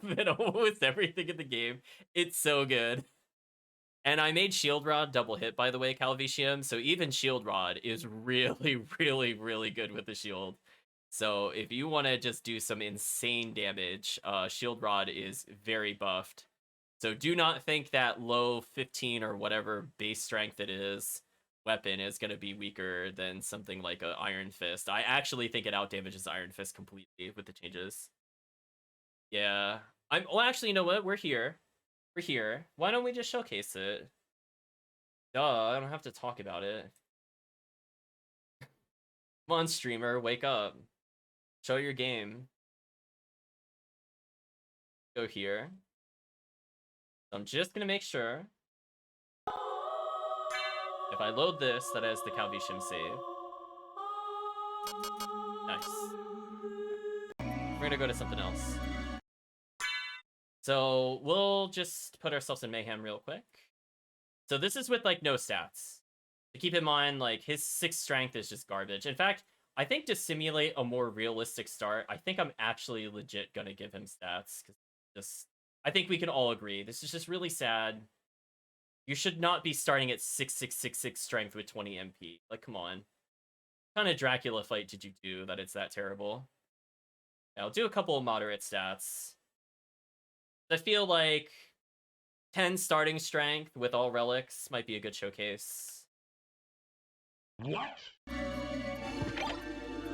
than almost everything in the game. It's so good. And I made Shield Rod double hit, by the way, Calvicium. So even Shield Rod is really, really, really good with the shield. So if you want to just do some insane damage, Shield Rod is very buffed. So do not think that low 15 or whatever base strength it is weapon is going to be weaker than something like a Iron Fist. I actually think it outdamages Iron Fist completely with the changes. Yeah. Well, actually, you know what? We're here. We're here. Why don't we just showcase it? Duh, I don't have to talk about it. Come on, streamer, wake up. Show your game. Go here. So I'm just gonna make sure. If I load this, that has the Calvicium save. Nice. We're gonna go to something else. So we'll just put ourselves in Mayhem real quick. So this is with, like, no stats. To keep in mind, like, his 6 strength is just garbage. In fact, I think to simulate a more realistic start, I think I'm actually legit gonna give him stats. Because I think we can all agree. This is just really sad. You should not be starting at 6 strength with 20 MP. Like, come on. What kind of Dracula fight did you do that it's that terrible? Yeah, I'll do a couple of moderate stats. I feel like 10 starting strength with all relics might be a good showcase. What?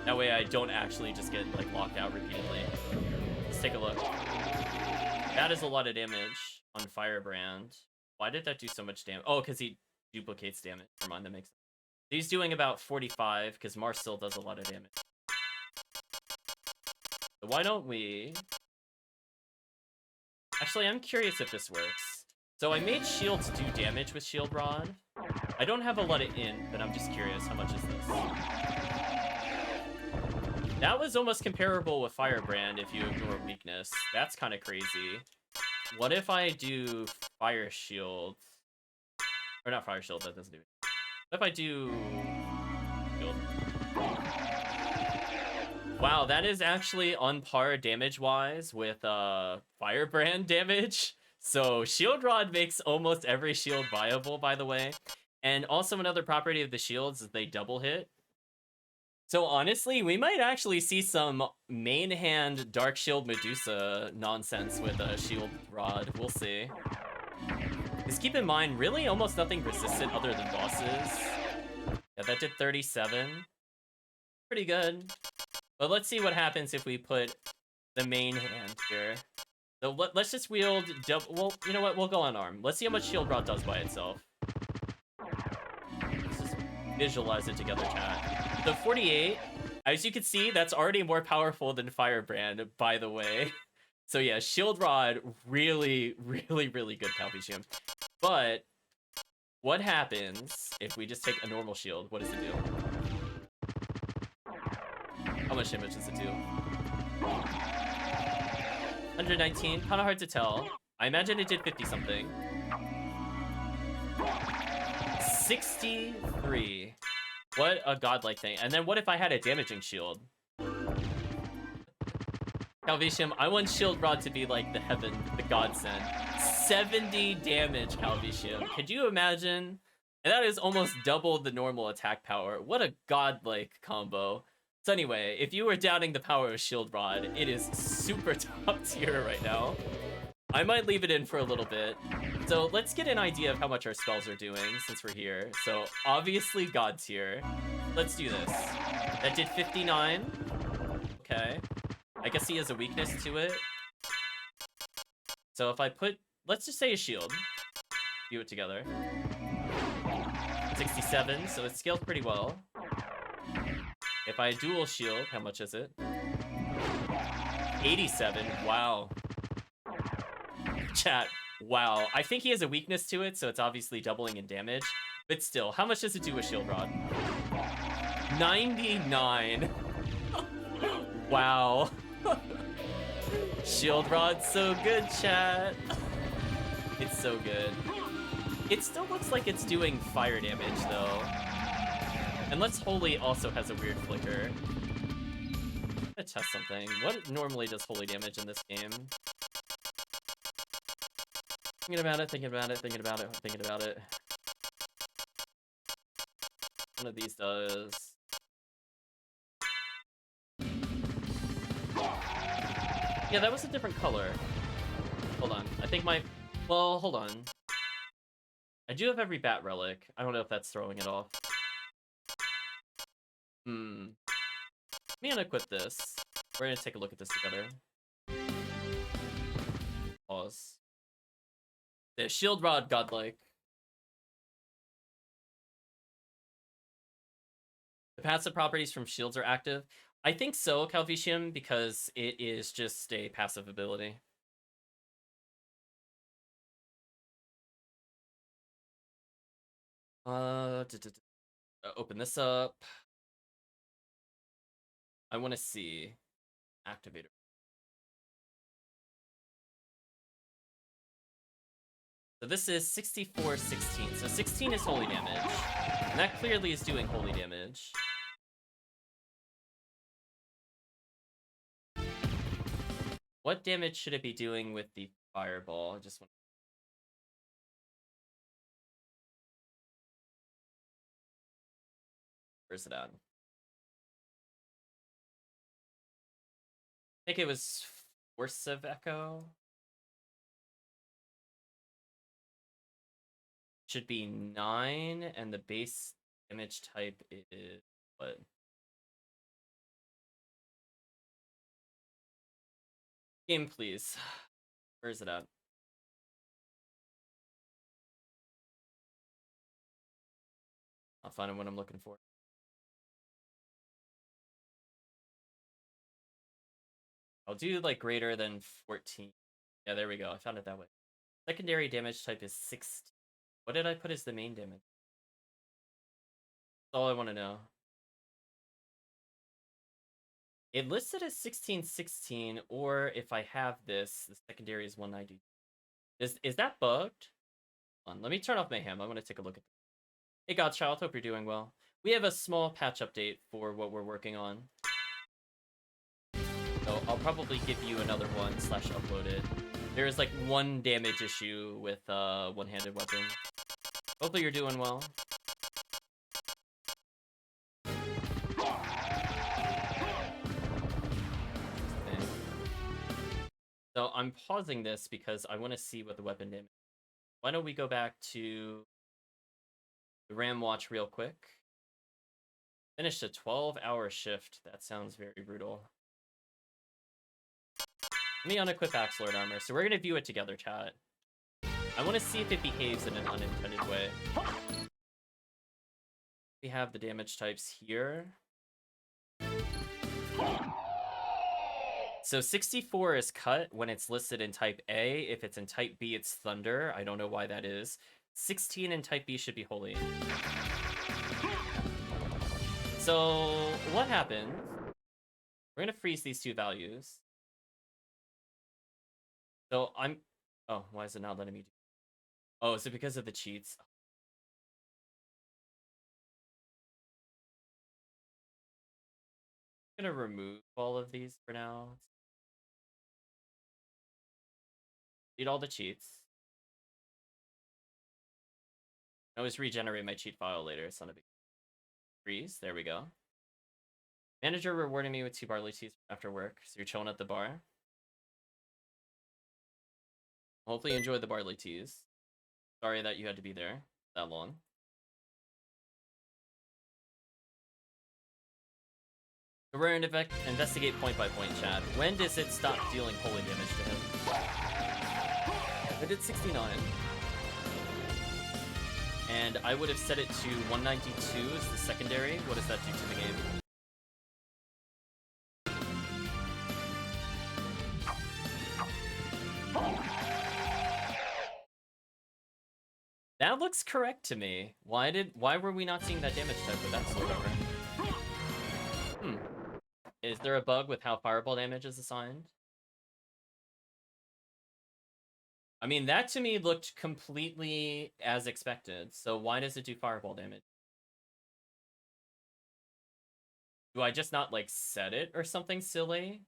That way I don't actually just get, like, locked out repeatedly. Let's take a look. That is a lot of damage on Firebrand. Why did that do so much damage? Oh, because he duplicates damage. Never mind, that makes sense. He's doing about 45, because Mars still does a lot of damage. So why don't we... Actually, I'm curious if this works. So I made shields do damage with Shield Rod. I don't have a lot of int, but I'm just curious, how much is this? That was almost comparable with Firebrand if you ignore weakness. That's kind of crazy. What if I do Fire Shield? Or not Fire Shield, that doesn't do it. What if I do... Shield? Wow, that is actually on par damage-wise with Firebrand damage. So Shield Rod makes almost every shield viable, by the way. And also another property of the shields is they double hit. So honestly, we might actually see some main hand Dark Shield Medusa nonsense with a Shield Rod. We'll see. Just keep in mind, really almost nothing resistant other than bosses. Yeah, that did 37. Pretty good. But let's see what happens if we put the main hand here. So let's just wield double. Well, you know what? We'll go unarmed. Let's see how much Shield Rod does by itself. Let's just visualize it together, chat. The 48, as you can see, that's already more powerful than Firebrand, by the way. So yeah, Shield Rod, really, really, really good Calvisium. But what happens if we just take a normal shield? What does it do? How much damage does it do? 119, kind of hard to tell. I imagine it did 50 something. 63. What a godlike thing. And then what if I had a damaging shield? Calvisium, I want Shield Rod to be like the heaven, the godsend. 70 damage, Calvisium. Could you imagine? And that is almost double the normal attack power. What a godlike combo. So anyway, if you were doubting the power of Shield Rod, it is super top tier right now. I might leave it in for a little bit. So let's get an idea of how much our spells are doing since we're here. So obviously God tier. Let's do this. That did 59. Okay. I guess he has a weakness to it. So if I put, let's just say a shield. View it together. 67, so it scales pretty well. If I dual shield, how much is it? 87, wow. Chat, wow. I think he has a weakness to it, so it's obviously doubling in damage. But still, how much does it do with Shield Rod? 99. Wow. Shield Rod's so good, chat. It's so good. It still looks like it's doing fire damage, though. Unless Holy also has a weird flicker. I'm gonna test something. What normally does Holy damage in this game? Thinking about it, thinking about it, thinking about it, thinking about it. One of these does. Yeah, that was a different color. Hold on. I think my... Well, hold on. I do have every bat relic. I don't know if that's throwing it off. Let me unequip this. We're gonna take a look at this together. Pause. The Shield Rod godlike. The passive properties from shields are active. I think so, Calvisium, because it is just a passive ability. Open this up. I want to see activator. So this is 64, 16. So 16 is holy damage. And that clearly is doing holy damage. What damage should it be doing with the fireball? I just want. Where's it at? I think it was Force of Echo. Should be 9, and the base damage type is what? Game, please. Where is it at? I'll find what I'm looking for. I'll do like greater than 14. Yeah, there we go. I found it that way. Secondary damage type is 16. What did I put as the main damage? That's all I want to know. It listed as 1616, or if I have this, the secondary is 190. Is that bugged? Hold on, let me turn off Mayhem. I want to take a look at this. Hey Godchild, hope you're doing well. We have a small patch update for what we're working on. So I'll probably give you another one / upload it. There is like one damage issue with one-handed weapon. Hopefully you're doing well. So I'm pausing this because I want to see what the weapon damage is. Why don't we go back to the RAM watch real quick. Finished a 12-hour shift. That sounds very brutal. Let me unequip Axe Lord armor. So we're going to view it together, chat. I want to see if it behaves in an unintended way. We have the damage types here. So 64 is cut when it's listed in type A. If it's in type B, it's thunder. I don't know why that is. 16 in type B should be holy. So what happened? We're going to freeze these two values. So I'm... Oh, why is it not letting me do... Oh, is it because of the cheats? I'm going to remove all of these for now. Delete all the cheats. I always regenerate my cheat file later. It's not a big... Freeze. There we go. Manager rewarding me with 2 barley teas after work. So you're chilling at the bar. Hopefully you enjoyed the barley teas. Sorry that you had to be there that long. So we're going to investigate point by point, Chad. When does it stop dealing holy damage to him? I did 69. And I would have set it to 192 as the secondary. What does that do to the game? That looks correct to me. Why were we not seeing that damage type with that sword armor? Is there a bug with how fireball damage is assigned? I mean, that to me looked completely as expected. So why does it do fireball damage? Do I just not, like, set it or something silly?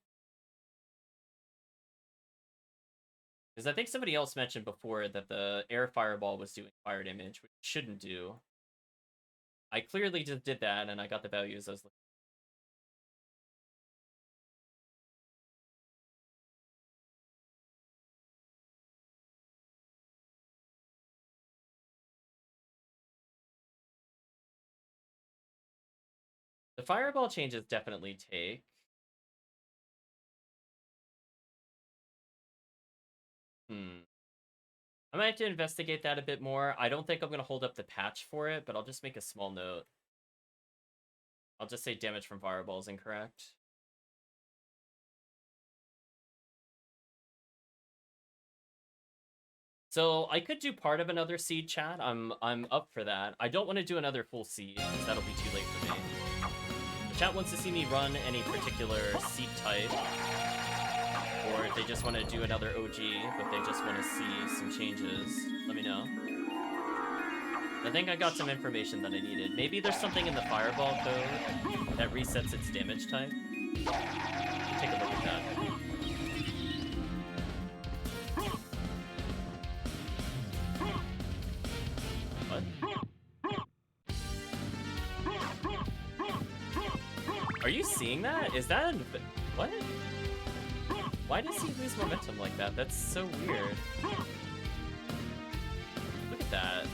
Because I think somebody else mentioned before that the air fireball was doing fire damage, which it shouldn't do. I clearly just did that, and I got the values I was looking. The fireball changes definitely take. I might have to investigate that a bit more. I don't think I'm going to hold up the patch for it, but I'll just make a small note. I'll just say damage from fireball is incorrect. So I could do part of another seed, chat. I'm up for that. I don't want to do another full seed, because that'll be too late for me. The chat wants to see me run any particular seed type, or if they just want to do another OG, but they just want to see some changes, let me know. I think I got some information that I needed. Maybe there's something in the Fireball code that resets its damage type. Take a look at that. What? Are you seeing that? Is that an... What? Why does he lose momentum like that? That's so weird. Look at that.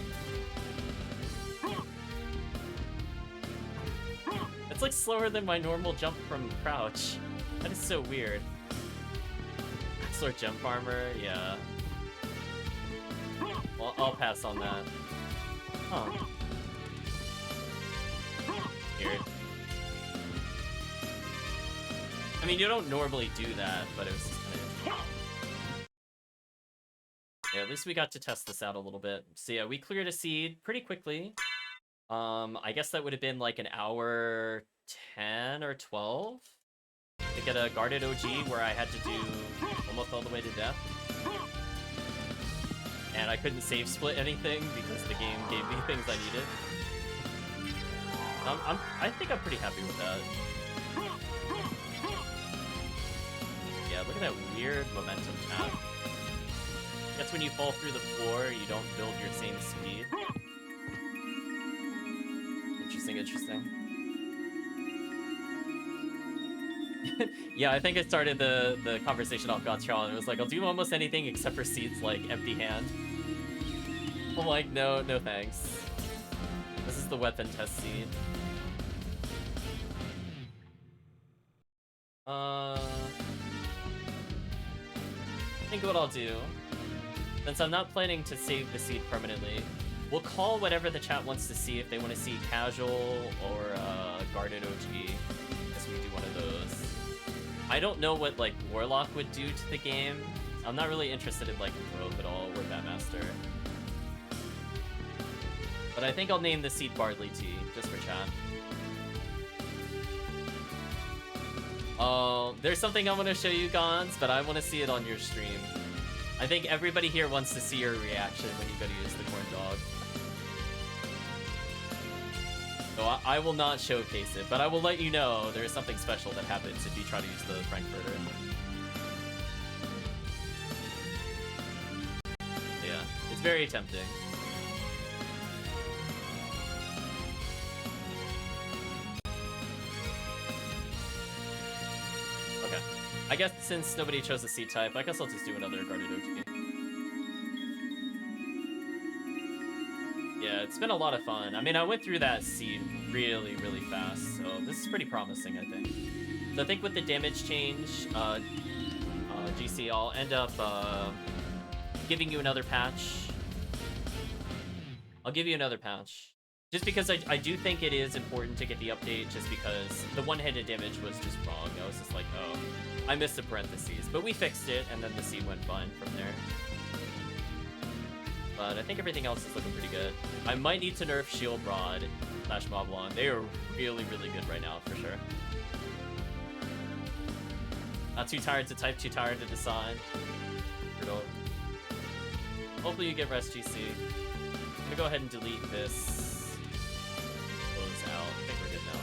It's like slower than my normal jump from crouch. That is so weird. Axlor Gem Farmer, yeah. Well, I'll pass on that. Huh. Weird. I mean, you don't normally do that, but it was just kind of... Yeah, at least we got to test this out a little bit. So yeah, we cleared a seed pretty quickly. I guess that would have been like an hour 10 or 12 to get a guarded OG where I had to do almost all the way to death. And I couldn't save split anything because the game gave me things I needed. I think I'm pretty happy with that. Yeah, look at that weird momentum tap. That's when you fall through the floor, you don't build your same speed. Interesting, interesting. Yeah, I think it started the conversation off Gottschall. It was like, I'll do almost anything except for seeds like Empty Hand. I'm like, no thanks. This is the weapon test seed. I think what I'll do, since I'm not planning to save the seed permanently, we'll call whatever the chat wants to see if they want to see casual or guarded OG. I guess we do one of those. I don't know what like Warlock would do to the game. I'm not really interested in like Rogue at all or Batmaster. But I think I'll name the seed Bardley Tea just for chat. Oh, there's something I want to show you, Gons, but I want to see it on your stream. I think everybody here wants to see your reaction when you go to use the corn dog. So I will not showcase it, but I will let you know there is something special that happens if you try to use the Frankfurter. Yeah, it's very tempting. Okay. I guess since nobody chose a seed type, I guess I'll just do another guarded OG. Yeah, it's been a lot of fun. I mean, I went through that seed really, really fast, so this is pretty promising, I think. So I think with the damage change, GC, I'll end up giving you another patch. I'll give you another patch. Just because I do think it is important to get the update, just because the one-handed damage was just wrong. I was just like, oh, I missed the parentheses. But we fixed it, and then the seed went fine from there. But I think everything else is looking pretty good. I might need to nerf Shield Rod / Moblon. They are really, really good right now, for sure. Not too tired to type, too tired to decide. Hopefully you get rest, GC. I'm gonna go ahead and delete this. Close out. I think we're good now.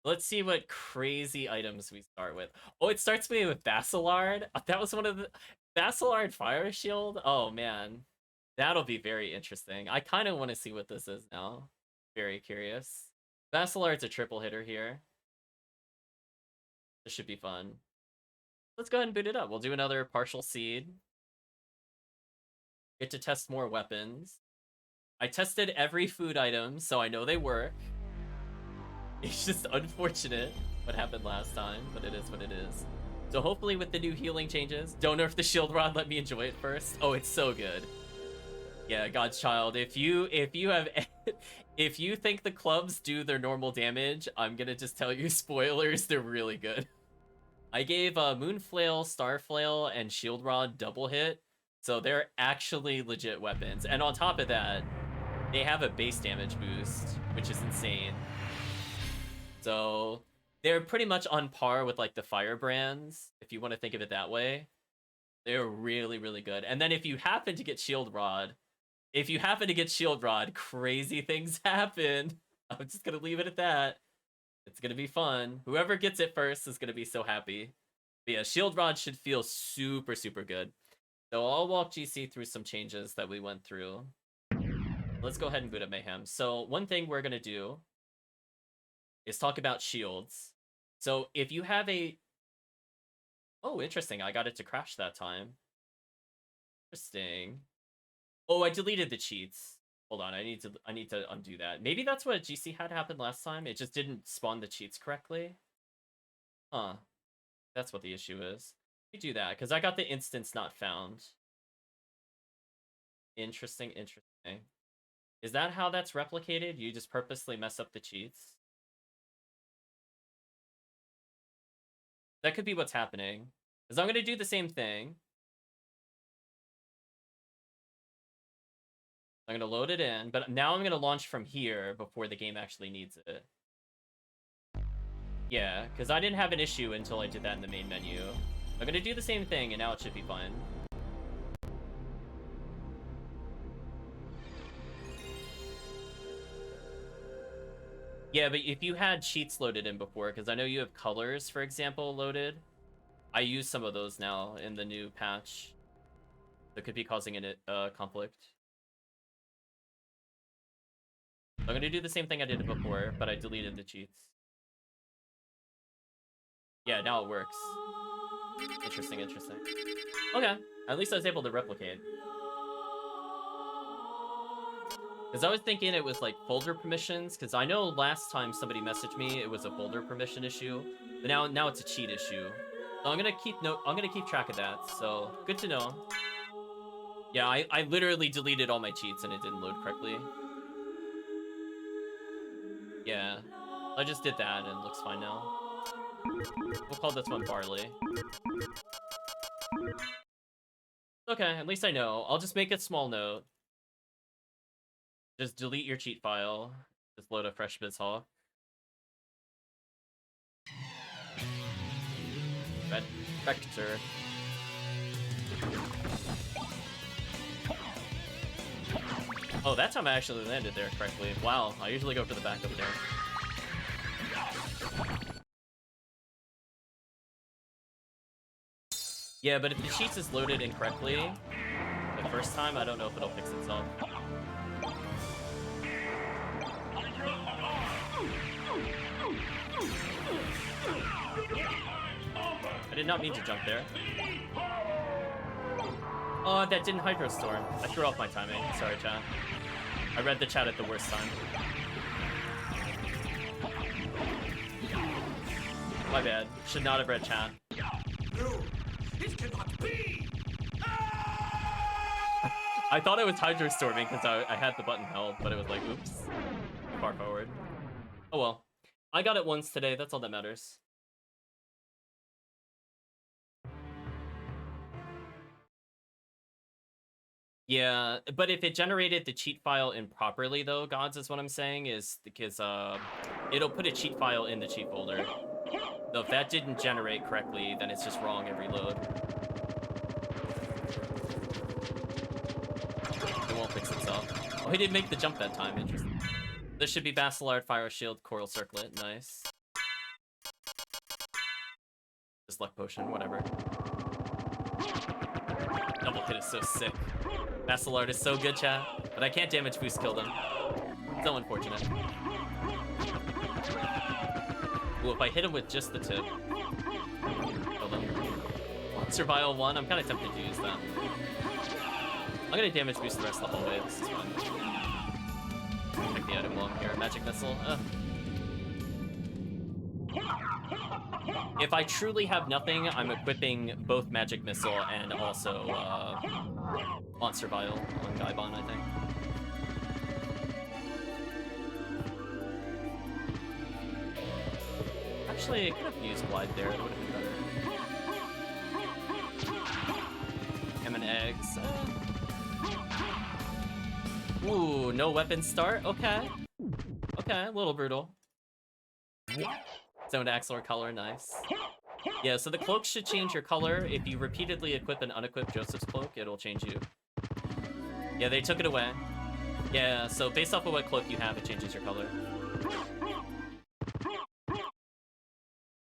Let's see what crazy items we start with. Oh, it starts me with Basilard. That was one of the... Basilard Fire Shield? Oh, man. That'll be very interesting. I kind of want to see what this is now. Very curious. Basilard's a triple hitter here. This should be fun. Let's go ahead and boot it up. We'll do another partial seed. Get to test more weapons. I tested every food item, so I know they work. It's just unfortunate what happened last time, but it is what it is. So hopefully with the new healing changes, don't nerf the shield rod, let me enjoy it first. Oh, it's so good. Yeah, God's Child, if you think the clubs do their normal damage, I'm gonna just tell you spoilers, they're really good. I gave Moonflail, Starflail, and Shield Rod double hit, so they're actually legit weapons. And on top of that, they have a base damage boost, which is insane. So they're pretty much on par with like the firebrands, if you want to think of it that way. They're really, really good. And then if you happen to get Shield Rod, crazy things happen. I'm just gonna leave it at that. It's gonna be fun. Whoever gets it first is gonna be so happy. But yeah, Shield Rod should feel super, super good. So I'll walk GC through some changes that we went through. Let's go ahead and boot up Mayhem. So one thing we're gonna do is talk about shields. So if you have a... Oh, interesting. I got it to crash that time. Interesting. Oh, I deleted the cheats. Hold on, I need to undo that. Maybe that's what GC had happen last time. It just didn't spawn the cheats correctly. Huh. That's what the issue is. Let me do that, because I got the instance not found. Interesting, interesting. Is that how that's replicated? You just purposely mess up the cheats? That could be what's happening. Because I'm going to do the same thing. I'm going to load it in, but now I'm going to launch from here before the game actually needs it. Yeah, because I didn't have an issue until I did that in the main menu. I'm going to do the same thing, and now it should be fine. Yeah, but if you had cheats loaded in before, because I know you have colors, for example, loaded. I use some of those now in the new patch. That could be causing a conflict. I'm going to do the same thing I did before, but I deleted the cheats. Yeah, now it works. Interesting, interesting. Okay, at least I was able to replicate. Because I was thinking it was like folder permissions, because I know last time somebody messaged me it was a folder permission issue, but now it's a cheat issue. So I'm gonna keep track of that. So good to know. Yeah, I literally deleted all my cheats and it didn't load correctly. Yeah, I just did that and it looks fine now. We'll call this one Barley. Okay, at least I know. I'll just make a small note. Just delete your cheat file. Just load a fresh BizHawk. Red Vector. Oh, that time I actually landed there correctly. Wow, I usually go for the backup there. Yeah, but if the cheats is loaded incorrectly the first time, I don't know if it'll fix itself. I did not mean to jump there. Oh, that didn't Hydro Storm. I threw off my timing. Sorry, chat. I read the chat at the worst time. My bad. Should not have read chat. No, it cannot be. I thought I was Hydro Storming because I had the button held, but it was like, oops. Too far forward. Oh well. I got it once today. That's all that matters. Yeah, but if it generated the cheat file improperly, though, Gods, is what I'm saying, is because it'll put a cheat file in the cheat folder. So if that didn't generate correctly, then it's just wrong every load. It won't fix itself. Oh, he didn't make the jump that time. Interesting. This should be Bacillard, Fire Shield, Coral Circlet. Nice. Just Luck Potion, whatever. Double hit is so sick. Bacillard is so good, chat, but I can't damage boost kill them. So unfortunate. Ooh, if I hit him with just the tip. Kill them. Survival 1, I'm kind of tempted to use that. I'm gonna damage boost the rest of the whole way, this is fun. Pick the item while I'm here. Magic Missile. If I truly have nothing, I'm equipping both Magic Missile and also Monster Vial on Gaibon, I think. Actually, I could have used Glide there. It would have been better. Ham and eggs. Ooh, no weapon start? Okay. Okay, a little brutal. What? Zoned Axlor color, nice. Yeah, so the cloak should change your color. If you repeatedly equip and unequip Joseph's cloak, it'll change you. Yeah, they took it away. Yeah, so based off of what cloak you have, it changes your color.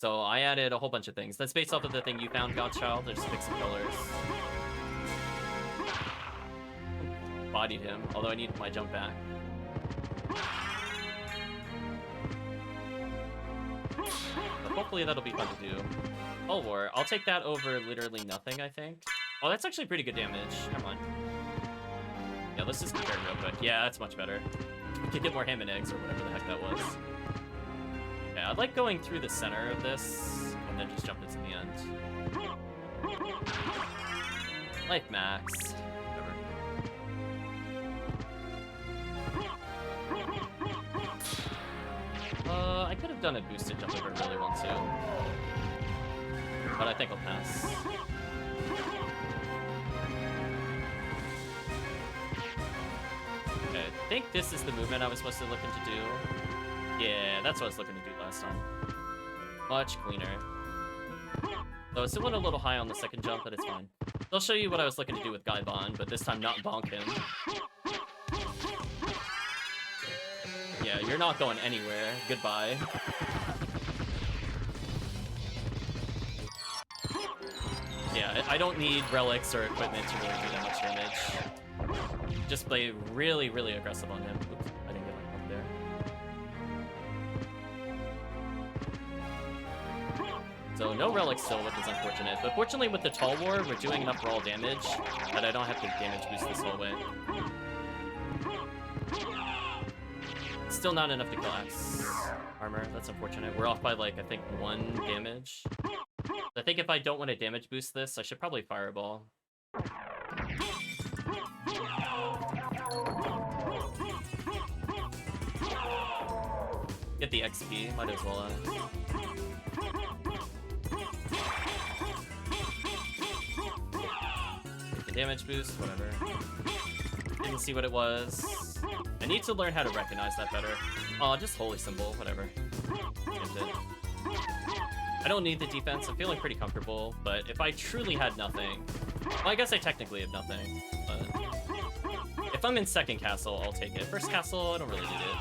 So I added a whole bunch of things. That's based off of the thing you found, Godchild. There's fix some colors. Bodied him, although I need my jump back. But hopefully that'll be fun to do. Oh, War. I'll take that over literally nothing, I think. Oh, that's actually pretty good damage. Come on. Yeah, let's just compare real quick. Yeah, that's much better. We could get more ham and eggs or whatever the heck that was. Yeah, I like going through the center of this and then just jumping to the end. Life max. Whatever. I could have done a boosted jump if I really want to. But I think I'll pass. Okay, I think this is the movement I was supposed to looking to do. Yeah, that's what I was looking to do last time. Much cleaner. So I still went a little high on the second jump, but it's fine. I'll show you what I was looking to do with Gaibon, but this time not bonk him. Yeah, you're not going anywhere. Goodbye. Yeah, I don't need relics or equipment to really do that much damage. Just play really, really aggressive on him. Oops, I didn't get my pump there. So no relics still, which is unfortunate. But fortunately with the Tall War, we're doing enough raw damage that I don't have to damage boost this whole way. Still not enough to kill Axe armor. That's unfortunate. We're off by like, I think 1 damage. I think if I don't want to damage boost this, I should probably Fireball. Get the XP, might as well. Get the damage boost, whatever. Didn't see what it was. I need to learn how to recognize that better. Oh, just Holy Symbol, whatever. Skipped it. I don't need the defense, I'm feeling pretty comfortable, but if I truly had nothing... Well, I guess I technically have nothing, but... If I'm in second castle, I'll take it. First castle, I don't really need it.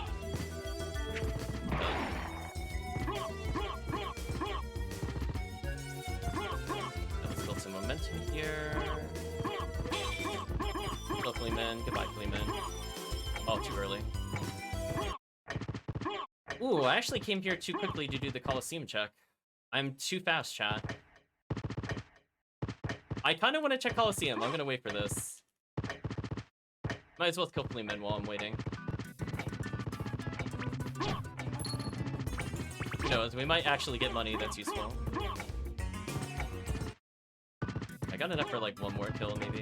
Let's build some momentum here. Hello, Fleeman. Goodbye, Fleeman. Oh, too early. Ooh, I actually came here too quickly to do the Colosseum check. I'm too fast, chat. I kind of want to check Colosseum. I'm going to wait for this. Might as well kill Fleeman while I'm waiting. Who knows? We might actually get money that's useful. I got enough for like 1 more kill, maybe.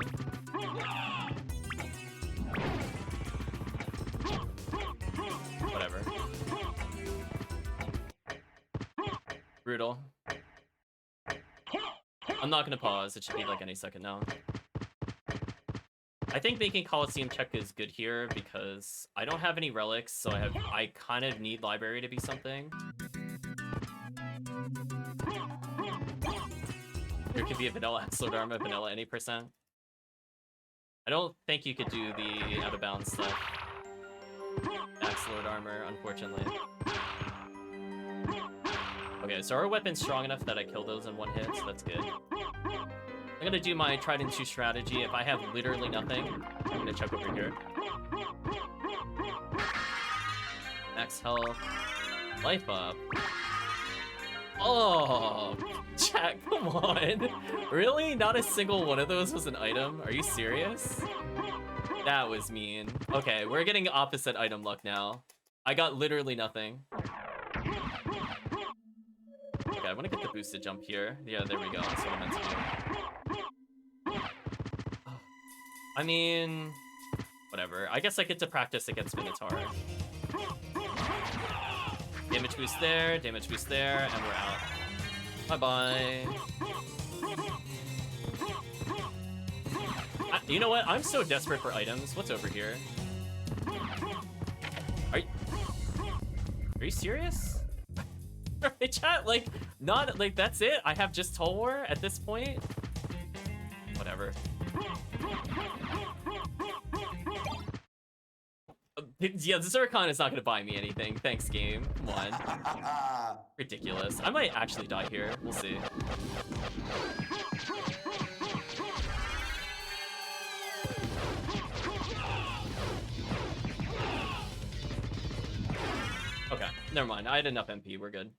Whatever. Brutal. I'm not gonna pause. It should be like any second now. I think making Colosseum check is good here because I don't have any relics, so I kind of need library to be something. There could be a vanilla Axlord armor, vanilla any percent. I don't think you could do the out of bounds stuff. Axlord armor, unfortunately. Okay, so our weapon's strong enough that I kill those in 1 hit, so that's good. I'm gonna do my tried and true strategy. If I have literally nothing, I'm gonna check over here. Max health. Life up. Oh, chat, come on. Really? Not a single one of those was an item? Are you serious? That was mean. Okay, we're getting opposite item luck now. I got literally nothing. Okay, I want to get the boosted jump here. Yeah, there we go. That's what I meant to do. I mean, whatever. I guess I get to practice against Minotaur. Damage boost there, and we're out. Bye-bye. You know what? I'm so desperate for items. What's over here? Are you serious? Chat, like, not, like, that's it? I have just Tulwar at this point? Whatever. Yeah, the Zircon is not gonna buy me anything. Thanks, game. Come on. Ridiculous. I might actually die here. We'll see. Okay, never mind. I had enough MP. We're good.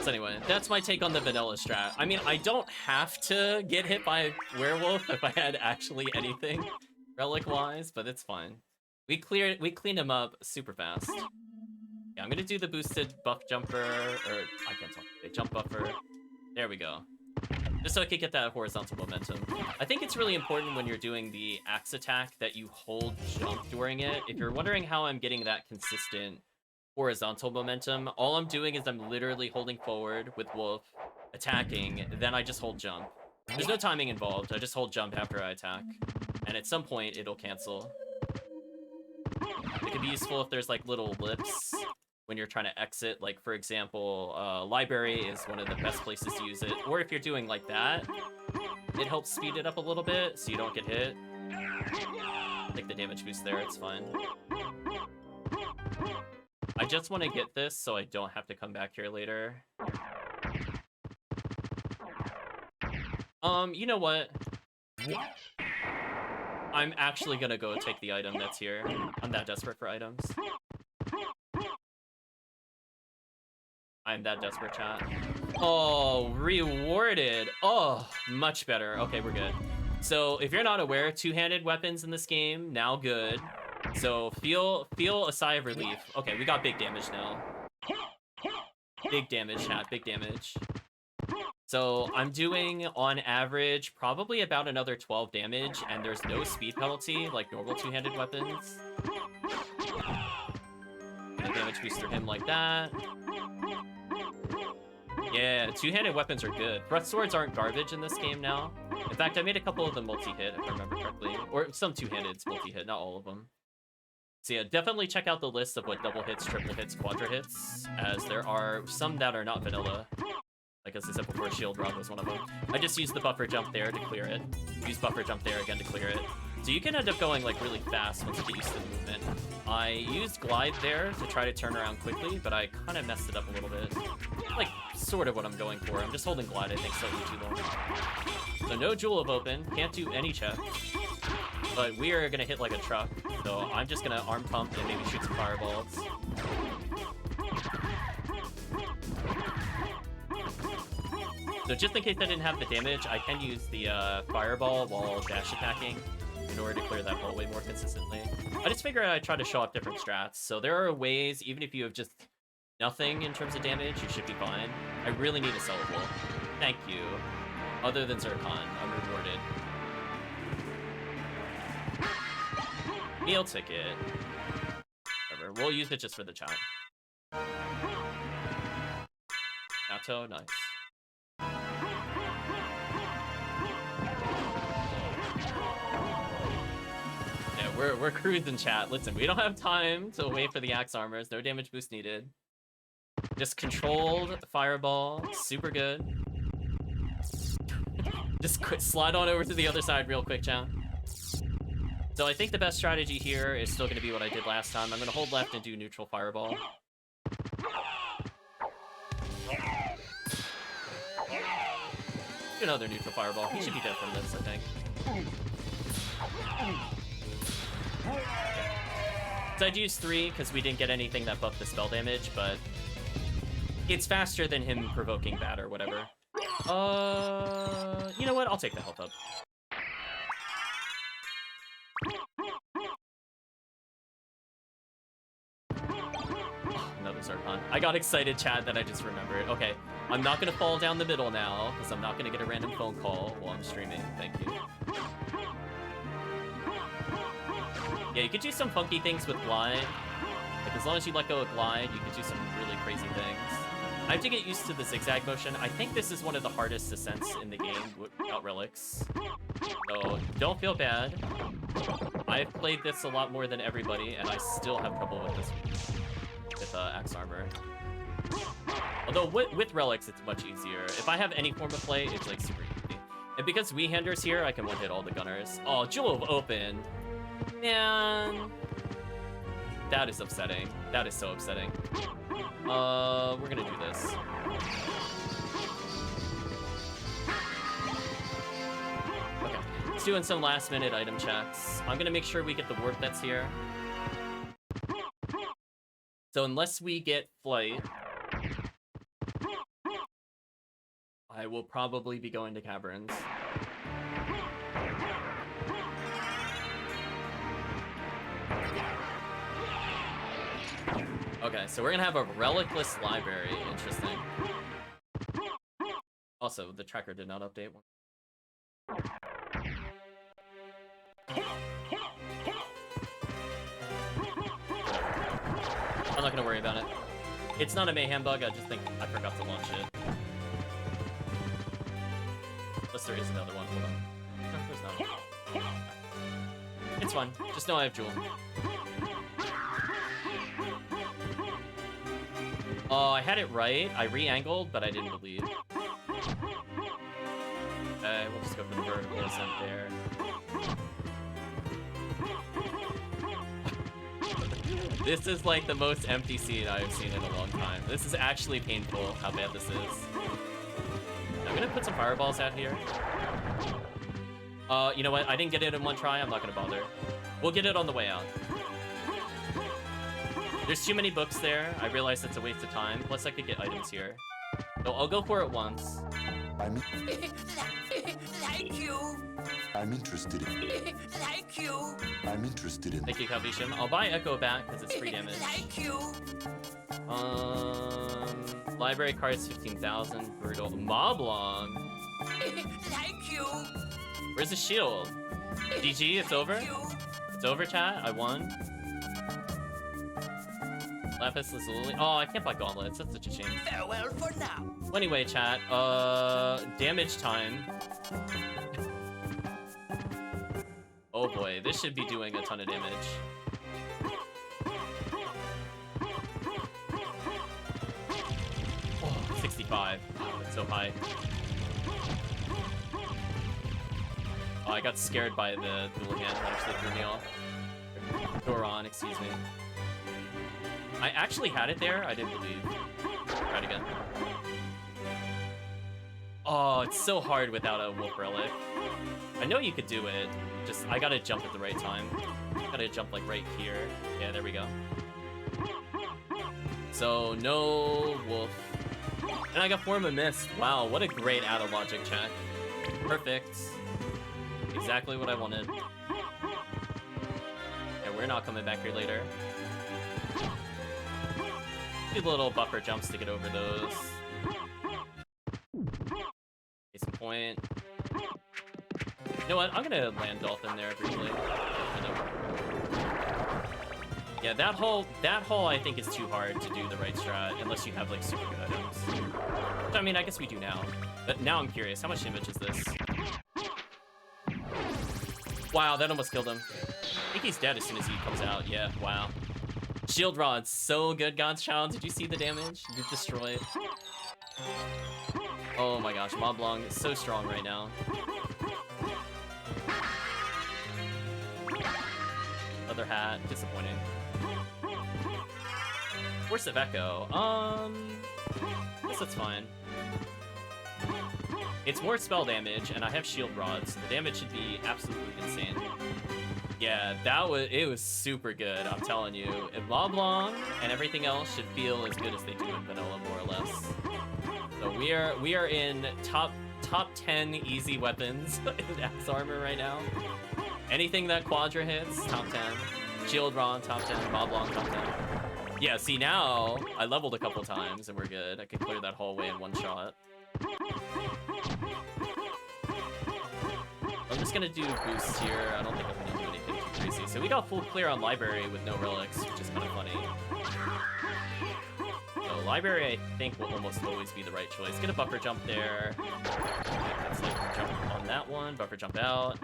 So anyway, that's my take on the vanilla strat. I mean, I don't have to get hit by a werewolf if I had actually anything relic-wise, but it's fine. We cleaned him up super fast. Yeah, I'm gonna do the boosted buff jumper, or I can't talk. Jump buffer. There we go. Just so I could get that horizontal momentum. I think it's really important when you're doing the axe attack that you hold jump during it. If you're wondering how I'm getting that consistent horizontal momentum, all I'm doing is I'm literally holding forward with Wolf, attacking, then I just hold jump. There's no timing involved. I just hold jump after I attack. And at some point, it'll cancel. It could be useful if there's like little lips when you're trying to exit. Like, for example, library is one of the best places to use it. Or if you're doing like that, it helps speed it up a little bit so you don't get hit. Take the damage boost there, it's fine. I just want to get this so I don't have to come back here later. You know what? I'm actually gonna go take the item that's here. I'm that desperate for items. I'm that desperate, chat. Oh, rewarded. Oh, much better. Okay, we're good. So if you're not aware, two-handed weapons in this game, now good. So feel a sigh of relief. Okay, we got big damage now. Big damage, chat, big damage. So I'm doing, on average, probably about another 12 damage, and there's no speed penalty like normal two-handed weapons. Gonna damage boost through him like that. Yeah, two-handed weapons are good. Breath swords aren't garbage in this game now. In fact, I made a couple of them multi-hit, if I remember correctly. Or some two-handeds multi-hit, not all of them. So yeah, definitely check out the list of what double hits, triple hits, quadra hits, as there are some that are not vanilla. Like as I said before, Shield Rod was one of them. I just used the buffer jump there to clear it. Use buffer jump there again to clear it. So you can end up going like really fast once you get used to the movement. I used glide there to try to turn around quickly, but I kind of messed it up a little bit. Like, sort of what I'm going for. I'm just holding glide, I think, slightly too long. So no Jewel of Open, can't do any check. But we are gonna hit like a truck, so I'm just gonna arm pump and maybe shoot some fireballs. So just in case I didn't have the damage, I can use the fireball while dash attacking in order to clear that hallway more consistently. I just figured I'd try to show off different strats. So there are ways, even if you have just nothing in terms of damage, you should be fine. I really need a sellable. Thank you. Other than Zircon, I'm rewarded. Meal ticket. Whatever, we'll use it just for the chat. Nato, nice. We're cruising, chat. Listen, we don't have time to wait for the axe armors. No damage boost needed. Just controlled fireball. Super good. Just slide on over to the other side real quick, chat. So I think the best strategy here is still going to be what I did last time. I'm going to hold left and do neutral fireball. Do another neutral fireball. He should be dead from this, I think. So I'd use 3 because we didn't get anything that buffed the spell damage, but it's faster than him provoking that or whatever. You know what? I'll take the health up. Oh, another Zircon. I got excited, chat, that I just remembered. Okay, I'm not gonna fall down the middle now because I'm not gonna get a random phone call while I'm streaming. Thank you. Yeah, you could do some funky things with glide. Like, as long as you let go of glide, you could do some really crazy things. I have to get used to the zigzag motion. I think this is one of the hardest ascents in the game without relics. So, don't feel bad. I've played this a lot more than everybody, and I still have trouble with this. with axe armor. Although with relics, it's much easier. If I have any form of play, it's like super easy. And because Weehander's here, I can one-hit all the gunners. Oh, Jewel of Open. Man. That is upsetting. That is so upsetting. We're gonna do this. Okay. Let's doing some last-minute item checks. I'm gonna make sure we get the warp that's here. So unless we get flight, I will probably be going to caverns. Okay, so we're gonna have a relicless library. Interesting. Also, the tracker did not update one. I'm not gonna worry about it. It's not a mayhem bug, I just think I forgot to launch it. Unless there is another one, hold on. No, there's not. It's fine, just know I have Jewel. Oh, I had it right. I re-angled, but I didn't believe. Okay, we'll just go for the vertical ascent there. This is like the most empty scene I've seen in a long time. This is actually painful how bad this is. I'm gonna put some fireballs out here. You know what? I didn't get it in one try. I'm not gonna bother. We'll get it on the way out. There's too many books there. I realize it's a waste of time. Plus, I could get items here. So I'll go for it once. Thank you. I'm interested in. Thank you. I'm interested in. Thank you, Calvisham. I'll buy Echo back because it's free damage. Thank you. Library cards 15,000. Brutal. Moblong. Thank you. Where's the shield? GG, it's over. Thank you. It's over, chat. I won. Lapis Lazuli. Oh, I can't buy gauntlets. That's such a shame. Farewell for now. Well, anyway, chat. Damage time. Oh boy, this should be doing a ton of damage. Oh, 65. That's so high. Oh, I got scared by the dual hand. That actually threw me off. Doron, excuse me. I actually had it there. I didn't believe. Try it again. Oh, it's so hard without a wolf relic. I know you could do it. Just, I gotta jump at the right time. Gotta jump like right here. Yeah, there we go. So, no wolf. And I got Form of Mist. Wow, what a great out of logic check. Perfect. Exactly what I wanted. Yeah, we're not coming back here later. Do little buffer jumps to get over those. Case in point. You know what? I'm gonna land Dolphin there briefly. Yeah, that hole I think is too hard to do the right strat unless you have like super good items. Which, I mean, I guess we do now. But now I'm curious, how much damage is this? Wow, that almost killed him. I think he's dead as soon as he comes out. Yeah, wow. Shield Rod's so good, God's Child. Did you see the damage? You've destroyed. Oh my gosh, Moblong is so strong right now. Other hat, disappointing. Force of Echo. I guess that's fine. It's more spell damage, and I have Shield Rods, so the damage should be absolutely insane. Yeah, it was super good, I'm telling you. And Moblong and everything else should feel as good as they do in vanilla, more or less. So we are in top 10 easy weapons in Axe Armor right now. Anything that Quadra hits, top 10. Shield Rod, top 10. Moblong, top 10. Yeah, see now, I leveled a couple times and we're good. I can clear that hallway in one shot. I'm just gonna do boosts here. I don't think I'm gonna do anything too crazy. So we got full clear on Library with no relics, which is kind of funny. So Library, I think, will almost always be the right choice. Get a buffer jump there. Let's like jump on that one. Buffer jump out.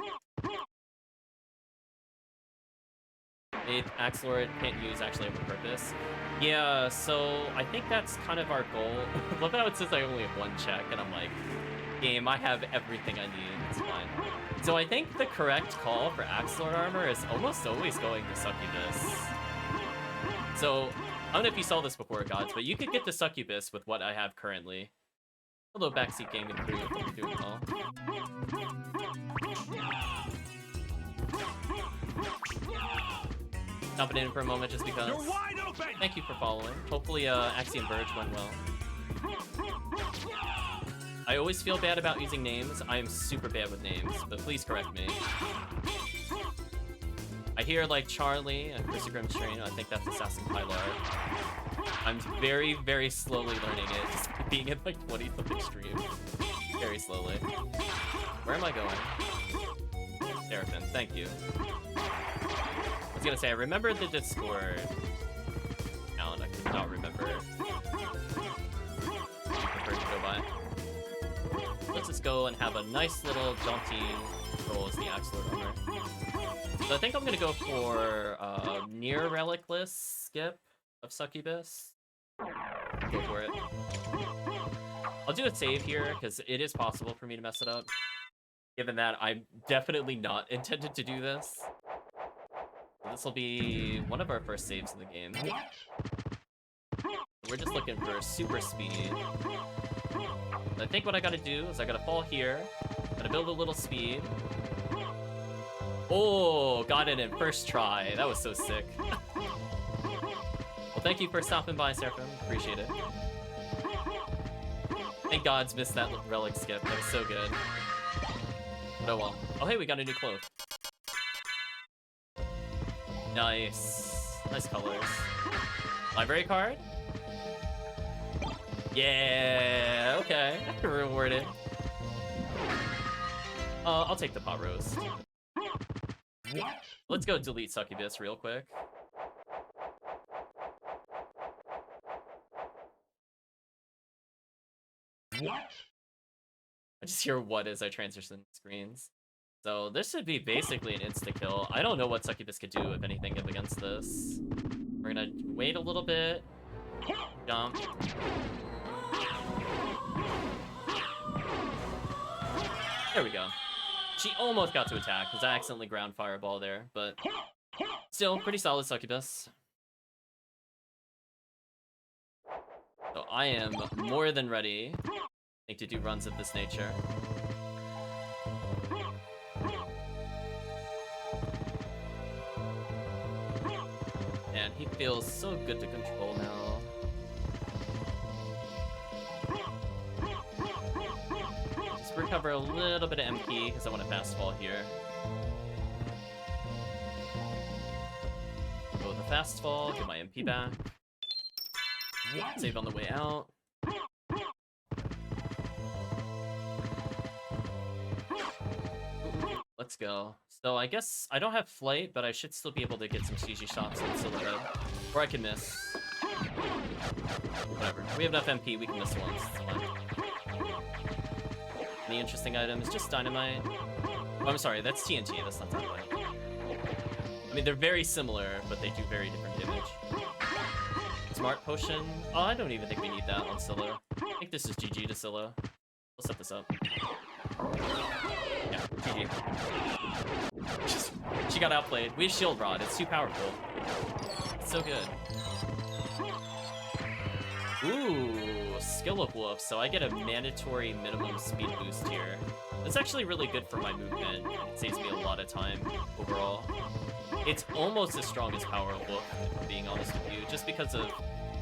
Axelord can't use actually have a purpose. Yeah, so I think that's kind of our goal. Love how it says I only have one check, and I'm like, game, I have everything I need. It's fine. So I think the correct call for Axelord armor is almost always going to Succubus. So I don't know if you saw this before, gods, but you could get the Succubus with what I have currently. Hello, backseat gaming crew. Hope you're doing well. Jumping in for a moment just because. You're wide open! Thank you for following. Hopefully, Axiom Verge went well. I always feel bad about using names. I am super bad with names, but please correct me. I hear like Charlie and Chrissy Grimm stream. I think that's Assassin Pilar. I'm very, very slowly learning it, just being in like 20-something streams. Very slowly. Where am I going? Seraphin, thank you. I was gonna say, I remember the Discord account. I could not remember. Prefer to go by. Let's just go and have a nice little jaunty roll as the Axelord armor. So I think I'm gonna go for near relicless skip of Succubus. Go for it. I'll do a save here because it is possible for me to mess it up. Given that I'm definitely not intended to do this. This will be one of our first saves in the game. We're just looking for super speed. I think what I gotta do is I gotta fall here. Gotta build a little speed. Oh, got it in first try. That was so sick. Well, thank you for stopping by, Seraphim. Appreciate it. Thank God's missed that relic skip. That was so good. But oh well. Oh, hey, we got a new cloak. Nice. Nice colors. Library card? Yeah, okay. Rewarded. I'll take the pot roast. Let's go delete Succubus real quick. What? I just hear what as I transition screens. So this should be basically an insta-kill. I don't know what Succubus could do, if anything, against this. We're gonna wait a little bit. Jump. There we go. She almost got to attack, because I accidentally ground fireball there, but still, pretty solid Succubus. So I am more than ready, I think, to do runs of this nature. And he feels so good to control now. Just recover a little bit of MP because I want to fast fall here. Go with the fast fall, get my MP back. Save on the way out. Let's go. So I guess I don't have flight, but I should still be able to get some CG shots on Silhouette. Or I can miss. Whatever. We have enough MP, we can miss once. It's fine. Any interesting items? Just dynamite. Oh, I'm sorry, that's TNT, that's not dynamite. I mean, they're very similar, but they do very different damage. Smart potion. Oh, I don't even think we need that on Scylla. I think this is GG to Scylla. We'll set this up. Yeah, GG. She got outplayed. We have Shield Rod. It's too powerful. It's so good. Ooh, Skill of Wolf. So I get a mandatory minimum speed boost here. That's actually really good for my movement. It saves me a lot of time overall. It's almost as strong as Power of Wolf, if I'm being honest with you, just because of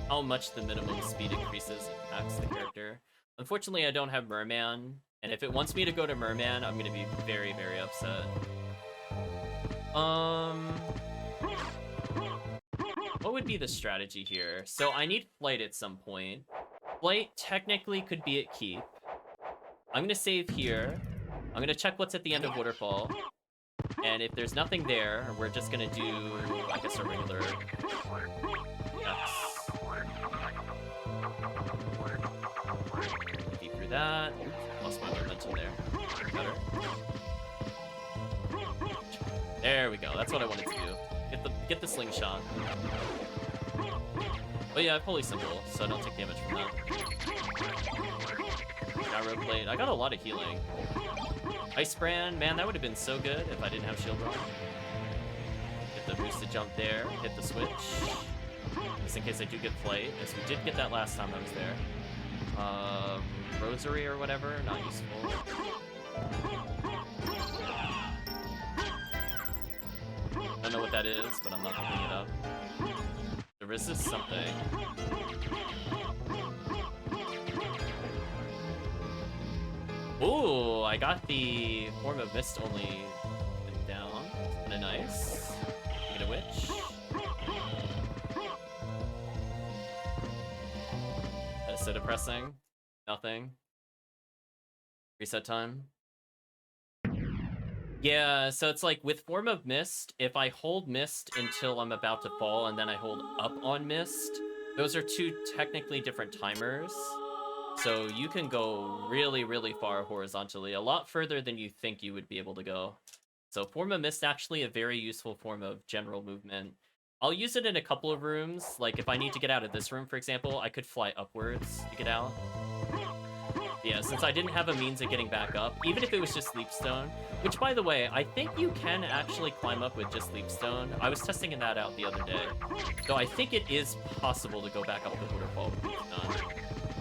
how much the minimum speed increases impacts the character. Unfortunately, I don't have Merman, and if it wants me to go to Merman, I'm gonna be very, very upset. What would be the strategy here? So I need Flight at some point. Flight technically could be at Keep. I'm gonna save here. I'm gonna check what's at the end of Waterfall. And if there's nothing there, we're just gonna do, I guess, a regular X. Keep through that. Lost my momentum there. Better. There we go. That's what I wanted to do. Get the slingshot. But yeah, I have Holy Symbol, so I don't take damage from that. Gyro Plate. I got a lot of healing. Ice Brand, man, that would have been so good if I didn't have Shield Rod. Get the boosted jump there, hit the switch. Just in case I do get Flight, as we did get that last time I was there. Rosary or whatever, not useful. Don't know what that is, but I'm not picking it up. The resist something. Ooh, I got the Form of Mist only down. Kinda nice. Get a witch. That's so depressing. Nothing. Reset time. Yeah, so it's like with Form of Mist, if I hold Mist until I'm about to fall and then I hold up on Mist, those are two technically different timers. So you can go really, really far horizontally, a lot further than you think you would be able to go. So Form of Mist actually a very useful form of general movement. I'll use it in a couple of rooms, like if I need to get out of this room, for example, I could fly upwards to get out. Yeah, since I didn't have a means of getting back up, even if it was just Leapstone, which, by the way, I think you can actually climb up with just Leapstone. I was testing that out the other day. So I think it is possible to go back up the waterfall with Leapstone.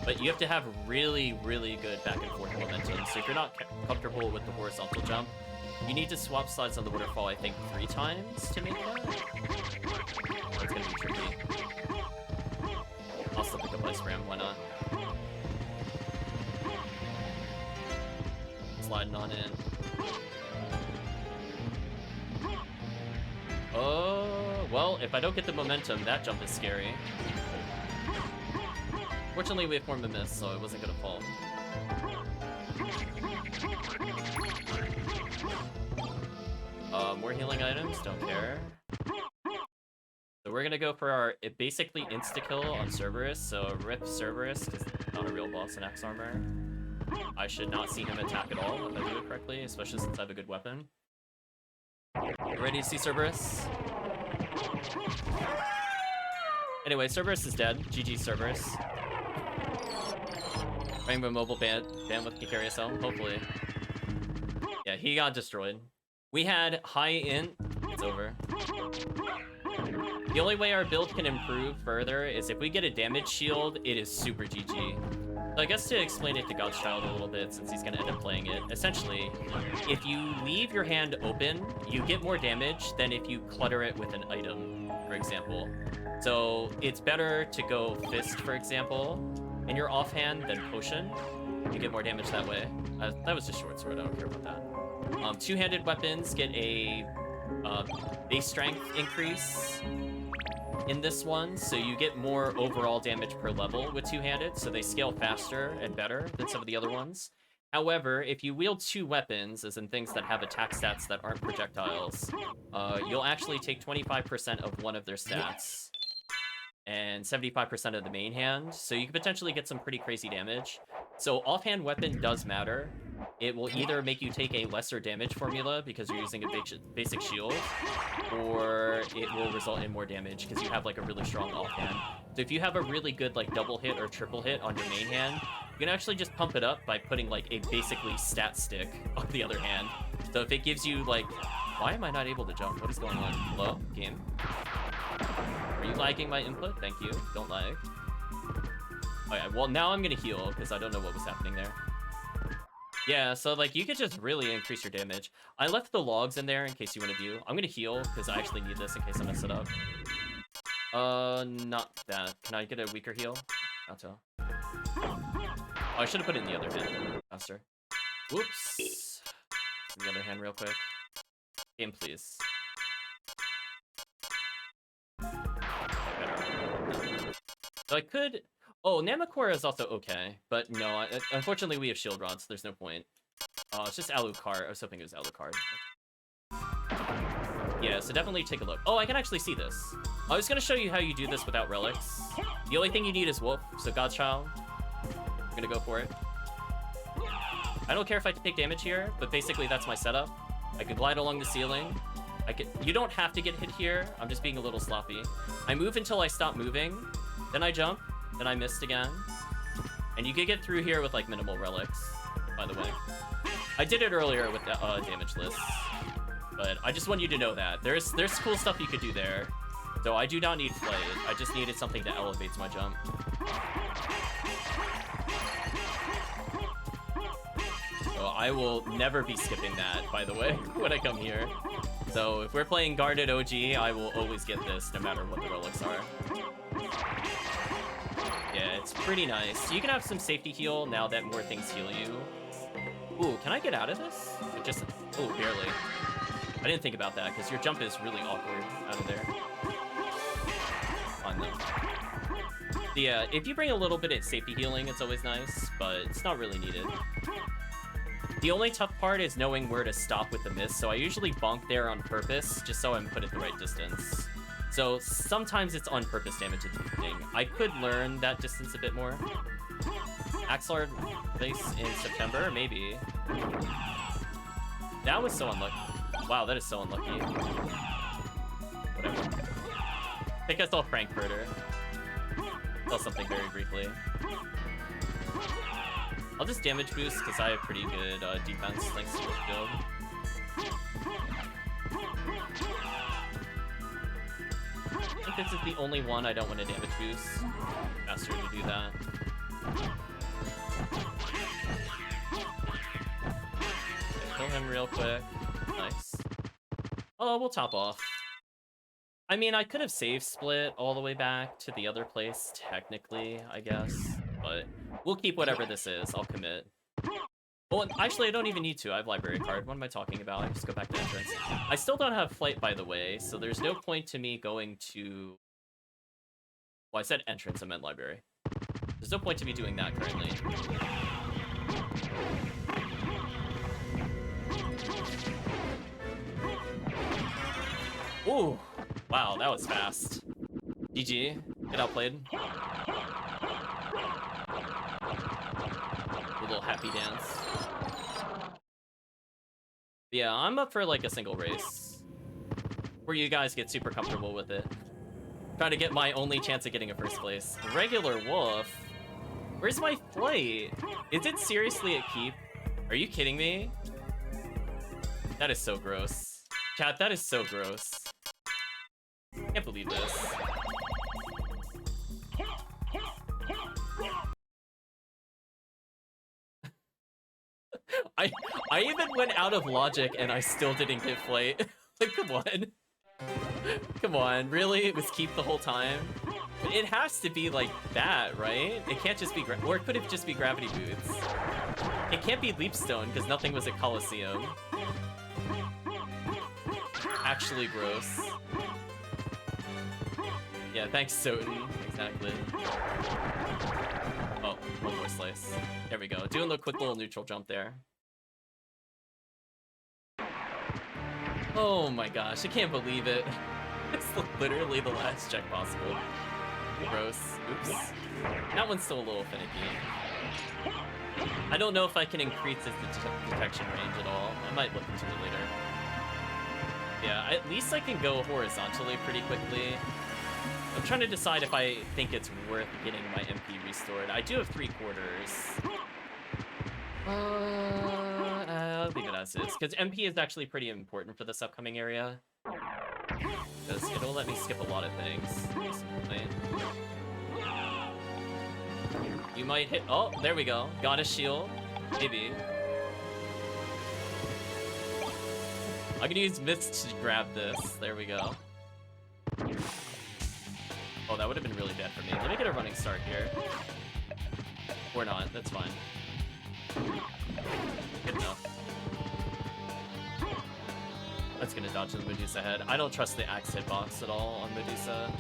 But you have to have really, really good back and forth momentum. So if you're not comfortable with the horizontal jump, you need to swap sides on the waterfall, I think, 3 times to make that. That's gonna be tricky. I'll still pick up Ice Ram, why not? Sliding on in. Oh, well, if I don't get the momentum, that jump is scary. Fortunately, we have Form of Mist, so it wasn't gonna fall. More healing items, don't care. So we're gonna go for our basically insta-kill on Cerberus, so rip Cerberus, because not a real boss in Axe Armor. I should not see him attack at all if I do it correctly, especially since I have a good weapon. Ready to see Cerberus? Anyway, Cerberus is dead. GG Cerberus. Rainbow Mobile bandwidth can carry us home, hopefully. Yeah, he got destroyed. We had high int. It's over. The only way our build can improve further is if we get a damage shield, it is super GG. So I guess to explain it to God's Child a little bit, since he's going to end up playing it, essentially, if you leave your hand open, you get more damage than if you clutter it with an item, for example. So it's better to go Fist, for example, in your offhand than Potion. You get more damage that way. That was just Short Sword, I don't care about that. Two-handed weapons get a base strength increase in this one, so you get more overall damage per level with two-handed, so they scale faster and better than some of the other ones. However, if you wield 2 weapons, as in things that have attack stats that aren't projectiles, you'll actually take 25% of one of their stats and 75% of the main hand, so you can potentially get some pretty crazy damage. So offhand weapon does matter. It will either make you take a lesser damage formula because you're using a basic shield, or it will result in more damage because you have like a really strong offhand. So if you have a really good like double hit or triple hit on your main hand, you can actually just pump it up by putting like a basically stat stick on the other hand. So if it gives you like, why am I not able to jump? What is going on? Hello, game? Are you lagging my input? Thank you. Don't lag. Okay, well now I'm gonna heal because I don't know what was happening there. Yeah, so like you could just really increase your damage. I left the logs in there in case you want to view. I'm gonna heal because I actually need this in case I mess it up. Not that. Can I get a weaker heal? Not so. Oh, I should have put it in the other hand faster. Whoops. In the other hand real quick. Game, please. So I could... Oh, Namakura is also okay, but no, unfortunately we have shield rods, so there's no point. It's just Alucard. I was hoping it was Alucard. Yeah, so definitely take a look. Oh, I can actually see this. I was gonna show you how you do this without relics. The only thing you need is Wolf, so God's Child. I'm gonna go for it. I don't care if I take damage here, but basically that's my setup. I can glide along the ceiling, You don't have to get hit here. I'm just being a little sloppy. I move until I stop moving. Then I jump. Then I missed again. And you can get through here with like minimal relics, by the way. I did it earlier with the damage list. But I just want you to know that. There's cool stuff you could do there. So I do not need flight. I just needed something that elevates my jump. So I will never be skipping that, by the way, when I come here. So if we're playing guarded OG, I will always get this, no matter what the relics are. Yeah, it's pretty nice. You can have some safety heal now that more things heal you. Ooh, can I get out of this? Just, oh, barely. I didn't think about that, because your jump is really awkward out of there. Fine, though. Yeah, if you bring a little bit of safety healing, it's always nice, but it's not really needed. The only tough part is knowing where to stop with the miss, so I usually bonk there on purpose, just so I'm put at the right distance. So sometimes it's on purpose damage at the beginning. I could learn that distance a bit more. Axlord place in September? Maybe. That was so unlucky. Wow, that is so unlucky. Whatever. I think I saw Frankfurter. Saw something very briefly. I'll just damage boost because I have pretty good defense thanks to the build. I think this is the only one I don't want to damage boost. Faster to do that. Okay, kill him real quick. Nice. Oh, we'll top off. I mean, I could have save split all the way back to the other place, technically, I guess. But we'll keep whatever this is. I'll commit. Well, actually, I don't even need to. I have library card. What am I talking about? I just go back to entrance. I still don't have flight, by the way, so there's no point to me going to... Well, I said entrance. I meant library. There's no point to me doing that currently. Ooh! Wow, that was fast. GG. Get outplayed. A little happy dance. Yeah, I'm up for like a single race. Where you guys get super comfortable with it. Trying to get my only chance at getting a first place. Regular wolf? Where's my flight? Is it seriously a keep? Are you kidding me? That is so gross. Chat, that is so gross. Can't believe this. I even went out of logic and I still didn't get flight. Like, come on. Come on, really? It was keep the whole time? It has to be like that, right? It can't just be or could it just be gravity boots? It can't be leapstone because nothing was at Coliseum. Actually gross. Yeah, thanks, SotN. Exactly. Oh, one more slice. There we go. Doing the quick little neutral jump there. Oh my gosh, I can't believe it. It's literally the last check possible. Gross. Oops. That one's still a little finicky. I don't know if I can increase its detection range at all. I might look into it later. Yeah, at least I can go horizontally pretty quickly. I'm trying to decide if I think it's worth getting my MP restored. I do have 3/4. I'll leave it as is, because MP is actually pretty important for this upcoming area. Because it'll let me skip a lot of things. You might hit... Oh, there we go. Got a shield. Maybe. I'm gonna use Mist to grab this. There we go. Oh, that would have been really bad for me. Let me get a running start here. Or not. That's fine. Good enough. That's gonna dodge the Medusa head. I don't trust the axe hitbox at all on Medusa.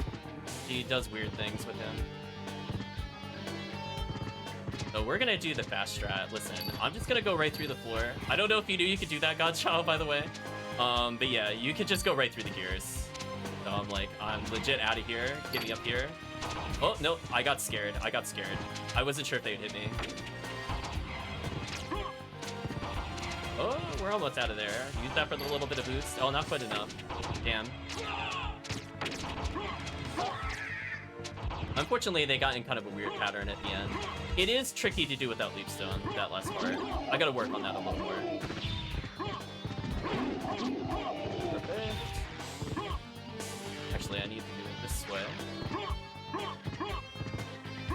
He does weird things with him. So we're gonna do the fast strat. Listen, I'm just gonna go right through the floor. I don't know if you knew you could do that, Godchild, by the way. But yeah, you could just go right through the gears. So I'm like, I'm legit out of here. Get me up here. Oh, no, I got scared. I got scared. I wasn't sure if they'd hit me. Oh, we're almost out of there. Use that for the little bit of boost. Oh, not quite enough. Damn. Unfortunately, they got in kind of a weird pattern at the end. It is tricky to do without Leapstone, that last part. I gotta work on that a little more. Perfect. Actually, I need to do it this way.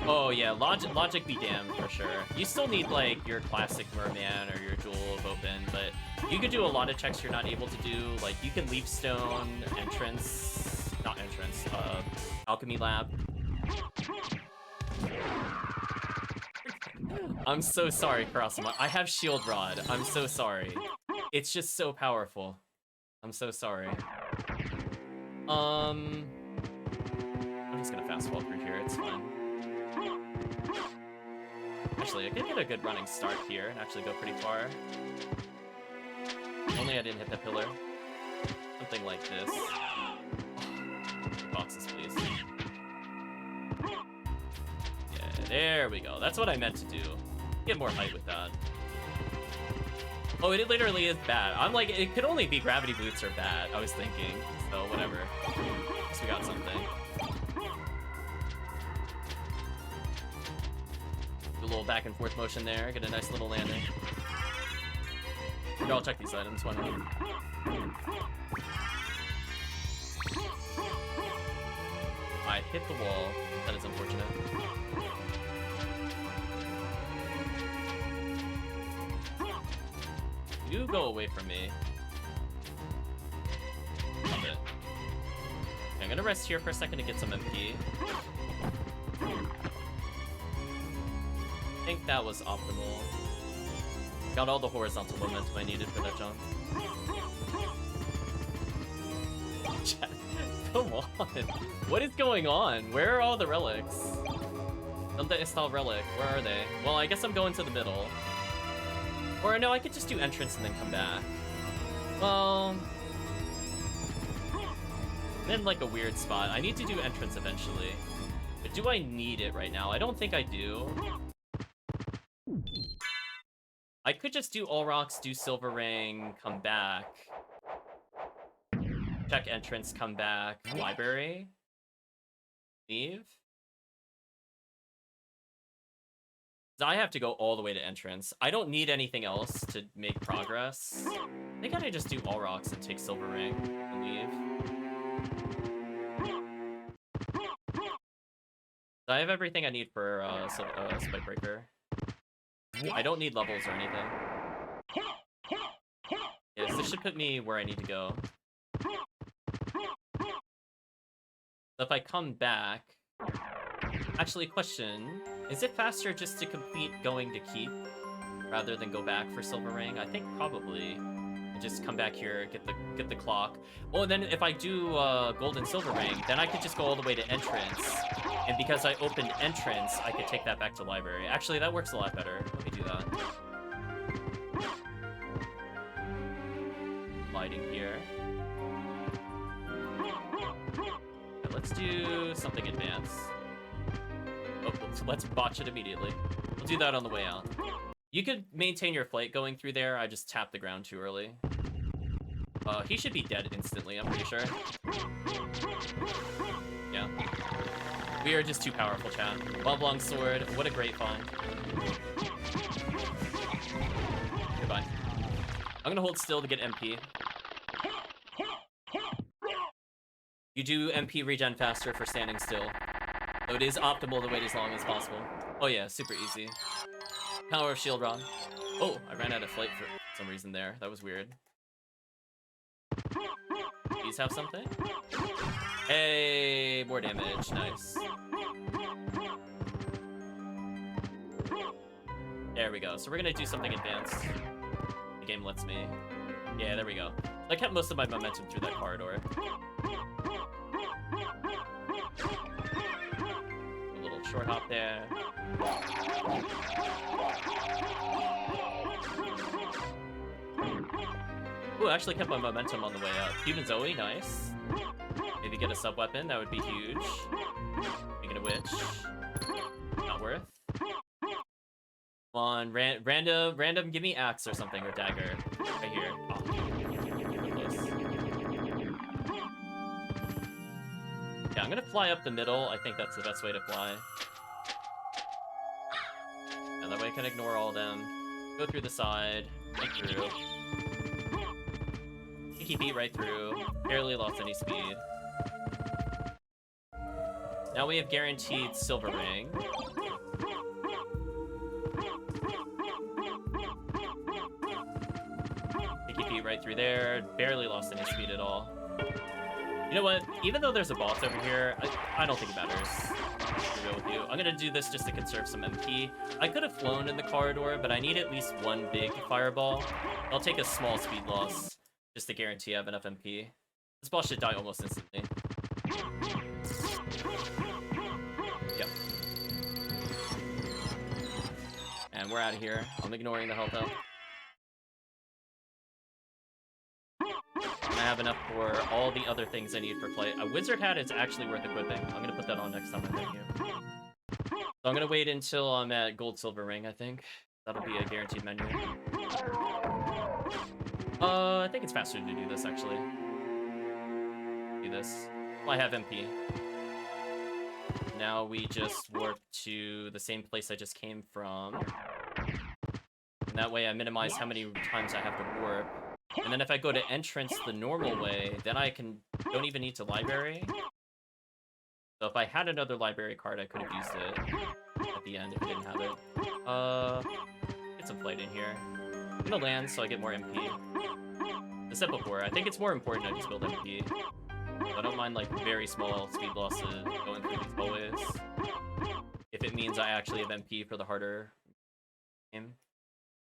Oh yeah, logic be damned for sure. You still need like your classic Merman or your Jewel of Open, but you could do a lot of checks you're not able to do. Like you can Leapstone, Alchemy Lab. I'm so sorry, Karasuma. I have Shield Rod. I'm so sorry. It's just so powerful. I'm so sorry. I'm just gonna fast fall through here. It's fine. Actually, I could get a good running start here and actually go pretty far. Only I didn't hit the pillar. Something like this. Boxes, please. Yeah, there we go. That's what I meant to do. Get more height with that. Oh, it literally is bad. I'm like, it could only be gravity boots are bad, I was thinking. So, whatever. At least we got something. Do a little back and forth motion there, get a nice little landing. Here, I'll check these items, why not? I hit the wall. That is unfortunate. You go away from me. Love it. Okay, I'm gonna rest here for a second to get some MP. I think that was optimal. Got all the horizontal momentum I needed for that jump. Come on. What is going on? Where are all the relics? Something style relic. Where are they? Well, I guess I'm going to the middle. Or no, I could just do entrance and then come back. Well, I'm in like a weird spot. I need to do entrance eventually. But do I need it right now? I don't think I do. I could just do all rocks, do silver ring, come back. Check entrance, come back. Library. Leave. I have to go all the way to entrance. I don't need anything else to make progress. I think I can just do all rocks and take silver ring and leave. I have everything I need for Spike Breaker. I don't need levels or anything. Yes, this should put me where I need to go. So if I come back... Actually, question. Is it faster just to complete going to keep rather than go back for silver ring? I think probably. And just come back here, get the clock. Oh, and then if I do gold and silver ring, then I could just go all the way to entrance. And because I opened entrance, I could take that back to library. Actually, that works a lot better. Let me do that. Lighting here. Okay, let's do something advanced. Oh, let's botch it immediately. We'll do that on the way out. You could maintain your flight going through there. I just tapped the ground too early. He should be dead instantly, I'm pretty sure. Yeah. We are just too powerful, chat. Long sword. What a great find. Goodbye. I'm gonna hold still to get MP. You do MP regen faster for standing still. So it is optimal to wait as long as possible. Oh yeah, super easy. Power of Shield Rod. Oh, I ran out of flight for some reason there. That was weird. These have something? Hey, more damage. Nice. There we go. So we're gonna do something advanced. The game lets me. Yeah, there we go. I kept most of my momentum through that corridor. A little short hop there. Ooh, I actually kept my momentum on the way up. Human Zoe, nice. Maybe get a sub-weapon, that would be huge. Making a witch. Not worth. Come on, random, give me axe or something, or dagger. Right here. Oh, so close. Yeah, I'm gonna fly up the middle. I think that's the best way to fly. And that way I can ignore all of them. Go through the side, right through. Sneaky beat right through. Barely lost any speed. Now we have guaranteed silver ring. Right through there, barely lost any speed at all. You know what? Even though there's a boss over here, I don't think it matters. To go with you, I'm gonna do this just to conserve some MP. I could have flown in the corridor, but I need at least one big fireball. I'll take a small speed loss just to guarantee I have enough MP. This boss should die almost instantly. Yep. And we're out of here. I'm ignoring the health up. I have enough for all the other things I need for play. A wizard hat is actually worth equipping. I'm gonna put that on next time I menu. So I'm gonna wait until I'm at gold silver ring, I think. That'll be a guaranteed menu. I think it's faster to do this actually. Do this. Well, I have MP. Now we just warp to the same place I just came from. And that way I minimize how many times I have to warp. And then if I go to entrance the normal way, then I don't even need to library. So if I had another library card, I could have used it at the end if I didn't have it. Get some flight in here. I'm gonna land so I get more MP. As I said before, I think it's more important I just build MP. So I don't mind like very small speed losses going through these hallways. If it means I actually have MP for the harder game.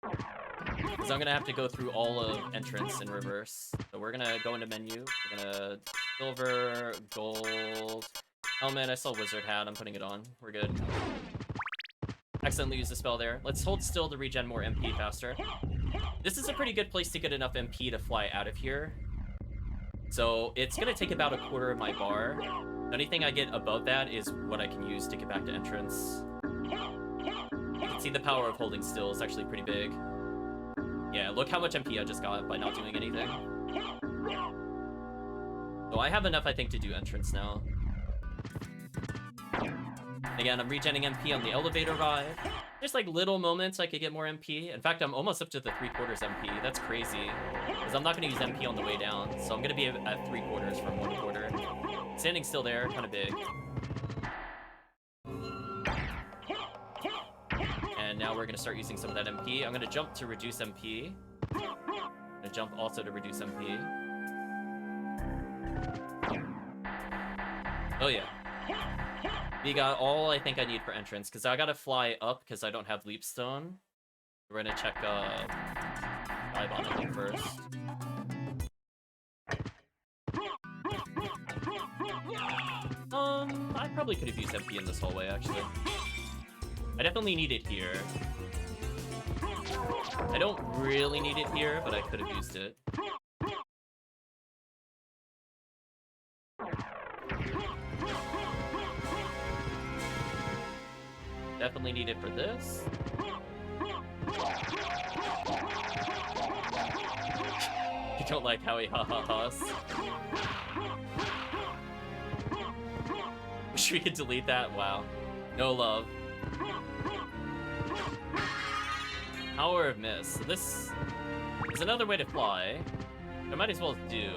Because I'm gonna have to go through all of entrance in reverse. So we're gonna go into menu. We're gonna silver, gold, helmet. I saw wizard hat. I'm putting it on. We're good. Accidentally used the spell there. Let's hold still to regen more MP faster. This is a pretty good place to get enough MP to fly out of here. So it's gonna take about a quarter of my bar. Anything I get above that is what I can use to get back to entrance. You can see the power of holding still is actually pretty big. Yeah, look how much MP I just got by not doing anything. So I have enough, I think, to do entrance now. Again, I'm regenning MP on the elevator ride. There's like little moments I could get more MP. In fact, I'm almost up to the 3/4 MP. That's crazy. Because I'm not going to use MP on the way down. So I'm going to be at 3/4 from 1/4. Standing still there, kind of big. And now we're going to start using some of that MP. I'm going to jump to reduce MP. I'm going to jump also to reduce MP. Oh yeah. We got all I think I need for entrance, because I got to fly up because I don't have leap stone. We're going to check dive on I think first. I probably could have used MP in this hallway actually. I definitely need it here. I don't really need it here, but I could have used it. Definitely need it for this. You don't like how he ha-ha-has. Wish we could delete that. Wow. No love. Power of Mist. So this is another way to fly. I might as well do.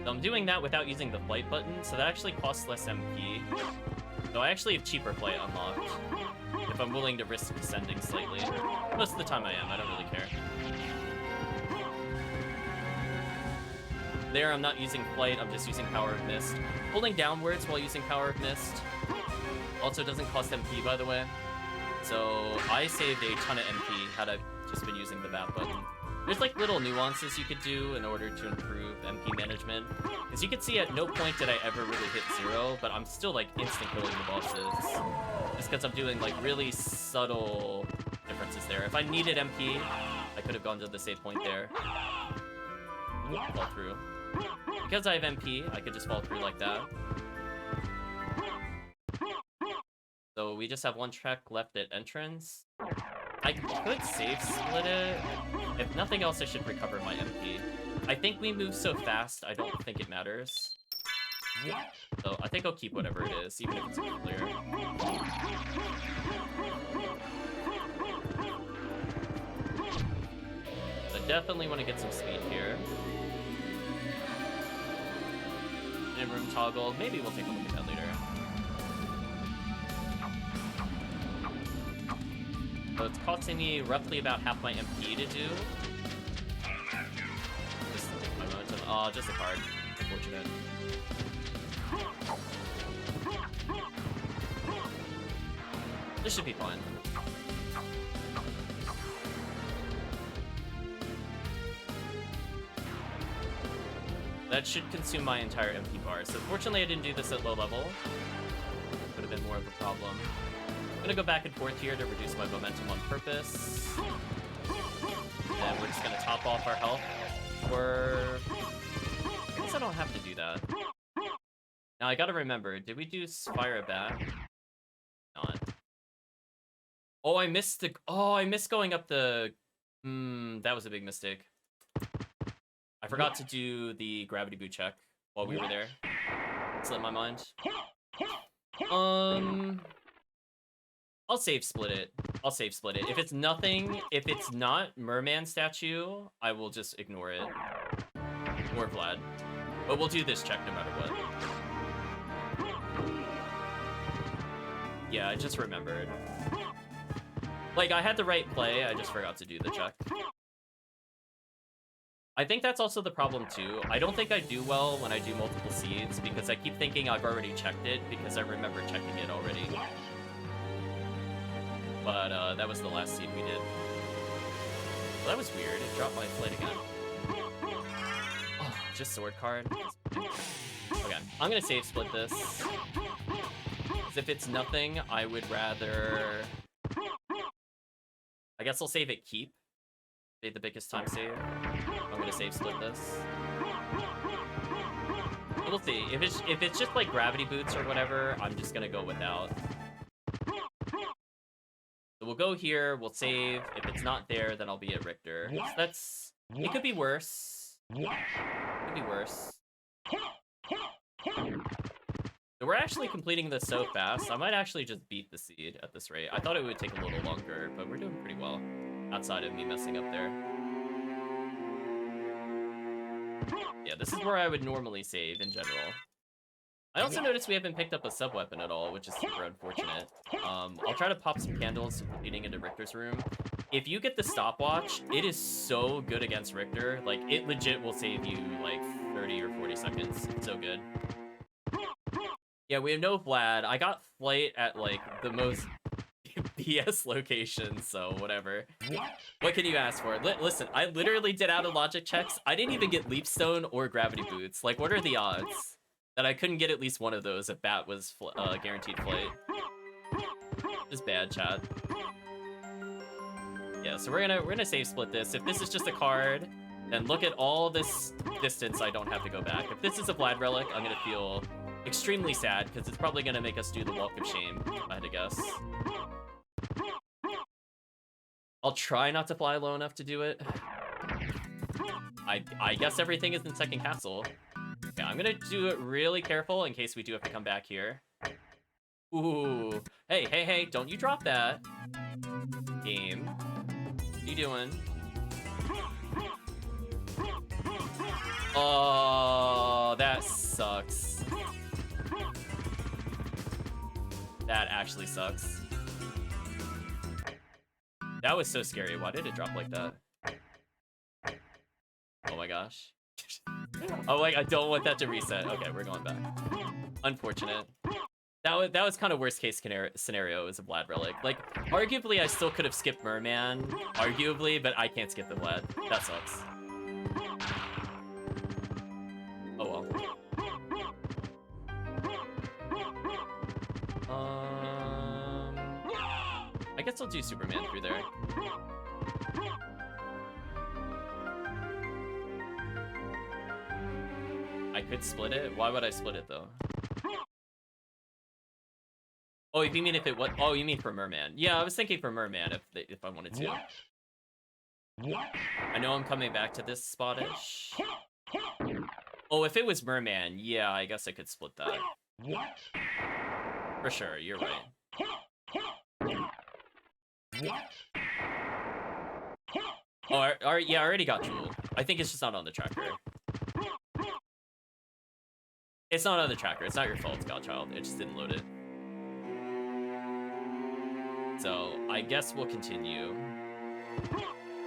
So I'm doing that without using the flight button, so that actually costs less MP. So I actually have cheaper flight unlocked. If I'm willing to risk descending slightly. Most of the time I am, I don't really care. There, I'm not using flight, I'm just using Power of Mist. Holding downwards while using Power of Mist also doesn't cost MP, by the way. So I saved a ton of MP had I just been using the VAP button. There's like little nuances you could do in order to improve MP management. As you can see, at no point did I ever really hit 0, but I'm still like instant killing the bosses. Just because I'm doing like really subtle differences there. If I needed MP, I could have gone to the save point there. Fall through. Because I have MP, I could just fall through like that. So so we just have one track left at entrance. I could save split it. If nothing else, I should recover my MP. I think we move so fast, I don't think it matters. So I think I'll keep whatever it is, even if it's clear. I definitely want to get some speed here. In-room toggle, maybe we'll take a look at that later. So it's costing me roughly about half my MP to do. Just my momentum. Oh, just a card. Unfortunate. This should be fine. That should consume my entire MP bar. So fortunately I didn't do this at low level. Could have been more of a problem. I'm gonna go back and forth here to reduce my momentum on purpose. And we're just gonna top off our health for... I guess I don't have to do that. Now I gotta remember, did we do fire it back? Not. Oh, I missed the... Oh, I missed going up the... that was a big mistake. I forgot to do the gravity boot check while we were there. Slipped my mind. I'll save split it. I'll save split it. If it's nothing, if it's not Merman statue, I will just ignore it. Or Vlad. But we'll do this check no matter what. Yeah, I just remembered. Like, I had the right play, I just forgot to do the check. I think that's also the problem too. I don't think I do well when I do multiple seeds because I keep thinking I've already checked it because I remember checking it already. But that was the last seed we did. Well, that was weird. It dropped my flight again. Oh, just sword card. Okay, I'm gonna save split this. Because if it's nothing, I would rather... I guess I'll save it keep. Save the biggest time save. I'm gonna save split this. We'll see. If it's just like gravity boots or whatever, I'm just gonna go without. So we'll go here, we'll save. If it's not there, then I'll be at Richter. So that's... It could be worse. It could be worse. So we're actually completing this so fast, I might actually just beat the seed at this rate. I thought it would take a little longer, but we're doing pretty well. Outside of me messing up there. Yeah, this is where I would normally save in general. I also noticed we haven't picked up a sub-weapon at all, which is super unfortunate. I'll try to pop some candles leading into Richter's room. If you get the stopwatch, it is so good against Richter. Like, it legit will save you, like, 30 or 40 seconds. It's so good. Yeah, we have no Vlad. I got flight at, like, the most BS location, so whatever. What can you ask for? Listen, I literally did out of logic checks. I didn't even get Leapstone or Gravity Boots. Like, what are the odds that I couldn't get at least one of those if Bat was guaranteed flight? Just bad, chat. Yeah, so we're gonna save split this. If this is just a card, then look at all this distance I don't have to go back. If this is a Vlad relic, I'm gonna feel extremely sad because it's probably gonna make us do the Walk of Shame, if I had to guess. I'll try not to fly low enough to do it. I guess everything is in second castle. Yeah, I'm gonna do it really careful in case we do have to come back here. Ooh. Hey, don't you drop that. Game. What are you doing? Oh, that sucks. That actually sucks. That was so scary. Why did it drop like that? Oh my gosh. Oh, like, I don't want that to reset. Okay, we're going back. Unfortunate. That was kind of worst case scenario as a Vlad relic. Like, arguably, I still could have skipped Merman. Arguably, but I can't skip the Vlad. That sucks. Oh well. I guess I'll do Superman through there. I could split it. Why would I split it though? Oh, if you mean if it was... Oh, you mean for Merman. Yeah, I was thinking for Merman if I wanted to. What? I know I'm coming back to this spottish. Oh, if it was Merman, yeah, I guess I could split that. What? For sure, you're right. What? Oh, yeah, I already got Jewel. I think it's just not on the tracker. It's not on the tracker. It's not your fault, Godchild. It just didn't load it. So, I guess we'll continue.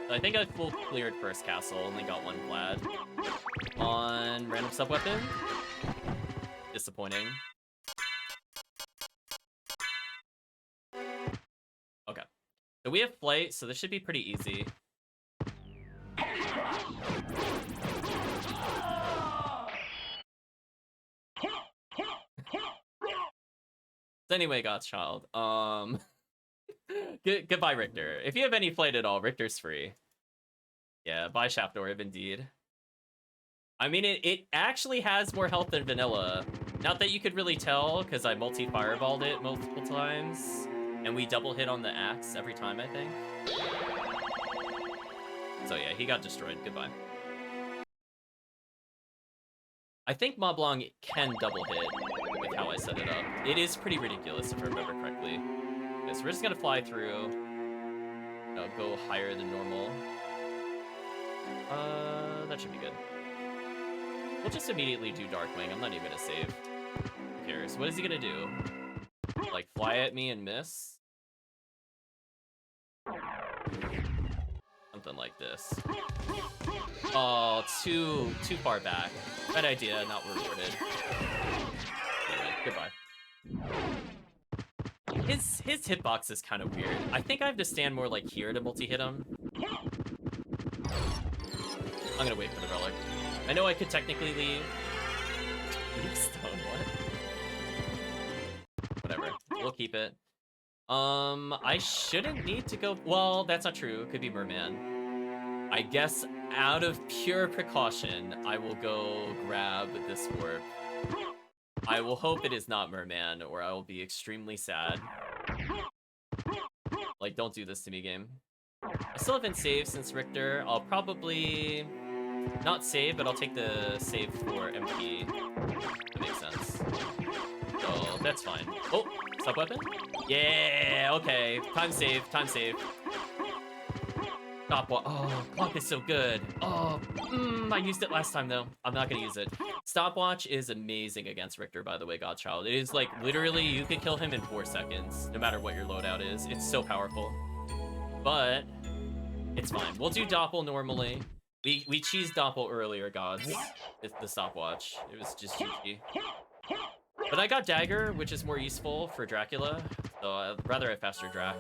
I think I full cleared first castle. Only got one Vlad. On random sub-weapon. Disappointing. Okay. So we have flight, so this should be pretty easy. So anyway, Godchild. Goodbye, Richter. If you have any flight at all, Richter's free. Yeah, bye, Shaft Orb, indeed. I mean, it actually has more health than vanilla. Not that you could really tell, because I multi-fireballed it multiple times. And we double hit on the axe every time, I think. So yeah, he got destroyed. Goodbye. I think Moblong can double hit with how I set it up. It is pretty ridiculous, if I remember correctly. Okay, so we're just gonna fly through. Go higher than normal. That should be good. We'll just immediately do Darkwing. I'm not even gonna save. Who cares? What is he gonna do? Like, fly at me and miss? Something like this. Oh, too far back. Bad idea, not rewarded. Anyway, goodbye. His hitbox is kind of weird. I think I have to stand more like here to multi-hit him. I'm gonna wait for the relic. I know I could technically leave. Leave stone, what? Whatever, we'll keep it. I shouldn't need to go... Well, that's not true. It could be Merman. I guess out of pure precaution, I will go grab this warp. I will hope it is not Merman, or I will be extremely sad. Like, don't do this to me, game. I still haven't saved since Richter. I'll probably... not save, but I'll take the save for MP. That makes sense. So, that's fine. Oh, sub-weapon? Yeah, okay. Time save, time save. Stopwatch. Oh, clock is so good. Oh, I used it last time, though. I'm not gonna use it. Stopwatch is amazing against Richter, by the way, Godchild. It is like, literally, you could kill him in 4 seconds, no matter what your loadout is. It's so powerful. But, it's fine. We'll do Doppel normally. We cheesed Doppel earlier, gods. It's the stopwatch. It was just GG. But I got Dagger, which is more useful for Dracula, so I'd rather have faster Drac.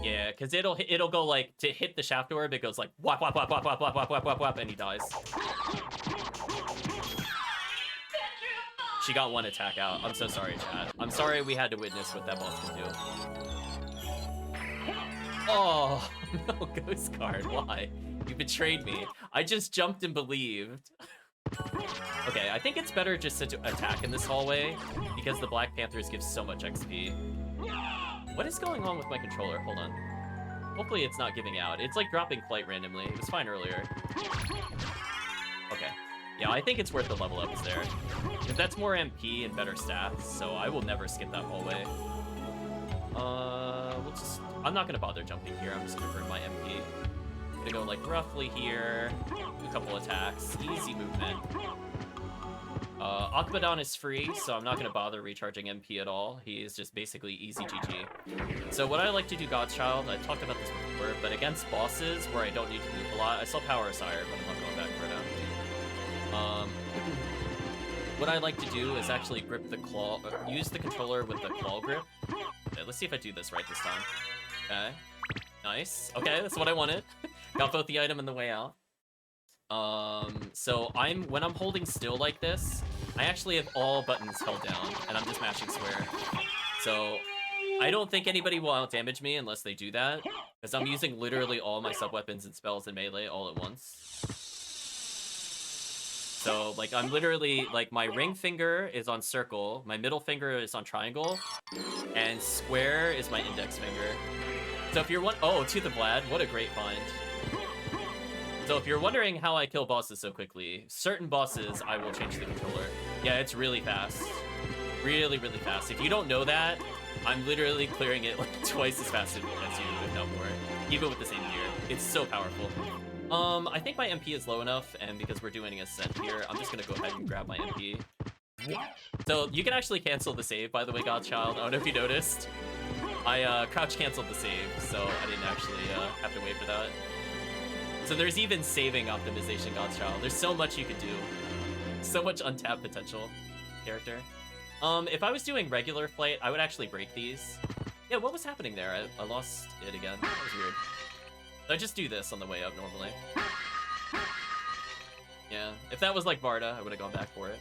Yeah, because it'll go like, to hit the Shaft Orb, it goes like whap whap whap whap whap whap whap whap whap whap, and he dies. She got 1 attack out. I'm so sorry, chat. I'm sorry we had to witness what that boss can do. Oh, no, Ghost card, why? You betrayed me. I just jumped and believed. Okay, I think it's better just to attack in this hallway, because the Black Panthers give so much XP. What is going on with my controller? Hold on. Hopefully it's not giving out. It's like dropping flight randomly. It was fine earlier. Okay. Yeah, I think it's worth the level ups there. Because that's more MP and better stats, so I will never skip that hallway. We'll just... I'm not gonna bother jumping here. I'm just gonna burn my MP. I'm gonna go like roughly here. Do a couple attacks. Easy movement. Akbadon is free, so I'm not gonna bother recharging MP at all. He is just basically easy GG. So what I like to do, Godchild, I talked about this before, but against bosses where I don't need to move a lot, I still Power Sire, but I'm not going back right now. What I like to do is actually grip the claw, use the controller with the claw grip. Okay, let's see if I do this right this time. Okay, nice. Okay, that's what I wanted. Got both the item and the way out. So when I'm holding still like this, I actually have all buttons held down, and I'm just mashing square. So I don't think anybody will outdamage me unless they do that, because I'm using literally all my sub-weapons and spells in melee all at once. So, like, I'm literally, like, my ring finger is on circle, my middle finger is on triangle, and square is my index finger. So if you're oh, to the Vlad, what a great find. So if you're wondering how I kill bosses so quickly, certain bosses, I will change the controller. Yeah, it's really fast. Really, really fast. If you don't know that, I'm literally clearing it like twice as fast as you, if not more. Even with the same gear. It's so powerful. I think my MP is low enough, and because we're doing Ascent here, I'm just gonna go ahead and grab my MP. What? So you can actually cancel the save, by the way, Godchild. I don't know if you noticed. I crouch canceled the save, so I didn't actually have to wait for that. So there's even saving optimization, Godchild. There's so much you could do. So much untapped potential character. If I was doing regular flight, I would actually break these. Yeah, what was happening there? I lost it again. That was weird. So I just do this on the way up normally. Yeah, if that was like Varda, I would have gone back for it.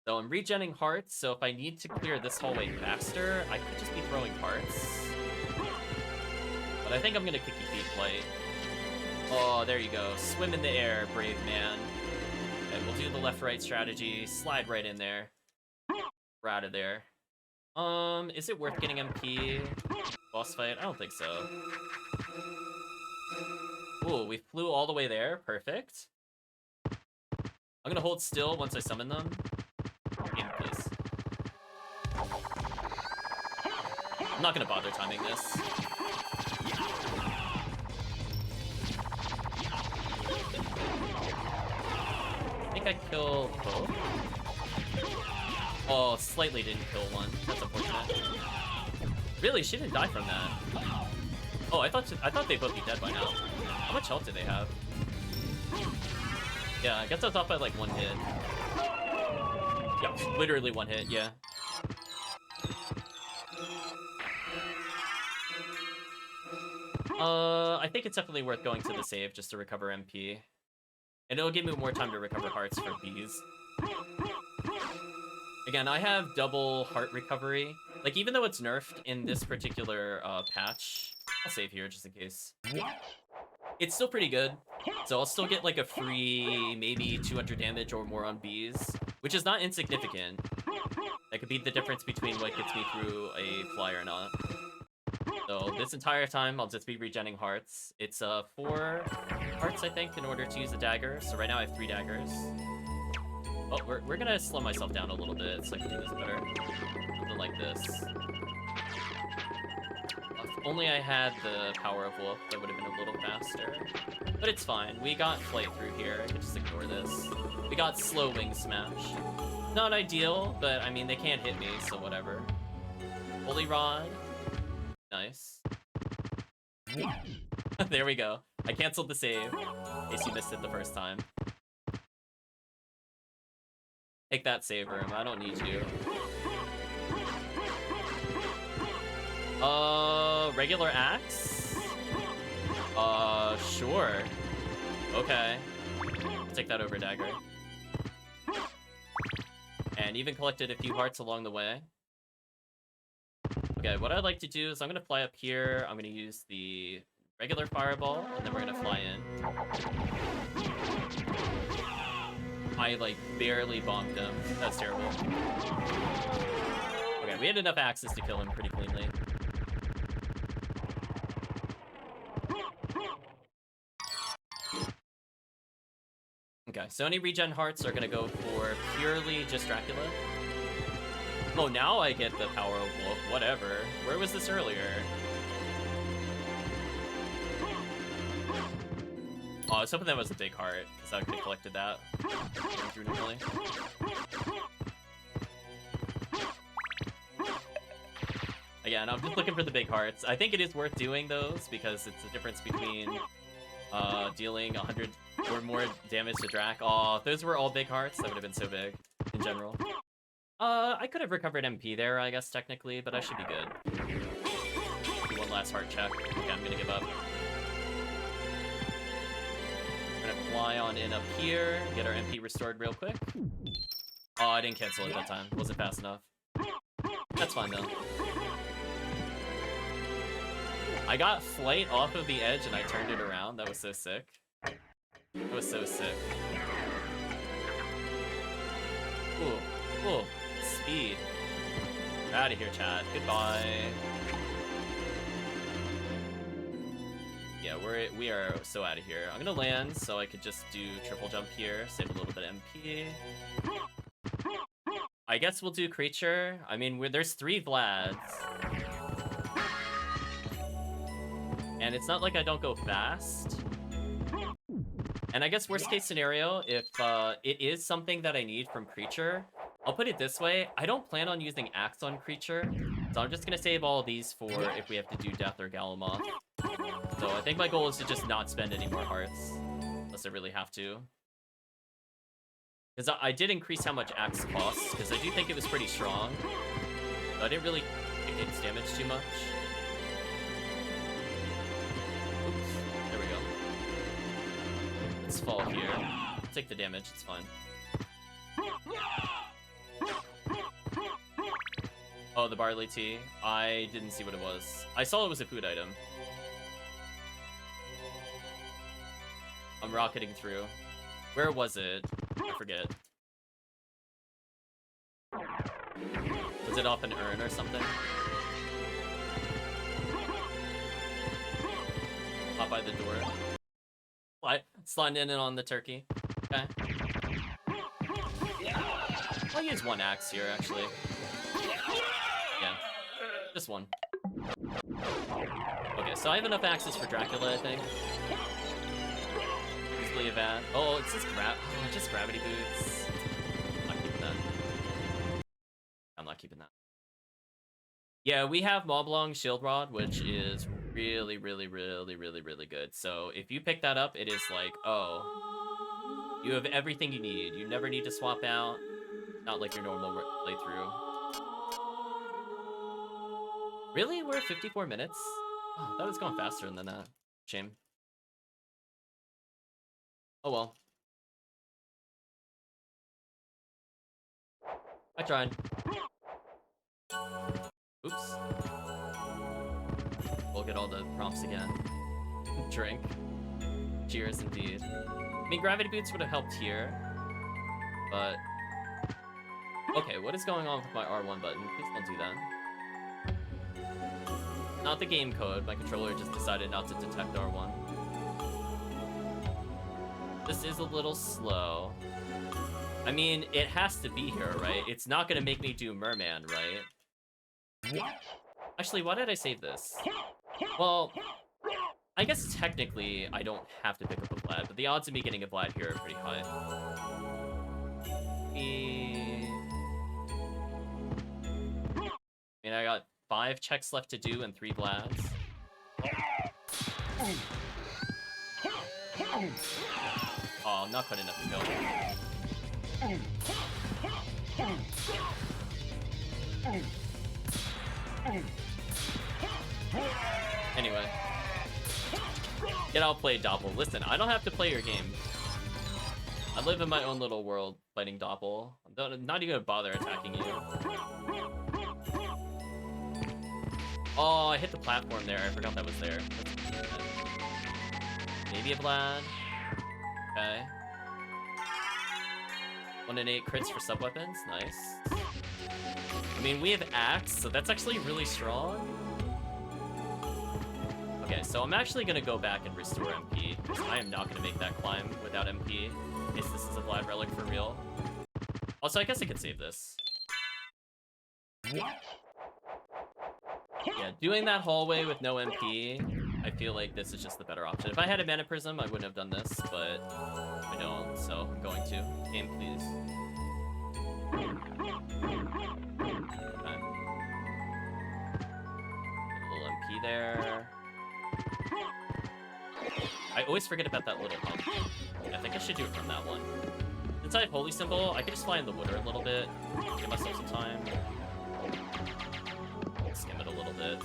So I'm regenning hearts, so if I need to clear this hallway faster, I could just be throwing hearts. But I think I'm gonna Kiki Feet flight. Oh, there you go. Swim in the air, brave man. Okay, we'll do the left-right strategy. Slide right in there. We're out of there. Is it worth getting MP? Boss fight? I don't think so. Ooh, we flew all the way there. Perfect. I'm gonna hold still once I summon them. Yeah, please. I'm not gonna bother timing this. I think I killed both. Oh, slightly didn't kill one. That's unfortunate. Really, she didn't die from that. Oh, I thought they'd both be dead by now. How much health do they have? Yeah, I guess I was off by like one hit. Yeah, literally one hit, yeah. I think it's definitely worth going to the save just to recover MP. And it'll give me more time to recover hearts for bees. Again, I have double heart recovery. Like, even though it's nerfed in this particular patch, I'll save here just in case. It's still pretty good. So I'll still get like a free maybe 200 damage or more on bees, which is not insignificant. That could be the difference between what gets me through a fly or not. So this entire time, I'll just be regenning hearts. It's 4 hearts, I think, in order to use a dagger. So right now I have 3 daggers. Oh, we're gonna slow myself down a little bit so I can do this better. Something like this. If only I had the power of Wolf, that would have been a little faster. But it's fine. We got flight through here. I can just ignore this. We got slow wing smash. Not ideal, but I mean, they can't hit me, so whatever. Holy Rod. Nice. There we go. I canceled the save, in case you missed it the first time. Take that save room, I don't need you. Regular axe? Sure. Okay. I'll take that over dagger. And even collected a few hearts along the way. Okay, what I'd like to do is I'm gonna fly up here, I'm gonna use the regular fireball, and then we're gonna fly in. I, like, barely bonked him. That's terrible. Okay, we had enough axes to kill him pretty cleanly. Okay, so any regen hearts are gonna go for purely just Dracula. Oh, now I get the power of Wolf, whatever. Where was this earlier? Oh, I was hoping that was a big heart, because I could have collected that. Going through normally. Again, I'm just looking for the big hearts. I think it is worth doing those, because it's the difference between dealing 100 or more damage to Drac. Aw, if those were all big hearts, that would have been so big, in general. I could have recovered MP there, I guess, technically, but I should be good. Do one last heart check. Okay, I'm gonna give up. We're gonna fly on in up here, get our MP restored real quick. Oh, I didn't cancel it that time. Wasn't fast enough. That's fine, though. I got flight off of the edge and I turned it around. That was so sick. That was so sick. Ooh, ooh, speed. Out of here, Chad. Goodbye. Yeah, we are so out of here. I'm gonna land so I could just do triple jump here, save a little bit of MP. I guess we'll do creature. I mean, there's 3 Vlads. And it's not like I don't go fast. And I guess worst case scenario, if it is something that I need from creature, I'll put it this way. I don't plan on using axe on creature. So I'm just gonna save all of these for if we have to do death or Galmoth. So I think my goal is to just not spend any more hearts. Unless I really have to. Because I did increase how much axe costs, because I do think it was pretty strong. So I didn't really take its damage too much. Oops, there we go. Let's fall here. I'll take the damage, it's fine. Oh, the barley tea. I didn't see what it was. I saw it was a food item. I'm rocketing through. Where was it? I forget. Was it off an urn or something? Pop by the door. What? Sliding in and on the turkey. Okay. I'll use 1 axe here, actually. Yeah. Just 1. Okay, so I have enough axes for Dracula, I think. Easily evade. Oh, it's just gravity boots. I'm not keeping that. I'm not keeping that. Yeah, we have Moblong Shield Rod, which is really, really, really, really, really good. So if you pick that up, it is like, oh, you have everything you need. You never need to swap out. Not like your normal playthrough. Really? We're at 54 minutes? Oh, I thought it was going faster than that. Shame. Oh well. I tried. Oops. We'll get all the prompts again. Drink. Cheers indeed. I mean, gravity boots would have helped here. But... okay, what is going on with my R1 button? Please don't do that. Not the game code. My controller just decided not to detect R1. This is a little slow. I mean, it has to be here, right? It's not gonna make me do Merman, right? What? Actually, why did I save this? Well, I guess technically I don't have to pick up a Vlad, but the odds of me getting a Vlad here are pretty high. I mean, I got 5 checks left to do and 3 Vlads. Oh, not quite enough to go. Anyway. Get out, play Doppel. Listen, I don't have to play your game. I live in my own little world fighting Doppel. I'm not even gonna bother attacking you. Oh, I hit the platform there. I forgot that was there. Maybe a Vlad. Okay. 1 in 8 crits for sub-weapons. Nice. I mean, we have Axe, so that's actually really strong. Okay, so I'm actually gonna go back and restore MP, because I am not gonna make that climb without MP, in case this is a Vlad relic for real. Also, I guess I could save this. What? Yeah, doing that hallway with no MP, I feel like this is just the better option. If I had a Mana Prism, I wouldn't have done this, but I don't, so I'm going to. Game, please. Okay. A little MP there. I always forget about that little pump. I think I should do it from that one. Since I have Holy Symbol, I could just fly in the water a little bit. Give myself some time. Skim it a little bit.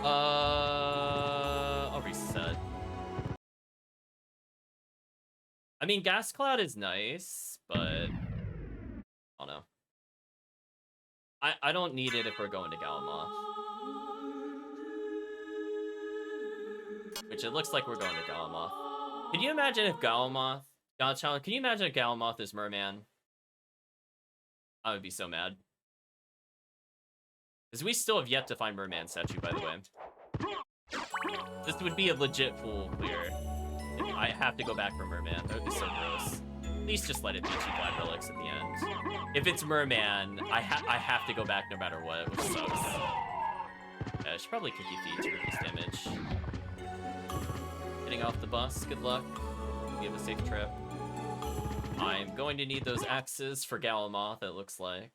I'll reset. I mean, Gas Cloud is nice, but I don't know. I don't need it if we're going to Galmoth. Which it looks like we're going to Galmoth. Can you imagine if Galmoth... Godchild, can you imagine if Galmoth is Merman? I would be so mad. Because we still have yet to find Merman statue, by the way. This would be a legit full clear. I have to go back for Merman. That would be so gross. At least just let it be 2 Black Relics at the end. If it's Merman, I have to go back no matter what, which sucks. Yeah, I should probably kick you feet to reduce damage. Getting off the bus, good luck. You have a safe trip. I'm going to need those axes for Galmoth, it looks like.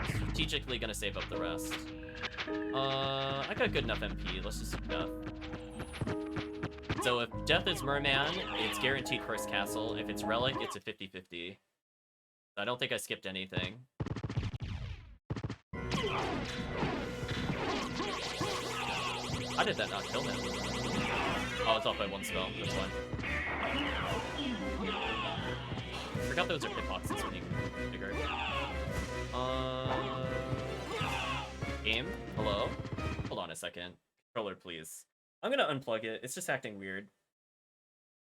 Strategically gonna save up the rest. I got good enough MP, let's just do Death. So if Death is Merman, it's guaranteed first castle. If it's Relic, it's a 50-50. I don't think I skipped anything. How did that not kill him? Oh, it's off by 1 spell, that's fine. Forgot those are hitboxes when you figure. Game? Hello? Hold on a second. Controller, please. I'm gonna unplug it. It's just acting weird.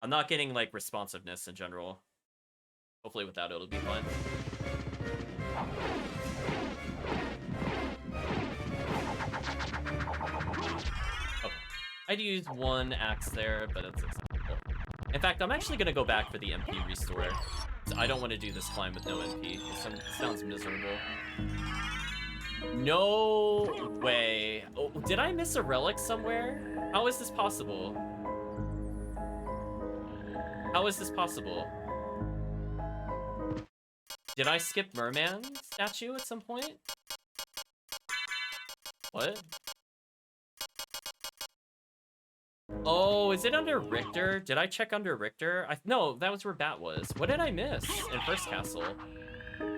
I'm not getting, like, responsiveness in general. Hopefully without it, it'll be fine. Okay. I'd use 1 axe there, but it's acceptable. In fact, I'm actually gonna go back for the MP restore. I don't want to do this climb with no MP. It sounds miserable. No way. Oh, did I miss a relic somewhere? How is this possible? How is this possible? Did I skip Merman statue at some point? What? Oh, is it under Richter? Did I check under Richter? No, that was where Bat was. What did I miss in First Castle?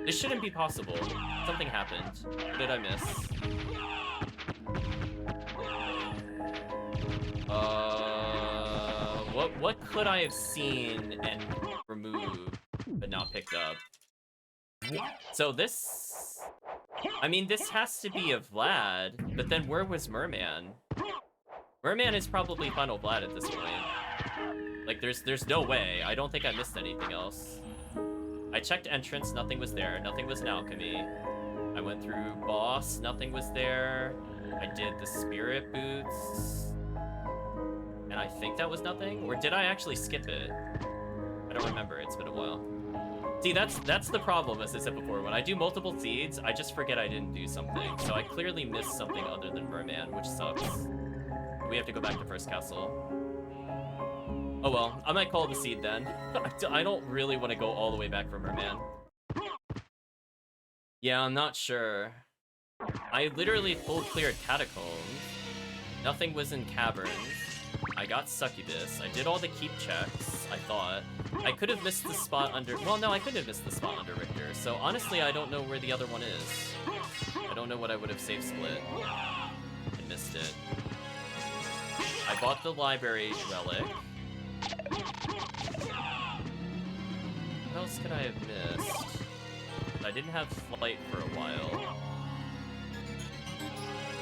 This shouldn't be possible. Something happened. What did I miss? What could I have seen and removed but not picked up? So this... I mean, this has to be a Vlad, but then where was Merman? Merman is probably Final Vlad at this point. Like, there's no way. I don't think I missed anything else. I checked entrance, nothing was there. Nothing was in alchemy. I went through boss, nothing was there. I did the spirit boots. And I think that was nothing? Or did I actually skip it? I don't remember, it's been a while. See, that's the problem, as I said before. When I do multiple seeds, I just forget I didn't do something. So I clearly missed something other than Merman, which sucks. We have to go back to First Castle. Oh well, I might call it a seed then. I don't really want to go all the way back for Merman. Yeah, I'm not sure. I literally full cleared Catacombs. Nothing was in Caverns. I got Succubus. I did all the keep checks, I thought. I could have missed the spot under... Well, no, I couldn't have missed the spot under Richter. So honestly, I don't know where the other one is. I don't know what I would have saved split. I missed it. I bought the library relic. What else could I have missed? I didn't have flight for a while.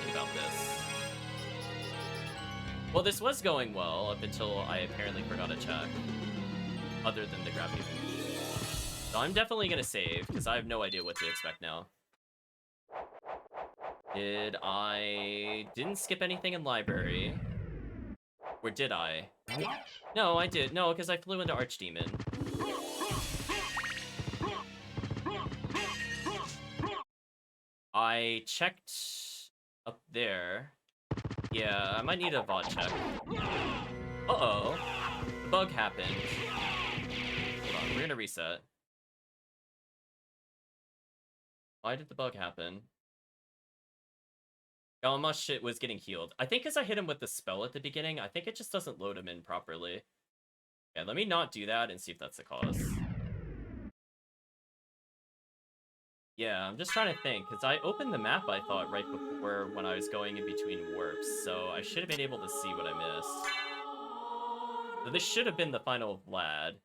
Think about this. Well, this was going well up until I apparently forgot to check. Other than the gravity boost. So I'm definitely gonna save, because I have no idea what to expect now. Didn't skip anything in library. Or did I? No, I did. No, because I flew into Archdemon. I checked up there. Yeah, I might need a VOD check. Uh-oh. The bug happened. Hold on, we're gonna reset. Why did the bug happen? Galmoth shit was getting healed. I think because I hit him with the spell at the beginning, I think it just doesn't load him in properly. Yeah, let me not do that and see if that's the cause. Yeah, I'm just trying to think, because I opened the map, I thought, right before when I was going in between warps, so I should have been able to see what I missed. So this should have been the final Vlad,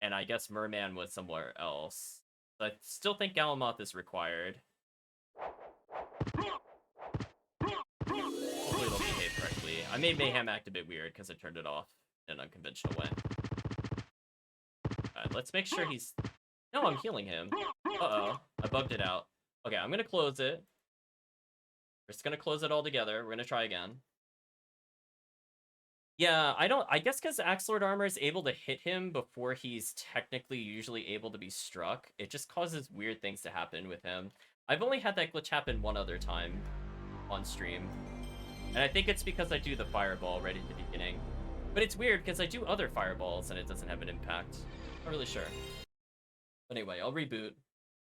and I guess Merman was somewhere else. So I still think Galmoth is required. Hopefully it'll behave correctly. made Mayhem act a bit weird because I turned it off in an unconventional way. Alright, let's make sure he's... No, I'm healing him. Uh-oh, I bugged it out. Okay, I'm gonna close it. We're just gonna close it all together. We're gonna try again. Yeah, I guess because Axelord armor is able to hit him before he's technically usually able to be struck, it just causes weird things to happen with him. I've only had that glitch happen one other time on stream. And I think it's because I do the fireball right at the beginning. But it's weird because I do other fireballs and it doesn't have an impact. Not really sure. But anyway, I'll reboot.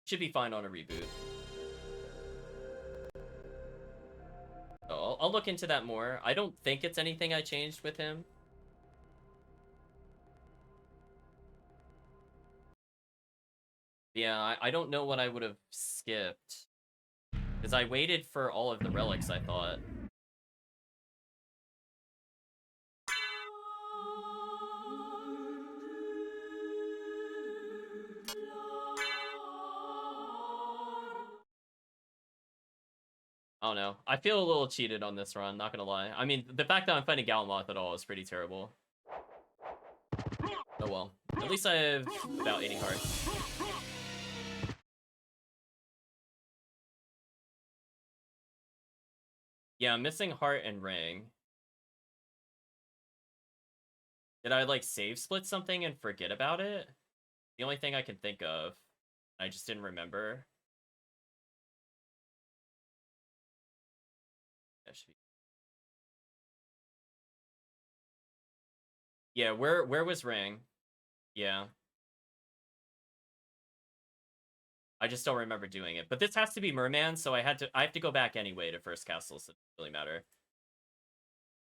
Should be fine on a reboot. So I'll look into that more. I don't think it's anything I changed with him. Yeah, I don't know what I would have skipped. Because I waited for all of the relics, I thought. I don't know. I feel a little cheated on this run, not gonna lie. I mean, the fact that I'm fighting Galmoth at all is pretty terrible. Oh well. At least I have about 80 hearts. Yeah, I'm missing heart and ring. Did I, like, save split something and forget about it? The only thing I can think of. I just didn't remember. That should be... Yeah, where was ring? Yeah. I just don't remember doing it. But this has to be Merman, so I have to go back anyway to first castle, so it doesn't really matter.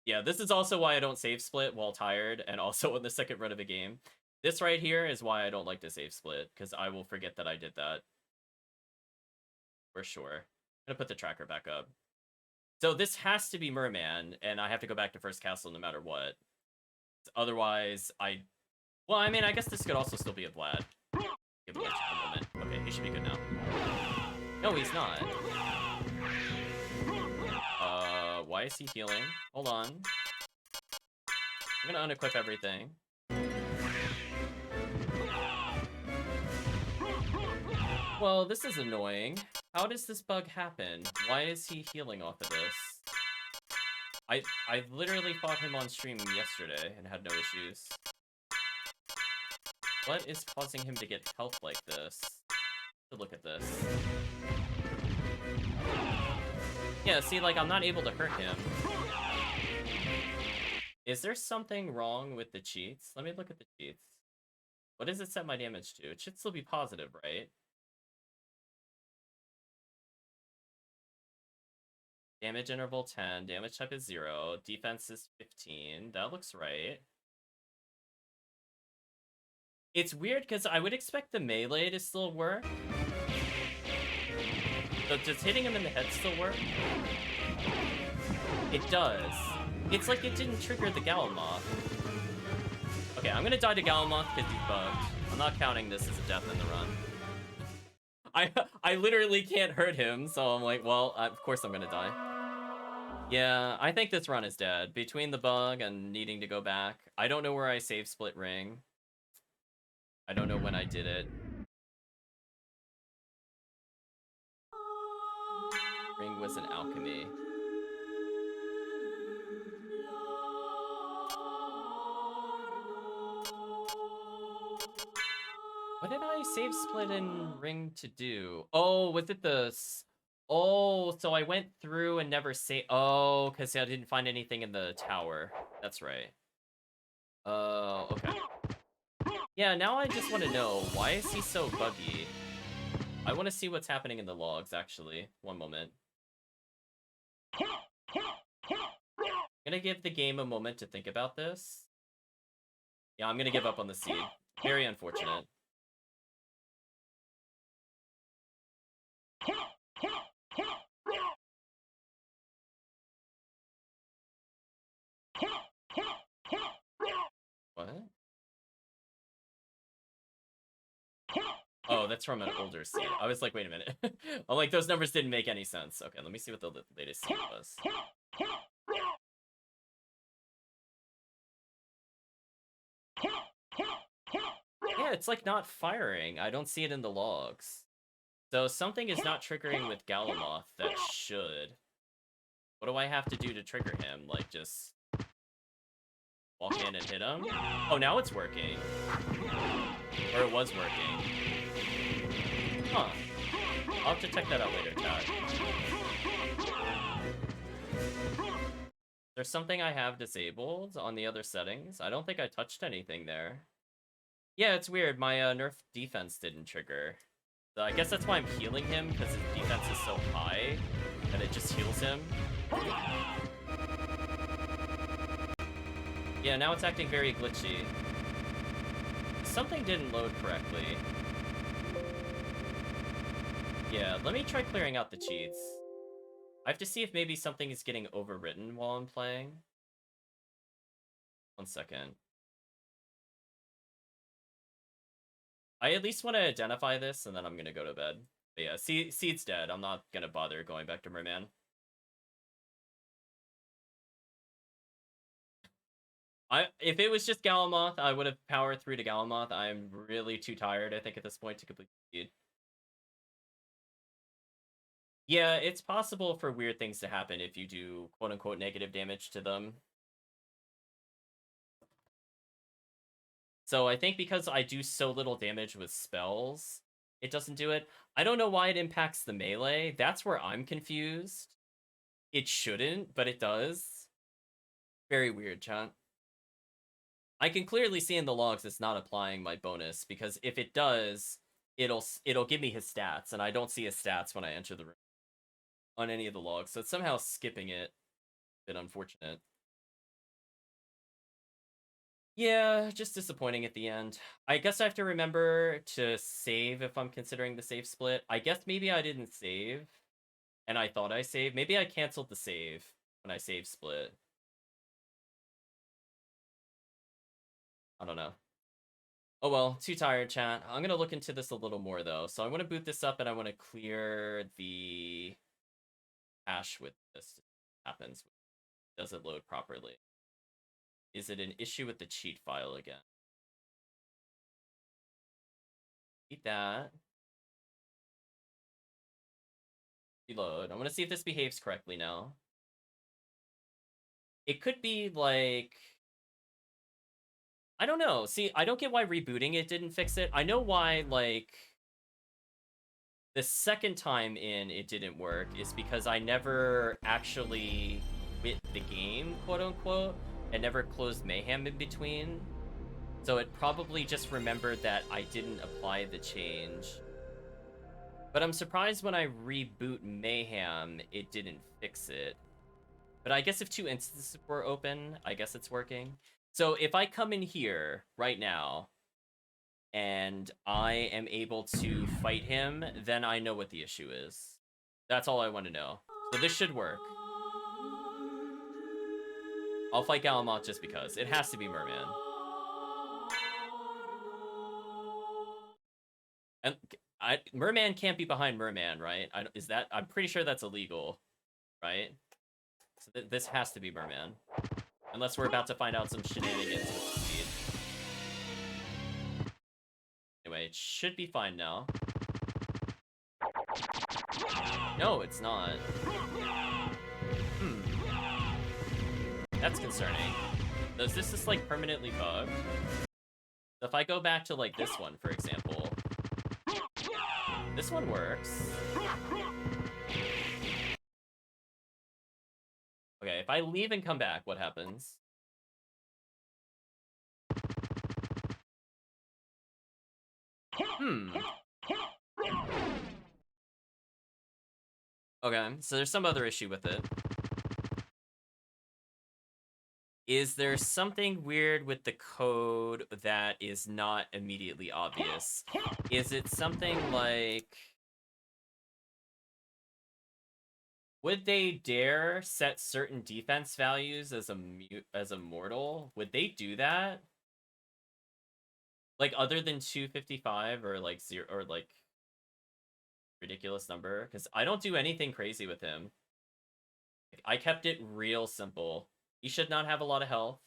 Yeah, this is also why I don't save split while tired, and also in the second run of the game. This right here is why I don't like to save split, because I will forget that I did that. For sure. I'm gonna put the tracker back up. So this has to be Merman, and I have to go back to first castle no matter what. Otherwise, well, I mean, I guess this could also still be a Vlad. Give him a moment. Okay, he should be good now. No, he's not. Why is he healing? Hold on. I'm gonna unequip everything. Well, this is annoying. How does this bug happen? Why is he healing off of this? I literally fought him on stream yesterday and had no issues. What is causing him to get health like this? Look at this. Yeah, see, like, I'm not able to hurt him. Is there something wrong with the cheats? Let me look at the cheats. What does it set my damage to? It should still be positive, right? Damage interval 10, damage type is 0, defense is 15. That looks right. It's weird because I would expect the melee to still work. So does hitting him in the head still work? It does. It's like it didn't trigger the Galmoth. Okay, I'm gonna die to Galmoth because he's bugged. I'm not counting this as a death in the run. I literally can't hurt him, so I'm like, well, of course I'm gonna die. Yeah, I think this run is dead. Between the bug and needing to go back. I don't know where I save split ring. I don't know when I did it. Ring was an alchemy. What did I save split in ring to do? Oh, was it the... Oh, so I went through and never saved... Oh, because I didn't find anything in the tower. That's right. Oh, okay. Yeah, now I just want to know, why is he so buggy? I want to see what's happening in the logs, actually. One moment. I'm gonna give the game a moment to think about this. Yeah, I'm gonna give up on the seed. Very unfortunate. What? Oh, that's from an older seed. I was like, wait a minute. I'm like, those numbers didn't make any sense. Okay, let me see what the latest seed was. Yeah, it's like not firing. I don't see it in the logs. So something is not triggering with Galmoth that should. What do I have to do to trigger him? Like, just walk in and hit him? Oh, now it's working. Or it was working. Huh. I'll have to check that out later, chat. There's something I have disabled on the other settings. I don't think I touched anything there. Yeah, it's weird. My nerf defense didn't trigger. So I guess that's why I'm healing him, because his defense is so high that it just heals him. Yeah, now it's acting very glitchy. Something didn't load correctly. Yeah, let me try clearing out the cheats. I have to see if maybe something is getting overwritten while I'm playing. 1 second. I at least want to identify this, and then I'm gonna go to bed. But yeah, Seed's dead. I'm not gonna bother going back to Merman. If it was just Galmoth, I would have powered through to Galmoth. I'm really too tired, I think, at this point to complete the speed. Yeah, it's possible for weird things to happen if you do quote-unquote negative damage to them. So I think because I do so little damage with spells, it doesn't do it. I don't know why it impacts the melee. That's where I'm confused. It shouldn't, but it does. Very weird, chat. I can clearly see in the logs it's not applying my bonus, because if it does, it'll give me his stats, and I don't see his stats when I enter the room on any of the logs, so it's somehow skipping it. A bit unfortunate. Yeah, just disappointing at the end. I guess I have to remember to save if I'm considering the save split. I guess maybe I didn't save, and I thought I saved. Maybe I canceled the save when I save split. I don't know. Oh well, too tired, chat. I'm gonna look into this a little more, though. So I want to boot this up, and I want to clear the cache with this. Happens. Does it load properly? Is it an issue with the cheat file again? Eat that. Reload. I want to see if this behaves correctly now. It could be like... I don't know. See, I don't get why rebooting it didn't fix it. I know why, like... The second time in it didn't work is because I never actually quit the game, quote-unquote, and never closed Mayhem in between. So it probably just remembered that I didn't apply the change. But I'm surprised when I reboot Mayhem, it didn't fix it. But I guess if 2 instances were open, I guess it's working. So if I come in here right now, and I am able to fight him, then I know what the issue is. That's all I want to know. So this should work. I'll fight Galmoth just because. It has to be Merman. And Merman can't be behind Merman, right? I'm pretty sure that's illegal, right? So this has to be Merman. Unless we're about to find out some shenanigans with the speed. Anyway, it should be fine now. No, it's not. That's concerning. Does this just, like, permanently bug? So if I go back to, like, this one, for example. This one works. Okay, if I leave and come back, what happens? Okay, so there's some other issue with it. Is there something weird with the code that is not immediately obvious? Is it something like... Would they dare set certain defense values as a mortal? Would they do that? Like, other than 255 or like 0 or like ridiculous number? Because I don't do anything crazy with him. I kept it real simple. He should not have a lot of health.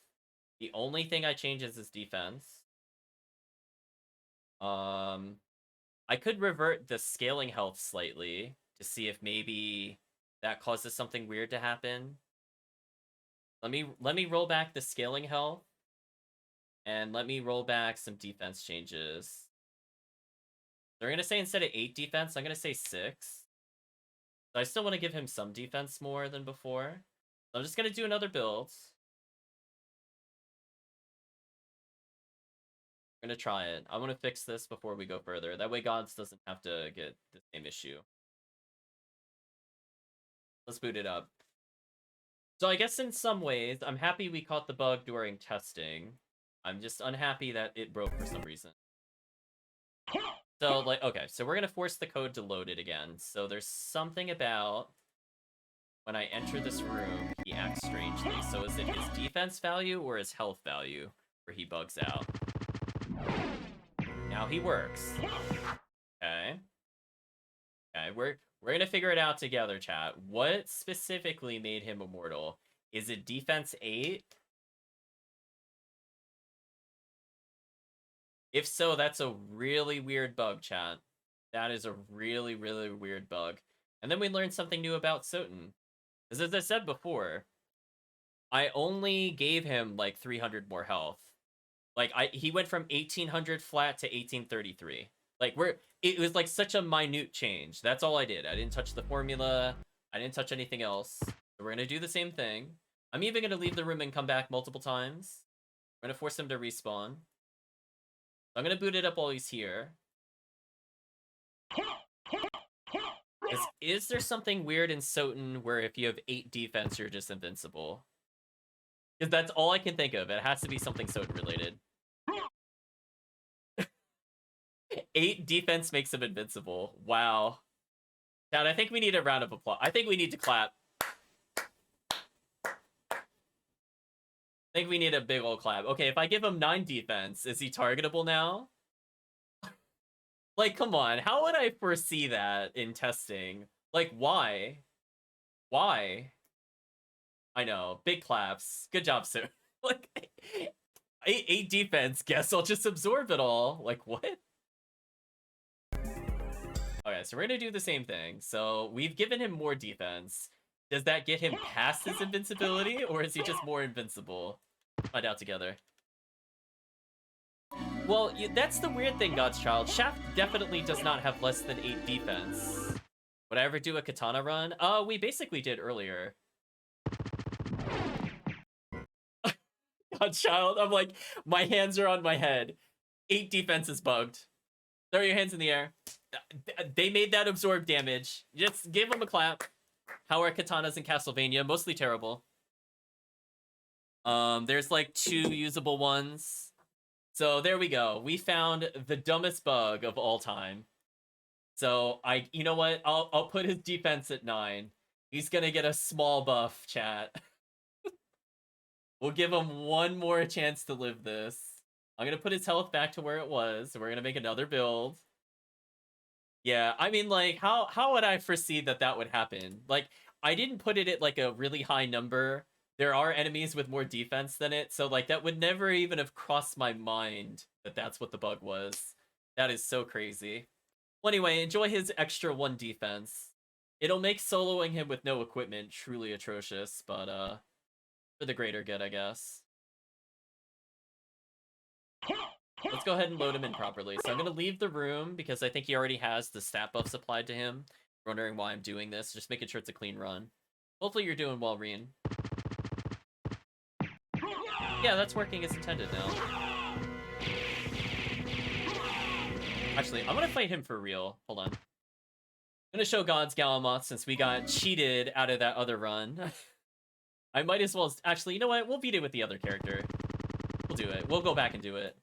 The only thing I change is his defense. I could revert the scaling health slightly to see if maybe that causes something weird to happen. Let me roll back the scaling health, and let me roll back some defense changes. They're gonna say instead of 8 defense, I'm gonna say 6. So I still want to give him some defense more than before. So I'm just gonna do another build. I'm gonna try it. I want to fix this before we go further. That way Gods doesn't have to get the same issue. Let's boot it up. So I guess in some ways, I'm happy we caught the bug during testing. I'm just unhappy that it broke for some reason. So, like, okay, so we're gonna force the code to load it again. So there's something about when I enter this room, he acts strangely. So is it his defense value or his health value where he bugs out? Now he works. Okay. Okay, we're gonna figure it out together, chat. What specifically made him immortal? Is it defense 8? If so, that's a really weird bug, chat. That is a really, really weird bug. And then we learned something new about SotN. Because as I said before, I only gave him like 300 more health. Like, he went from 1800 flat to 1833. Like, it was like such a minute change. That's all I did. I didn't touch the formula. I didn't touch anything else. So we're gonna do the same thing. I'm even gonna leave the room and come back multiple times. We're gonna force him to respawn. I'm gonna boot it up while he's here. Is there something weird in SotN where if you have 8 defense, you're just invincible? Because that's all I can think of. It has to be something SotN related. 8 defense makes him invincible. Wow. Chad, I think we need a round of applause. I think we need to clap. I think we need a big old clap. Okay, if I give him 9 defense, is he targetable now? Like, come on. How would I foresee that in testing? Like, why? Why? I know. Big claps. Good job, sir. Like, 8 defense. Guess I'll just absorb it all. Like, what? Okay, so we're gonna do the same thing. So we've given him more defense. Does that get him past his invincibility, or is he just more invincible? Find out together. Well, that's the weird thing, God's Child. Shaft definitely does not have less than 8 defense. Would I ever do a katana run? We basically did earlier. God's Child, I'm like, my hands are on my head. 8 defense is bugged. Throw your hands in the air. They made that absorb damage. Just give them a clap. How are katanas in Castlevania? Mostly terrible. There's like 2 usable ones. So there we go. We found the dumbest bug of all time. So you know what? I'll put his defense at 9. He's gonna get a small buff, chat. We'll give him one more chance to live this. I'm gonna put his health back to where it was. We're gonna make another build. Yeah, I mean, like, how would I foresee that would happen? Like, I didn't put it at, like, a really high number. There are enemies with more defense than it, so, like, that would never even have crossed my mind that that's what the bug was. That is so crazy. Well, anyway, enjoy his extra 1 defense. It'll make soloing him with no equipment truly atrocious, but, for the greater good, I guess. Let's go ahead and load him in properly. So I'm going to leave the room because I think he already has the stat buffs applied to him. Wondering why I'm doing this. Just making sure it's a clean run. Hopefully you're doing well, Reen. Yeah, that's working as intended now. Actually, I'm going to fight him for real. Hold on. I'm going to show God's Galmoth since we got cheated out of that other run. I might as well... Actually, you know what? We'll beat it with the other character. We'll do it. We'll go back and do it.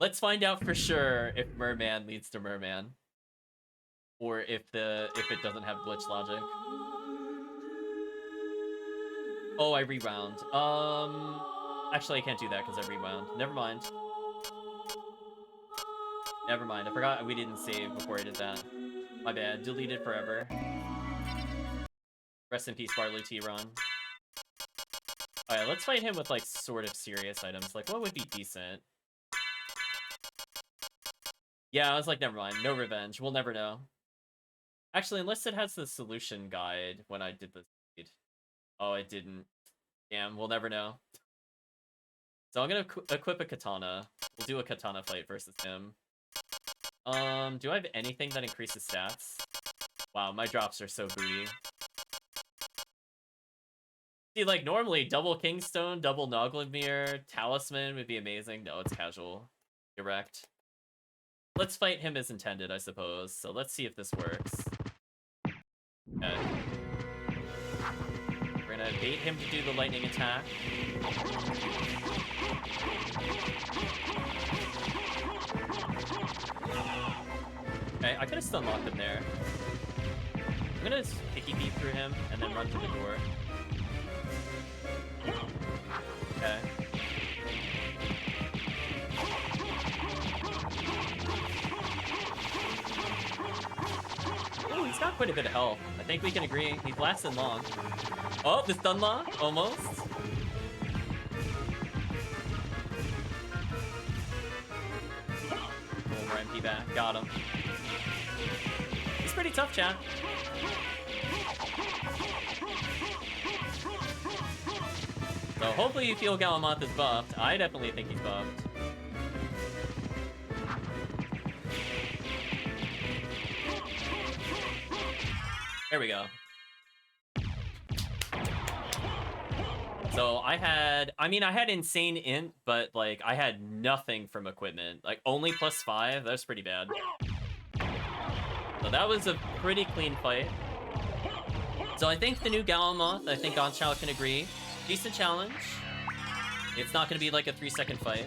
Let's find out for sure if Merman leads to Merman. Or if it doesn't have glitch logic. Oh, I rewound. Actually, I can't do that because I rewound. Never mind. Never mind. I forgot we didn't save before I did that. My bad. Deleted forever. Rest in peace, Barley T. Ron. Alright, let's fight him with, like, sort of serious items. Like, what would be decent? Yeah, I was like, never mind. No revenge. We'll never know. Actually, unless it has the solution guide when I did the speed. Oh, it didn't. Damn, we'll never know. So I'm gonna equip a katana. We'll do a katana fight versus him. Do I have anything that increases stats? Wow, my drops are so booty. See, like, normally, double Kingstone, double Noglimir, Talisman would be amazing. No, it's casual. Direct. Let's fight him as intended, I suppose. So let's see if this works. Okay. We're gonna bait him to do the lightning attack. Okay, I could have stun locked him there. I'm gonna sticky beat through him and then run to the door. Okay. Ooh, he's got quite a bit of health. I think we can agree. He's lasting long. Oh, the stun lock? Almost. Oh, more MP back. Got him. He's pretty tough, chat. So hopefully you feel Galmoth is buffed. I definitely think he's buffed. There we go. So I had insane int, but like I had nothing from equipment. Like only +5, that's pretty bad. So that was a pretty clean fight. So I think the new Galmoth, I think Gonchao can agree. Decent challenge. It's not gonna be like a 3-second fight.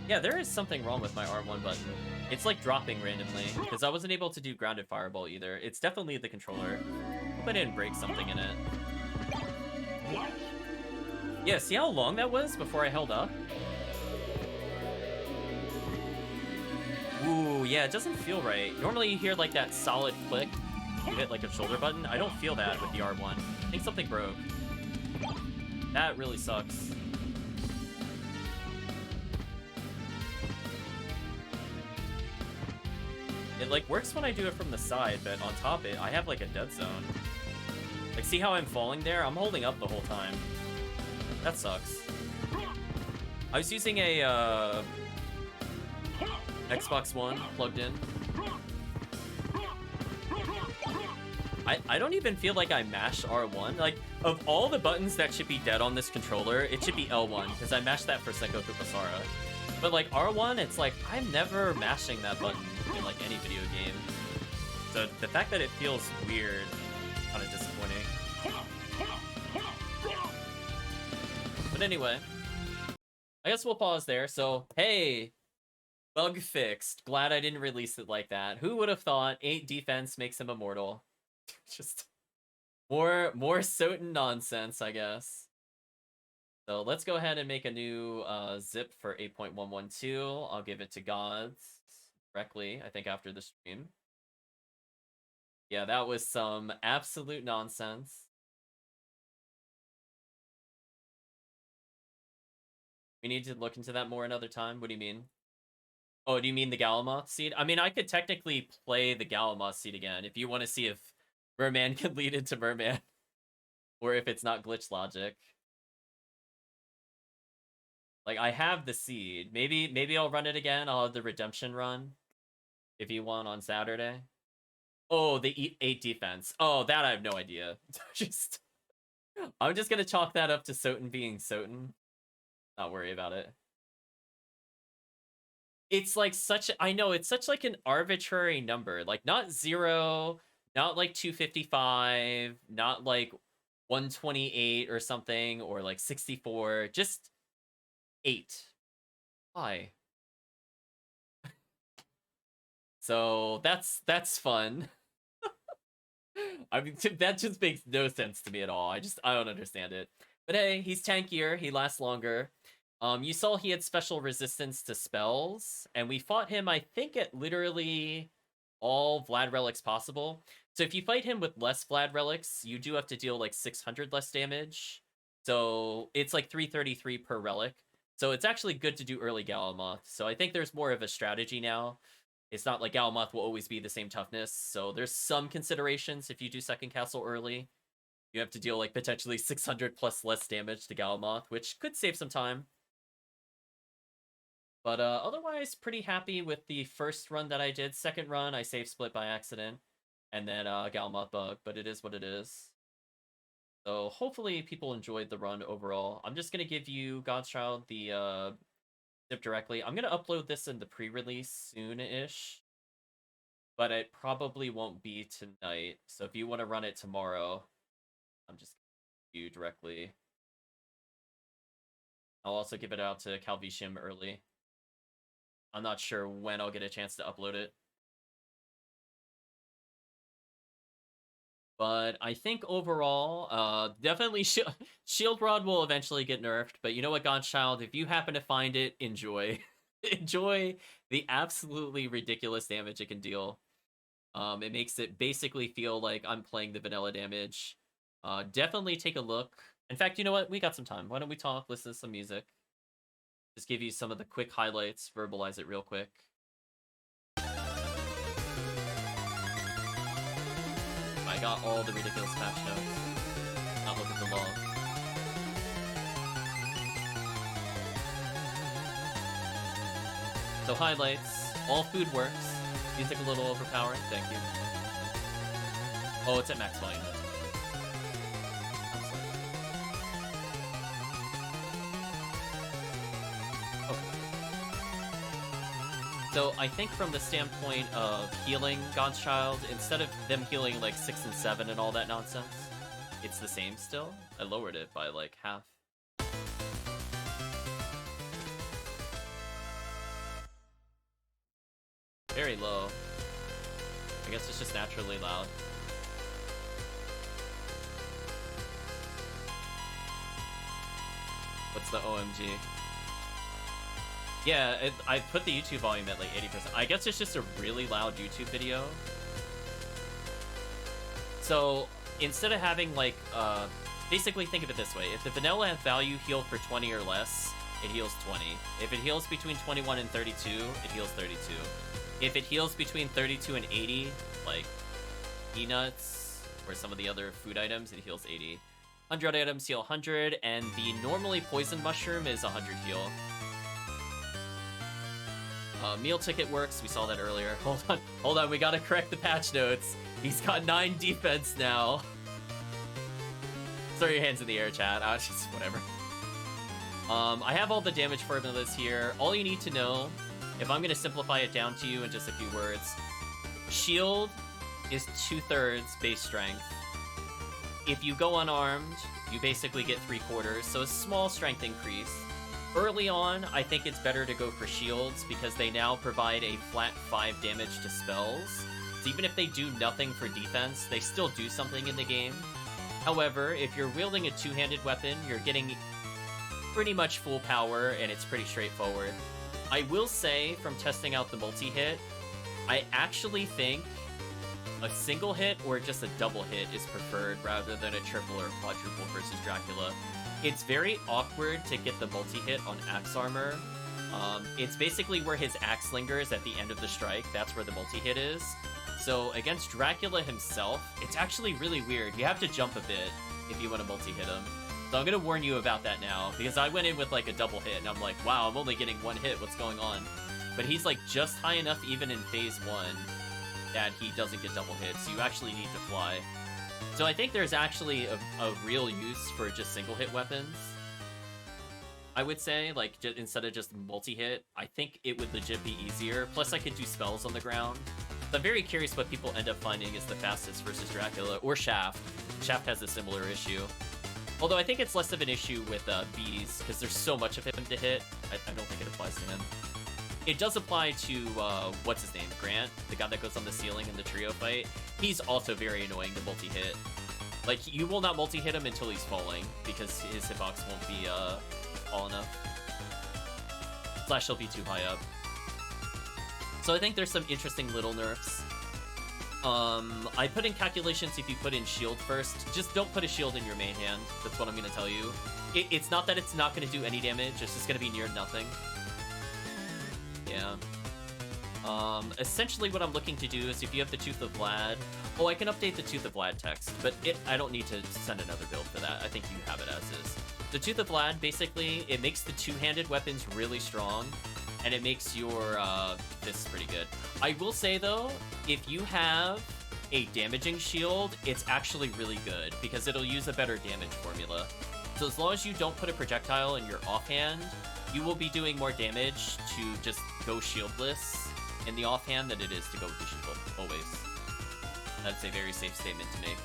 Yeah, there is something wrong with my R1 button. It's like dropping randomly, because I wasn't able to do grounded fireball either. It's definitely the controller. Hope I didn't break something in it. Yeah, see how long that was before I held up? Ooh, yeah, it doesn't feel right. Normally you hear like that solid click. You hit like a shoulder button. I don't feel that with the R1. I think something broke. That really sucks. It like works when I do it from the side, but on top I have like a dead zone. Like, see how I'm falling there? I'm holding up the whole time. That sucks. I was using a Xbox One plugged in. I don't even feel like I mashed R1. Like, of all the buttons that should be dead on this controller, it should be L1, because I mashed that for Sengoku Basara. But like R1, it's like, I'm never mashing that button in like any video game. So the fact that it feels weird, kind of disappointing. But anyway, I guess we'll pause there. So, hey, bug fixed. Glad I didn't release it like that. Who would have thought 8 defense makes him immortal? Just more SotN nonsense, I guess. So let's go ahead and make a new zip for 8.112. I'll give it to Gods directly, I think, after the stream. Yeah, that was some absolute nonsense. We need to look into that more another time. What do you mean? Oh, do you mean the Galmoth seed? I mean, I could technically play the Galmoth seed again if you want to see if Merman can lead into Merman. Or if it's not glitch logic. Like, I have the seed. Maybe I'll run it again. I'll have the redemption run. If you want on Saturday. Oh, the 8 defense. Oh, that I have no idea. I'm just gonna chalk that up to SotN being SotN. Not worry about it. It's like I know, it's such like an arbitrary number. Like, not 0, not like 255, not like 128 or something, or like 64, just 8. Why? So that's fun. I mean, that just makes no sense to me at all. I don't understand it. But hey, he's tankier, he lasts longer. You saw he had special resistance to spells, and we fought him, I think, at literally all Vlad relics possible. So if you fight him with less Vlad relics, you do have to deal like 600 less damage. So it's like 333 per relic. So it's actually good to do early Galmoth. So I think there's more of a strategy now. It's not like Galmoth will always be the same toughness. So there's some considerations if you do second castle early. You have to deal like potentially 600 plus less damage to Galmoth, which could save some time. But otherwise, pretty happy with the first run that I did. Second run, I save split by accident. And then Galmoth bug, but it is what it is. So hopefully people enjoyed the run overall. I'm just going to give you God's Child the zip directly. I'm going to upload this in the pre-release soon-ish. But it probably won't be tonight. So if you want to run it tomorrow, I'm just going to give you directly. I'll also give it out to Calvishim early. I'm not sure when I'll get a chance to upload it. But I think overall, definitely Shield Rod will eventually get nerfed. But you know what, God's Child? If you happen to find it, enjoy. Enjoy the absolutely ridiculous damage it can deal. It makes it basically feel like I'm playing the vanilla damage. Definitely take a look. In fact, you know what? We got some time. Why don't we talk, listen to some music? Just give you some of the quick highlights, verbalize it real quick. I got all the ridiculous patch notes. Not look at the log. So highlights, all food works. Music a little overpowering, thank you. Oh, it's at max volume. So I think from the standpoint of healing God's Child, instead of them healing like 6 and 7 and all that nonsense, it's the same still. I lowered it by like half. Very low. I guess it's just naturally loud. What's the OMG? Yeah, I put the YouTube volume at like 80%. I guess it's just a really loud YouTube video. So instead of having like, basically think of it this way. If the vanilla value heal for 20 or less, it heals 20. If it heals between 21 and 32, it heals 32. If it heals between 32 and 80, like peanuts or some of the other food items, it heals 80. 100 items heal 100, and the normally poison mushroom is 100 heal. Meal ticket works, we saw that earlier. Hold on, we gotta correct the patch notes. He's got 9 defense now. Throw your hands in the air, chat. Just whatever. I have all the damage formulas here. All you need to know, if I'm gonna simplify it down to you in just a few words, shield is 2/3 base strength. If you go unarmed, you basically get 3/4, so a small strength increase. Early on, I think it's better to go for shields because they now provide a flat 5 damage to spells. So even if they do nothing for defense, they still do something in the game. However, if you're wielding a two-handed weapon, you're getting pretty much full power and it's pretty straightforward. I will say, from testing out the multi-hit, I actually think a single hit or just a double hit is preferred rather than a triple or quadruple versus Dracula. It's very awkward to get the multi-hit on axe armor. It's basically where his axe lingers at the end of the strike. That's where the multi-hit is. So against Dracula himself, it's actually really weird. You have to jump a bit if you want to multi-hit him. So I'm going to warn you about that now, because I went in with like a double hit, and I'm like, wow, I'm only getting 1 hit, what's going on? But he's like just high enough even in phase 1 that he doesn't get double hits, so you actually need to fly. So I think there's actually a real use for just single hit weapons. I would say, like, instead of just multi-hit, I think it would legit be easier. Plus I could do spells on the ground. So I'm very curious what people end up finding is the fastest versus Dracula, or Shaft. Shaft has a similar issue. Although I think it's less of an issue with bees, because there's so much of him to hit. I don't think it applies to him. It does apply to, what's his name, Grant, the guy that goes on the ceiling in the trio fight. He's also very annoying to multi-hit. Like, you will not multi-hit him until he's falling, because his hitbox won't be, tall enough. Slash he'll be too high up. So I think there's some interesting little nerfs. I put in calculations if you put in shield first. Just don't put a shield in your main hand. That's what I'm gonna tell you. It's not that it's not gonna do any damage, it's just gonna be near nothing. Yeah. Essentially what I'm looking to do is if you have the Tooth of Vlad... Oh, I can update the Tooth of Vlad text, but I don't need to send another build for that. I think you have it as is. The Tooth of Vlad, basically, it makes the two-handed weapons really strong, and it makes your fists pretty good. I will say, though, if you have a damaging shield, it's actually really good, because it'll use a better damage formula. So as long as you don't put a projectile in your offhand, you will be doing more damage to just go shieldless in the offhand than it is to go with the shield, always. That's a very safe statement to make.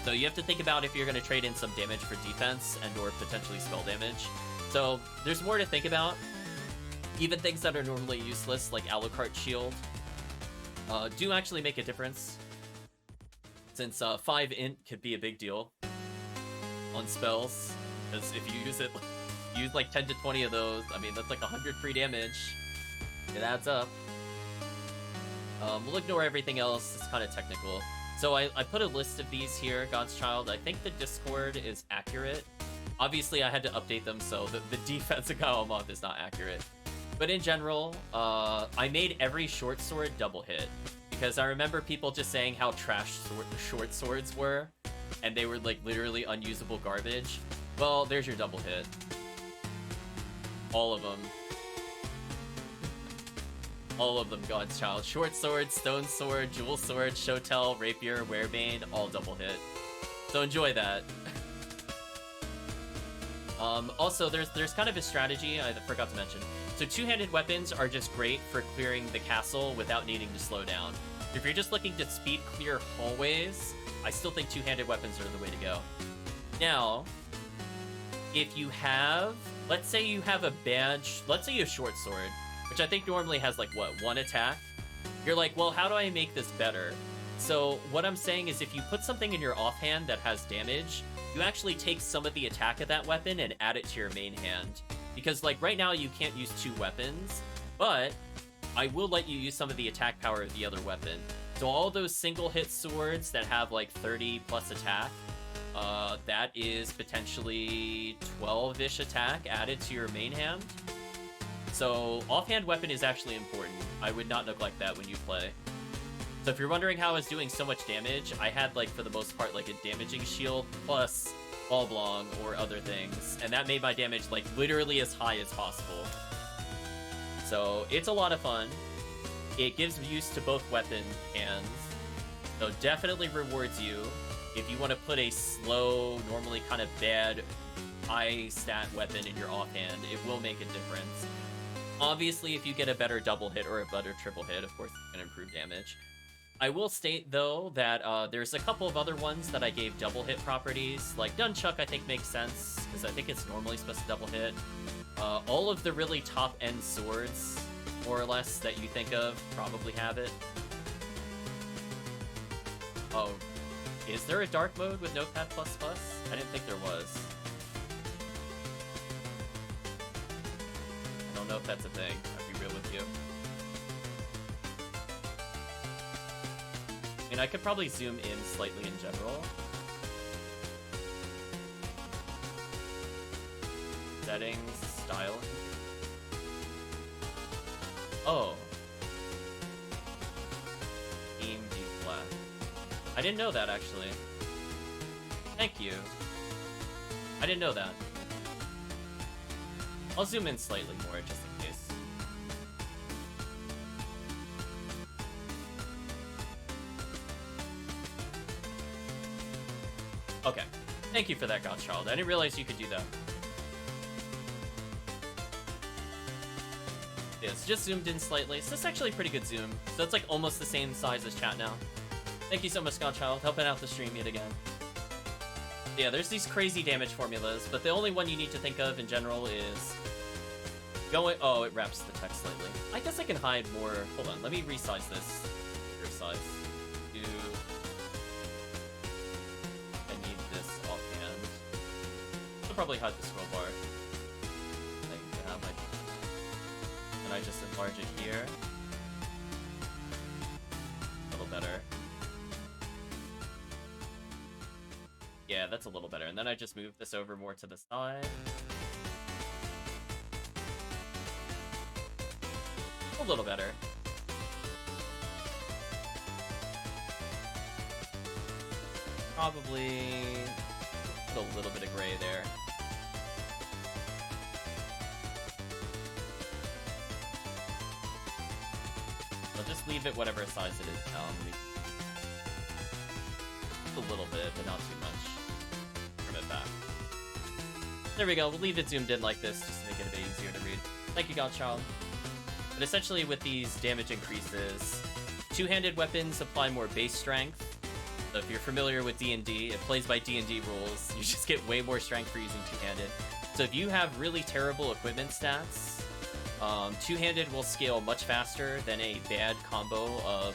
So you have to think about if you're going to trade in some damage for defense and or potentially spell damage. So there's more to think about. Even things that are normally useless, like Alucard Shield, do actually make a difference. Since 5 int could be a big deal on spells. Because if you use it, use like 10 to 20 of those, I mean, that's like 100 free damage. It adds up. We'll ignore everything else, it's kind of technical. So I put a list of these here, God's Child. I think the Discord is accurate. Obviously, I had to update them, so the defense of Galmoth is not accurate. But in general, I made every short sword double hit. Because I remember people just saying how trash short swords were. And they were like literally unusable garbage. Well, there's your double hit. All of them. All of them, God's Child. Short sword, stone sword, jewel sword, shotel, rapier, werebane, all double hit. So enjoy that. Also, there's kind of a strategy I forgot to mention. So two-handed weapons are just great for clearing the castle without needing to slow down. If you're just looking to speed clear hallways, I still think two-handed weapons are the way to go. Now, if you have, let's say you have a badge, let's say you have short sword, which I think normally has like, what, 1 attack? You're like, well, how do I make this better? So what I'm saying is if you put something in your offhand that has damage, you actually take some of the attack of that weapon and add it to your main hand. Because like right now you can't use 2 weapons, but I will let you use some of the attack power of the other weapon. So all those single hit swords that have like 30 plus attack, that is potentially 12-ish attack added to your main hand. So offhand weapon is actually important. I would not neglect that when you play. So if you're wondering how I was doing so much damage, I had like for the most part like a damaging shield plus Oblong or other things, and that made my damage like literally as high as possible. So it's a lot of fun. It gives use to both weapon hands, so definitely rewards you. If you want to put a slow, normally kind of bad, high stat weapon in your offhand, it will make a difference. Obviously, if you get a better double hit or a better triple hit, of course, it's going to improve damage. I will state, though, that there's a couple of other ones that I gave double hit properties. Like Nunchuck, I think, makes sense, because I think it's normally supposed to double hit. All of the really top-end swords, more or less, that you think of probably have it. Oh, is there a dark mode with Notepad++? I didn't think there was. I don't know if that's a thing, I'll be real with you. I mean, I could probably zoom in slightly in general. Settings, style. Oh. Theme D flat. I didn't know that, actually. Thank you. I didn't know that. I'll zoom in slightly more, just in case. Okay. Thank you for that, Godchild. I didn't realize you could do that. Yeah, it's just zoomed in slightly. So it's actually a pretty good zoom. So it's like almost the same size as chat now. Thank you so much, Godchild, helping out the stream yet again. Yeah, there's these crazy damage formulas, but the only one you need to think of in general is going... Oh, it wraps the text slightly. I guess I can hide more... Hold on, let me resize this. Your size. I need this offhand. I'll probably hide the scroll bar. And I just enlarge it here. A Yeah, that's a little better. And then I just move this over more to the side. A little better. Probably put a little bit of gray there. I'll just leave it whatever size it is now. A little bit, but not too much. Trim it back. There we go. We'll leave it zoomed in like this just to make it a bit easier to read. Thank you, Godchild. But essentially with these damage increases, two-handed weapons apply more base strength. So if you're familiar with D&D, it plays by D&D rules. You just get way more strength for using two-handed. So if you have really terrible equipment stats, two-handed will scale much faster than a bad combo of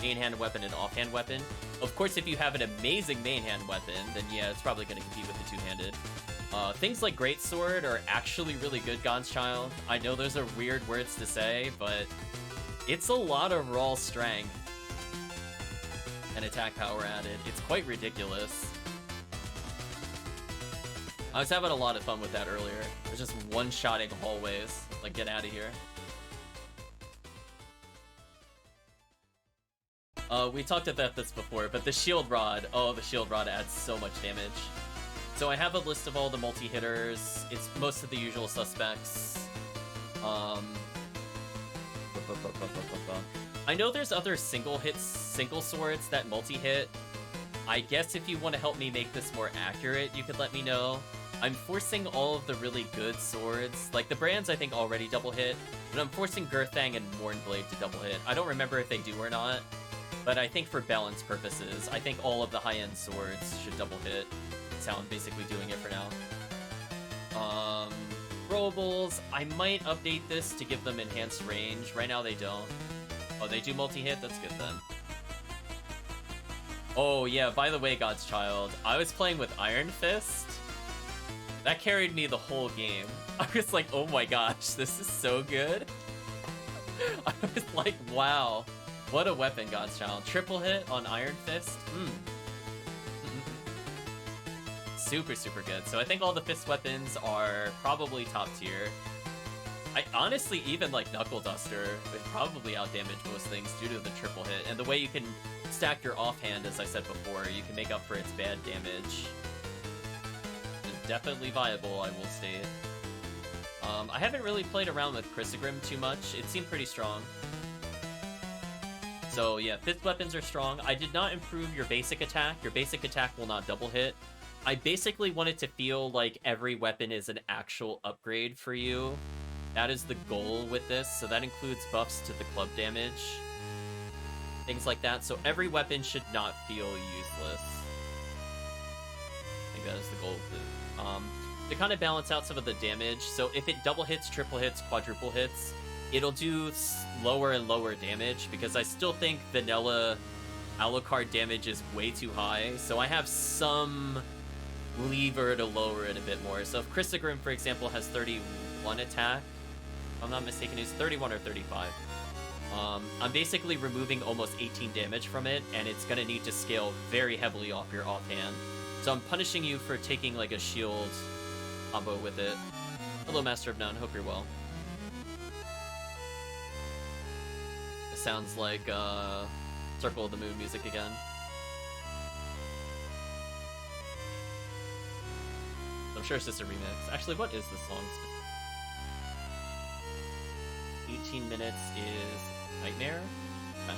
main-hand weapon and off-hand weapon. Of course, if you have an amazing main-hand weapon, then yeah, it's probably going to compete with the two-handed. Things like Greatsword are actually really good, God's Child. I know those are weird words to say, but it's a lot of raw strength and attack power added. It's quite ridiculous. I was having a lot of fun with that earlier. I was just one-shotting hallways. Like, get out of here. We talked about this before, but the Shield Rod, oh, the Shield Rod adds so much damage. So I have a list of all the multi-hitters. It's most of the usual suspects. I know there's other single swords that multi-hit. I guess if you want to help me make this more accurate, you could let me know. I'm forcing all of the really good swords. Like, the brands I think already double hit, but I'm forcing Gurthang and Mournblade to double hit. I don't remember if they do or not, but I think for balance purposes, I think all of the high-end swords should double hit. That's how I'm basically doing it for now. Throwables, I might update this to give them enhanced range. Right now they don't. Oh, they do multi-hit? That's good then. Oh yeah, by the way, God's Child, I was playing with Iron Fist. That carried me the whole game. I was like, oh my gosh, this is so good. I was like, wow. What a weapon, God's Child. Triple hit on Iron Fist? Super, super good. So I think all the fist weapons are probably top tier. I honestly even like Knuckle Duster would probably outdamage most things due to the triple hit. And the way you can stack your offhand, as I said before, you can make up for its bad damage. It's definitely viable, I will state. I haven't really played around with Chrysogrim too much. It seemed pretty strong. So yeah, fist weapons are strong. I did not improve your basic attack. Your basic attack will not double hit. I basically want it to feel like every weapon is an actual upgrade for you. That is the goal with this, so that includes buffs to the club damage. Things like that, so every weapon should not feel useless. I think that is the goal with it. To kind of balance out some of the damage, so if it double hits, triple hits, quadruple hits, it'll do lower and lower damage, because I still think vanilla Alucard damage is way too high, so I have some lever to lower it a bit more. So if Chrysogrim, for example, has 31 attack, if I'm not mistaken, it's 31 or 35. I'm basically removing almost 18 damage from it, and it's gonna need to scale very heavily off your offhand. So I'm punishing you for taking like a shield combo with it. Hello, Master of None, hope you're well. It sounds like Circle of the Moon music again. I'm sure it's just a remix. Actually, what is this song? 18 minutes is Nightmare? Okay.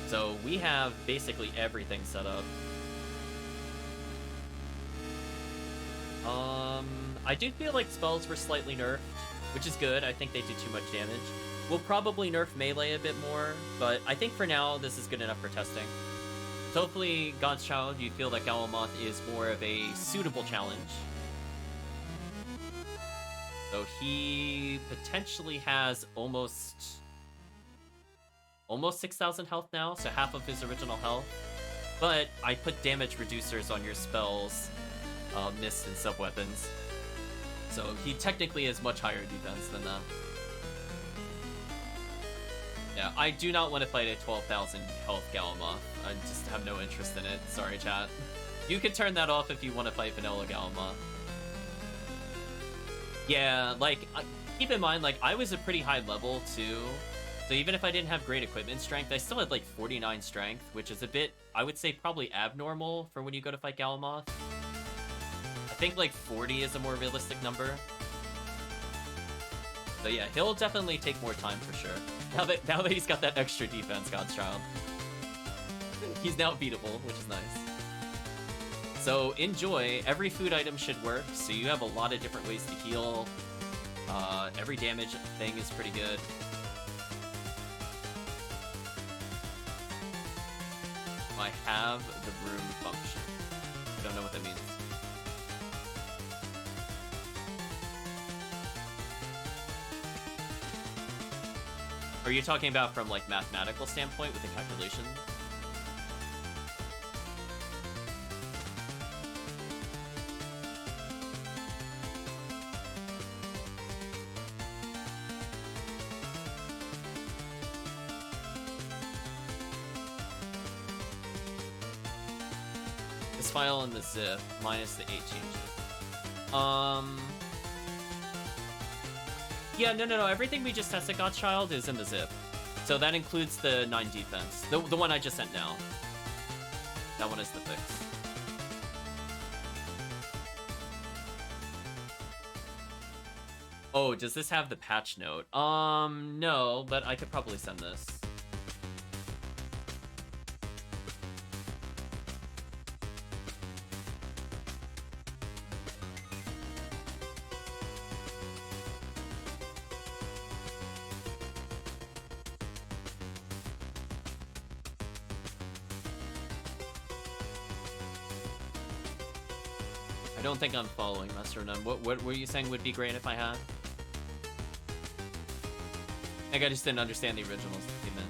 So we have basically everything set up. I do feel like spells were slightly nerfed, which is good. I think they do too much damage. We'll probably nerf melee a bit more, but I think for now this is good enough for testing. So hopefully, God's Child, you feel that Galmoth is more of a suitable challenge. So he potentially has almost 6,000 health now, so half of his original health. But I put damage reducers on your spells, mist and sub-weapons. So he technically has much higher defense than that. Yeah, I do not want to fight a 12,000 health Galmoth. I just have no interest in it. Sorry, chat. You can turn that off if you want to fight vanilla Galmoth. Yeah, like, keep in mind, like, I was a pretty high level, too. So even if I didn't have great equipment strength, I still had, like, 49 strength, which is a bit, I would say, probably abnormal for when you go to fight Galmoth. I think, like, 40 is a more realistic number. So yeah, he'll definitely take more time for sure. Now that he's got that extra defense, God's Child. He's now beatable, which is nice. So enjoy. Every food item should work, so you have a lot of different ways to heal. Every damage thing is pretty good. I have the room function. I don't know what that means. Are you talking about from, like, mathematical standpoint with the calculation? This file in the zip minus the 8 changes. Yeah, no. Everything we just tested, Godchild, is in the zip. So that includes the 9 defense. The one I just sent now. That one is the fix. Oh, does this have the patch note? No, but I could probably send this. I don't think I'm following Master None. What were you saying would be great if I had? I think I just didn't understand the originals you meant.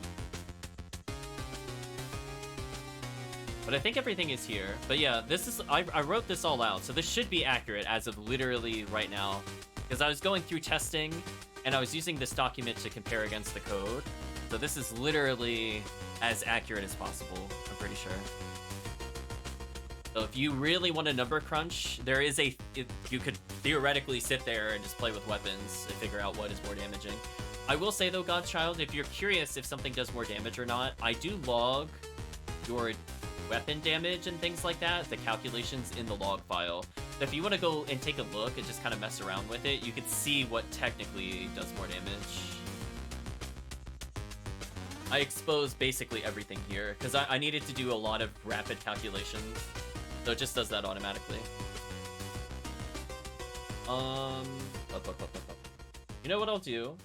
But I think everything is here. But yeah, this is I wrote this all out, so this should be accurate as of literally right now. Because I was going through testing, and I was using this document to compare against the code. So this is literally as accurate as possible, I'm pretty sure. So if you really want a number crunch, there is you could theoretically sit there and just play with weapons and figure out what is more damaging. I will say though, Godchild, if you're curious if something does more damage or not, I do log your weapon damage and things like that, the calculations in the log file. So if you want to go and take a look and just kind of mess around with it, you can see what technically does more damage. I exposed basically everything here, because I needed to do a lot of rapid calculations. So it just does that automatically. You know what I'll do?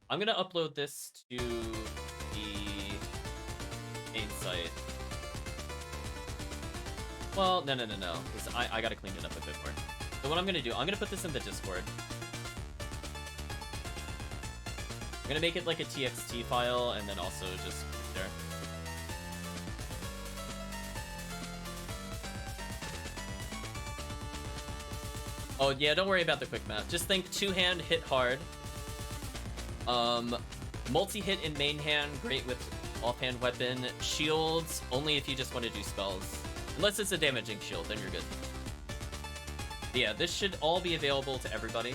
I'm gonna upload this to the main site. Well, no, because I gotta clean it up a bit more. So what I'm gonna do, I'm gonna put this in the Discord. I'm gonna make it like a TXT file, and then also just there. Oh yeah, don't worry about the quick math. Just think two-hand hit hard. Multi-hit in main hand, great with offhand weapon. Shields, only if you just want to do spells. Unless it's a damaging shield, then you're good. But yeah, this should all be available to everybody.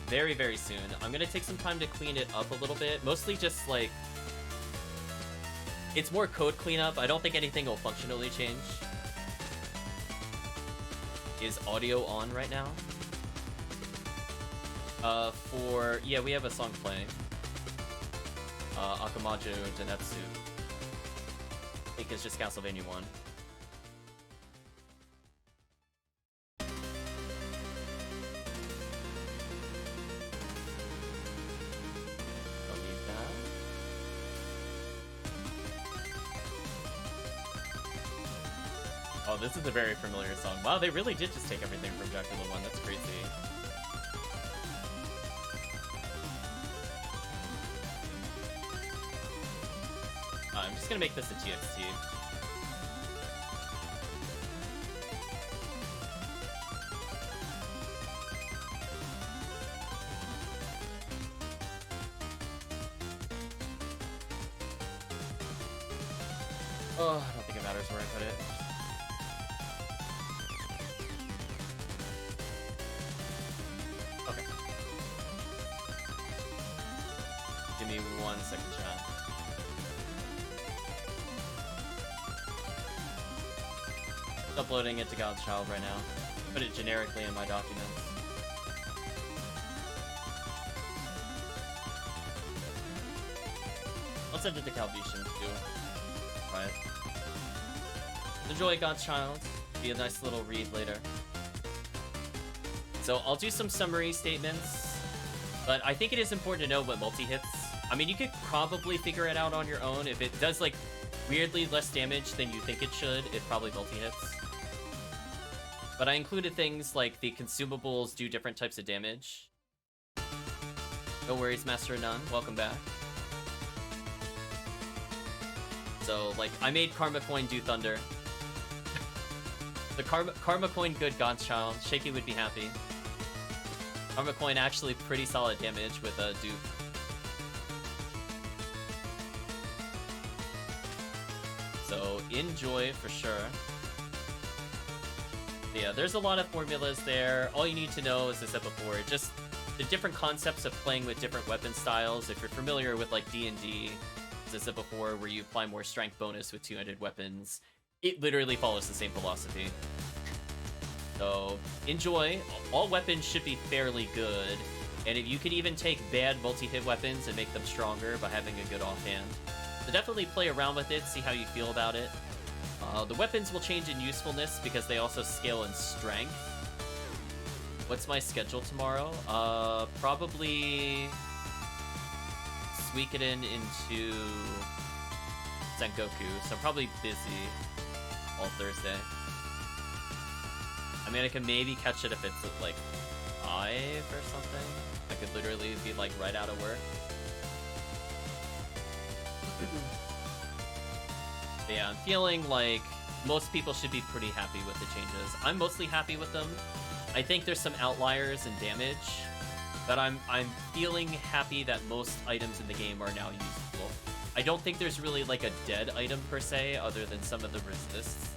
Very, very soon. I'm gonna take some time to clean it up a little bit. Mostly just like... It's more code cleanup. I don't think anything will functionally change. Is audio on right now? Yeah, we have a song playing. Akamaju Denetsu. I think it's just Castlevania 1. Don't need that. Oh, this is a very familiar song. Wow, they really did just take everything from Dracula 1. That's crazy. I'm just gonna make this a TXT. Oh, I don't think it matters where I put it. Okay. Give me 1 second, chat. Uploading it to God's Child right now. Put it generically in my documents. I'll send it to Calvation too. Right. Enjoy God's Child. Be a nice little read later. So I'll do some summary statements, but I think it is important to know what multi-hits. I mean, you could probably figure it out on your own. If it does like weirdly less damage than you think it should, it probably multi-hits. But I included things like the consumables do different types of damage. No worries, Master None. Welcome back. So, like, I made Karma Coin do Thunder. The Karma Coin good God's Child. Shaky would be happy. Karma Coin actually pretty solid damage with a dupe. So, enjoy for sure. Yeah, there's a lot of formulas there. All you need to know, as I said before, just the different concepts of playing with different weapon styles. If you're familiar with like D&D, as I said before, where you apply more strength bonus with two-handed weapons, it literally follows the same philosophy. So enjoy. All weapons should be fairly good, and if you could even take bad multi-hit weapons and make them stronger by having a good offhand. So definitely play around with it, see how you feel about it. The weapons will change in usefulness because they also scale in strength. What's my schedule tomorrow? Probably Suikoden into Sengoku, so I'm probably busy all Thursday. I mean, I can maybe catch it if it's at like 5 or something. I could literally be like right out of work. But yeah, I'm feeling like most people should be pretty happy with the changes. I'm mostly happy with them. I think there's some outliers in damage, but I'm feeling happy that most items in the game are now usable. I don't think there's really like a dead item per se, other than some of the resists.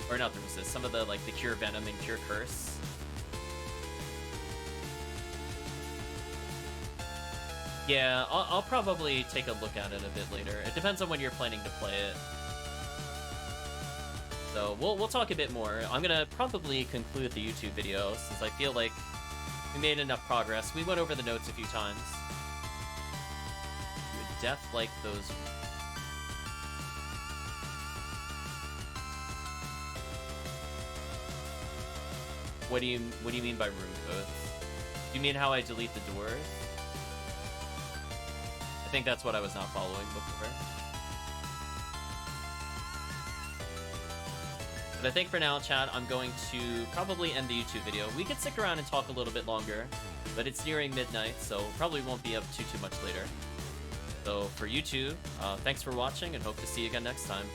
Or not the resist, some of the like the Cure Venom and Cure Curse. Yeah, I'll probably take a look at it a bit later. It depends on when you're planning to play it. So we'll talk a bit more. I'm gonna probably conclude the YouTube video since I feel like we made enough progress. We went over the notes a few times. You would def like those. What do you mean by room codes? Do you mean how I delete the doors? I think that's what I was not following before. But I think for now, chat, I'm going to probably end the YouTube video. We could stick around and talk a little bit longer, but it's nearing midnight, so probably won't be up too much later. So for YouTube, thanks for watching and hope to see you again next time.